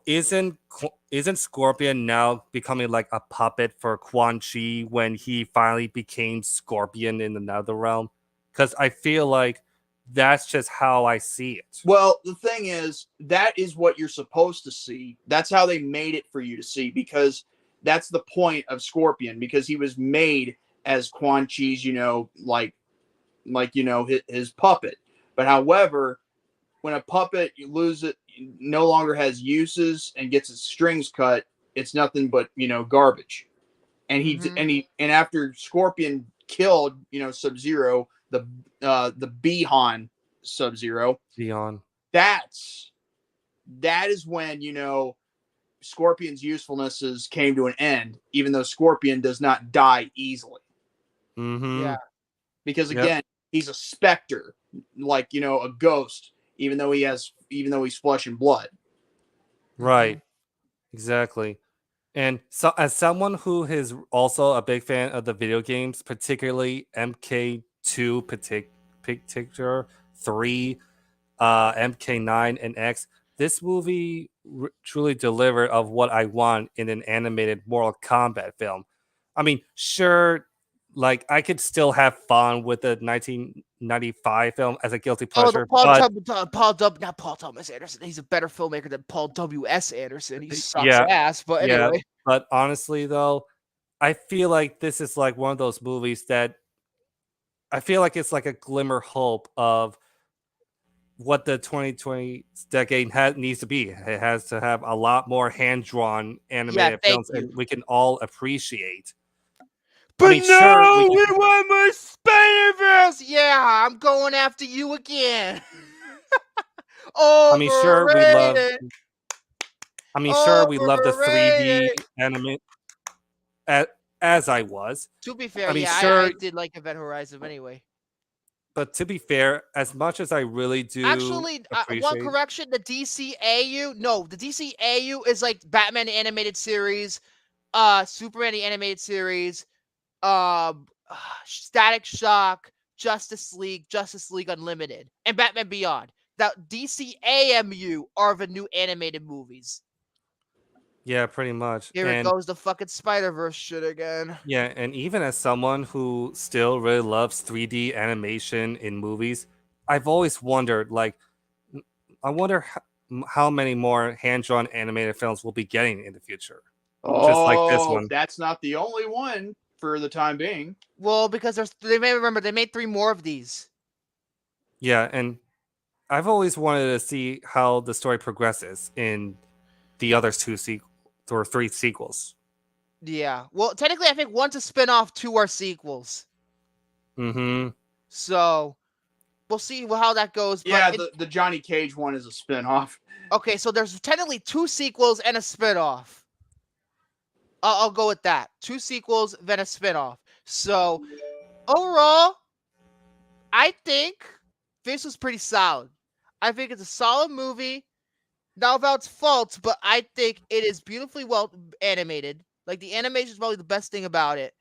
isn't Scorpion now becoming like a puppet for Quan Chi when he finally became Scorpion in another realm? Because I feel like that's just how I see it. Well, the thing is, that is what you're supposed to see. That's how they made it for you to see, because that's the point of Scorpion, because he was made as Quan Chi's, his puppet. But however, when a puppet, you lose it, no longer has uses and gets its strings cut, it's nothing but, garbage. and Mhm. and after Scorpion killed, Sub-Zero, the Bihan Sub-Zero, Beyond. that is when, Scorpion's usefulnesses came to an end, even though Scorpion does not die easily. Mm-hmm. Yeah. Because Yep. again, he's a specter, like, a ghost, even though he's flesh and blood. Right. Exactly. And so, as someone who is also a big fan of the video games, particularly MK2, particular 3, MK9, and X, this movie truly delivered of what I want in an animated Mortal Kombat film. I mean, sure, like I could still have fun with the 1995 film as a guilty Oh, the pleasure, but not Paul Thomas Anderson. He's a better filmmaker than Paul W.S. Anderson. He sucks yeah, ass. But yeah. anyway, But honestly, though, I feel like this is like one of those movies that I feel like it's like a glimmer hope of what the 2020 decade needs to be. It has to have a lot more hand-drawn yeah, animated thank films, you. and we can all appreciate. But mean, sure, we can- want more Spider-Verse. Yeah, I'm going after you again. I mean, sure, we love. Overrated. I mean, sure, we love the Overrated. 3D anime. As I was, To be fair, I mean, yeah, sure, I did like Event Horizon anyway. but to be fair, as much as I really do Actually, one appreciate, correction: the DCAU. No, the DCAU is like Batman the animated series, Superman the animated series, Static Shock, Justice League Unlimited, and Batman Beyond. That DCAMU are the new animated movies. yeah, pretty much, Here it and goes, the fucking Spider-Verse shit again. yeah, and even as someone who still really loves 3D animation in movies, I've always wondered, like, I wonder how many more hand-drawn animated films we'll be getting in the future, just like this one. That's not the only one for the time being. Well, because they made 3 more of these. Yeah, and I've always wanted to see how the story progresses in the other 3 sequels. Yeah. Well, technically, I think one's a spin-off, 2 are sequels. Mm-hmm. So we'll see how that goes. Yeah, But the Johnny Cage one is a spin-off. okay, so there's technically 2 sequels and a spin-off. I'll go with that. 2 sequels, then a spin-off. So overall, I think this was pretty solid. I think it's a solid movie. Not about its faults, but I think it is beautifully well animated. Like, the animation is probably the best thing about it.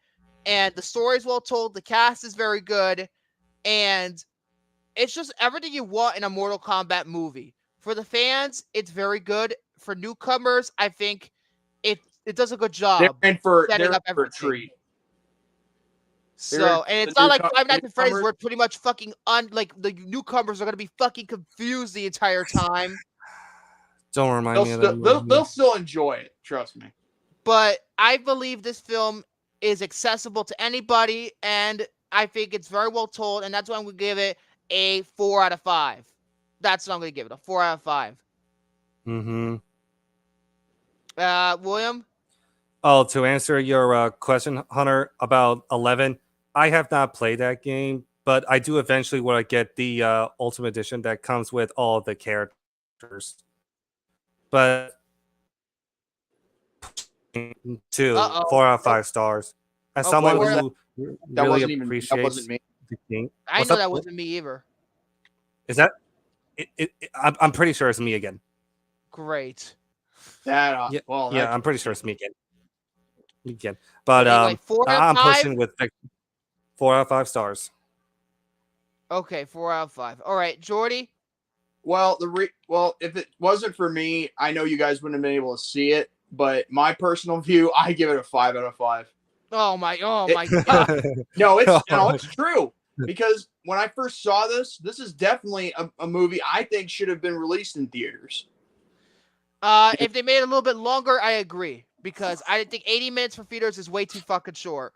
And the story is well told. The cast is very good. And it's just everything you want in a Mortal Kombat movie. For the fans, it's very good. For newcomers, I think it does a good job They're in for setting up a everything. treat. So, and the it's not like newco- Five Nights at Freddy's newcomers- where it's pretty much fucking like the newcomers are gonna be fucking confused the entire time. Don't remind me of that. They'll still enjoy it. Trust me. But I believe this film is accessible to anybody, and I think it's very well told, and that's why I'm gonna give it a 4 out of 5. That's what I'm gonna give it, a 4 out of 5. Mm-hmm. William? Oh, to answer your question, Hunter, about 11, I have not played that game, but I do eventually want to get the Ultimate Edition that comes with all the characters. But 4 out of 5 stars. As someone who really appreciates that wasn't me. the game. I know that wasn't me either. Is that? I'm pretty sure it's me again. Great. That yeah, I'm pretty sure it's me again. But anyway, 4 out of I'm 5? pushing with 4 out of 5 stars. Okay, 4 out of 5. All right, Jordy. Well, if it wasn't for me, I know you guys wouldn't have been able to see it. But my personal view, I give it a 5 out of 5. Oh my god. No, it's true. Because when I first saw this is definitely a movie I think should have been released in theaters. If they made it a little bit longer, I agree. Because I think 80 minutes for theaters is way too fucking short.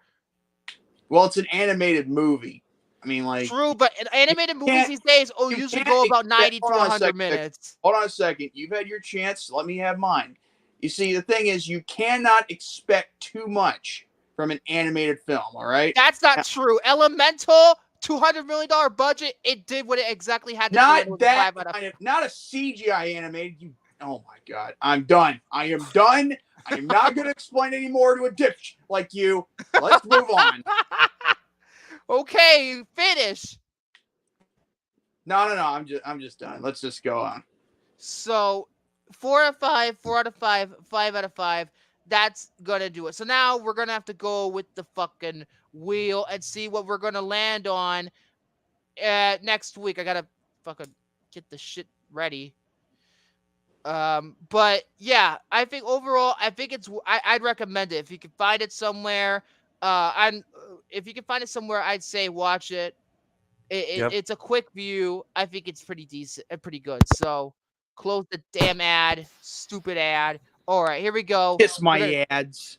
Well, it's an animated movie. I mean, like... True, but animated movies these days usually go about 90 to 100 minutes. Hold on a second. You've had your chance. Let me have mine. You see, the thing is, you cannot expect too much from an animated film. All right. That's not true. Elemental, $200 million budget. It did what it exactly had to do. And it Not was a that 5 out of kind of, not a CGI animated. Oh my God. I'm done. I am done. I am not going to explain anymore to a dipsh like you. Let's move on. Okay, finish. No. I'm just done. Let's just go on. So 4 out of 5, 4 out of 5, 5 out of 5. That's gonna do it. So now we're gonna have to go with the fucking wheel and see what we're gonna land on next week. I gotta fucking get the shit ready. But yeah, I think overall, I think I'd recommend it if you can find it somewhere. If you can find it somewhere, I'd say watch it. It's a quick view. I think it's pretty decent and pretty good. So close the damn ad, stupid ad. All right, here we go. Kiss my ads.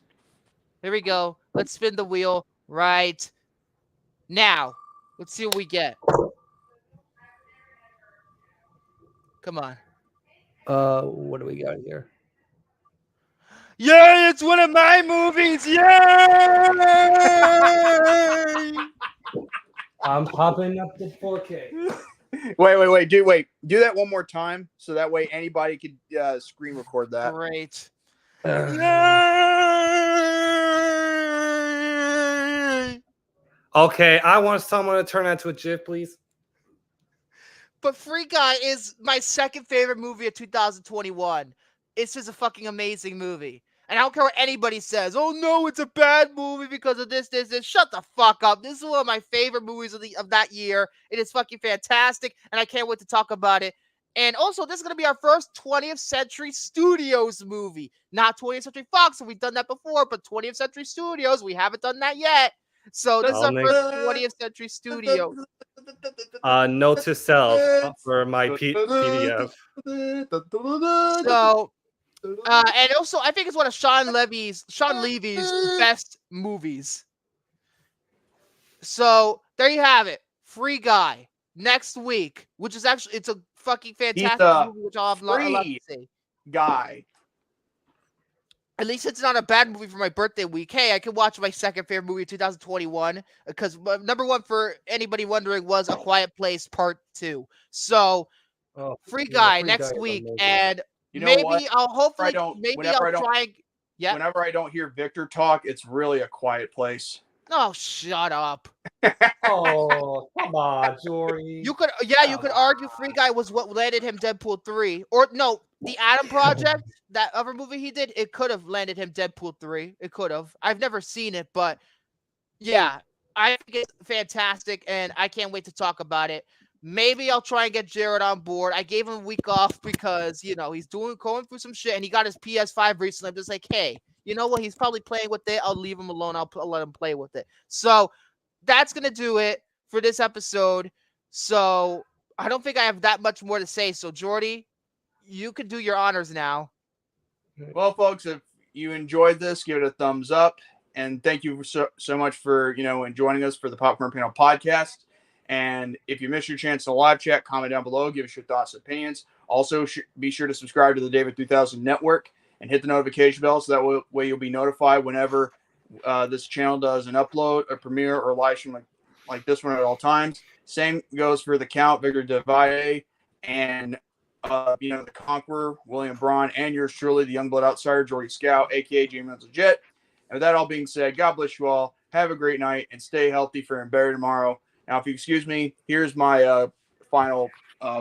Here we go. Let's spin the wheel right now. Let's see what we get. Come on. What do we got here? Yay, it's one of my movies. Yay! I'm popping up the 4K. Wait. Do that one more time so that way anybody could screen record that. Great. Okay, I want someone to turn that into a GIF, please. But Free Guy is my second favorite movie of 2021. It's just a fucking amazing movie. And I don't care what anybody says. Oh no, it's a bad movie because of this. Shut the fuck up. This is one of my favorite movies of that year. It is fucking fantastic, and I can't wait to talk about it. And also, this is going to be our first 20th Century Studios movie. Not 20th Century Fox, we've done that before, but 20th Century Studios, we haven't done that yet. So this is our first 20th Century Studio. Note to self for my PDF. So, and also, I think it's one of Sean Levy's best movies. So there you have it, Free Guy next week, which is actually it's a fucking fantastic movie, which I'll have a lot to say. Guy. At least it's not a bad movie for my birthday week. Hey, I could watch my second favorite movie of 2021 because number one, for anybody wondering, was A Quiet Place Part 2. So, Free Guy next week, and you know maybe what? I'll hopefully Whenever I don't hear Victor talk, it's really A Quiet Place. Oh, shut up. Oh, come on, Jordy. You could argue Free Guy was what landed him Deadpool 3. Or no, The Atom Project, that other movie he did, it could have landed him Deadpool 3. It could have. I've never seen it, but yeah, I think it's fantastic, and I can't wait to talk about it. Maybe I'll try and get Jared on board. I gave him a week off because, he's going through some shit, and he got his PS5 recently. I'm just like, hey, you know what? He's probably playing with it. I'll leave him alone. I'll let him play with it. So that's going to do it for this episode. So I don't think I have that much more to say. So, Jordy, you can do your honors now. Well, folks, if you enjoyed this, give it a thumbs up. And thank you so much for, joining us for the Popcorn Panel podcast. And if you missed your chance to live chat, comment down below. Give us your thoughts and opinions. Also, be sure to subscribe to the David 3000 Network and hit the notification bell so that way you'll be notified whenever this channel does an upload, a premiere, or live stream like this one at all times. Same goes for the Count, Victor Devide, and the Conqueror, William Braun, and yours truly, the Youngblood Outsider, Jordy Scout, aka James Legit. And with that all being said, God bless you all. Have a great night and stay healthy for and better tomorrow. Now, if you excuse me, here's my final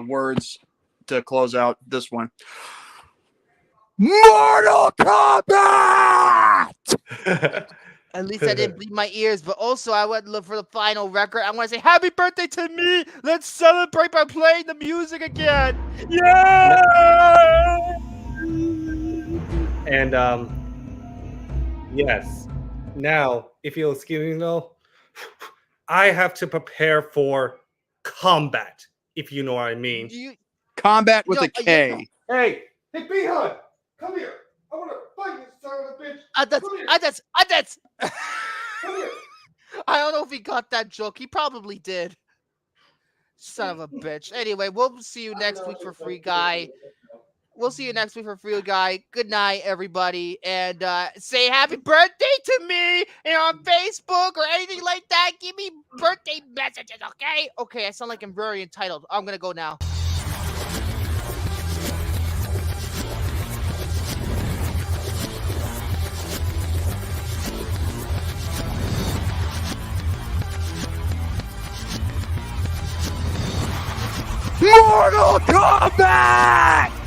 words to close out this one. Mortal Kombat! At least I didn't bleed my ears, but also I would look for the final record. I want to say happy birthday to me. Let's celebrate by playing the music again. Yeah! And yes. Now, if you'll excuse me, I have to prepare for combat, if you know what I mean. Combat with a K. Hey, B-Hud, come here. I want to fight you, son of a bitch. Adets. Come here. I don't know if he got that joke. He probably did. Son of a bitch. Anyway, we'll see you next week for Free Guy. We'll see you next week for Free Guy. Good night, everybody, and say happy birthday to me on Facebook or anything like that. Give me birthday messages, okay? Okay, I sound like I'm very entitled. I'm gonna go now. Mortal Kombat!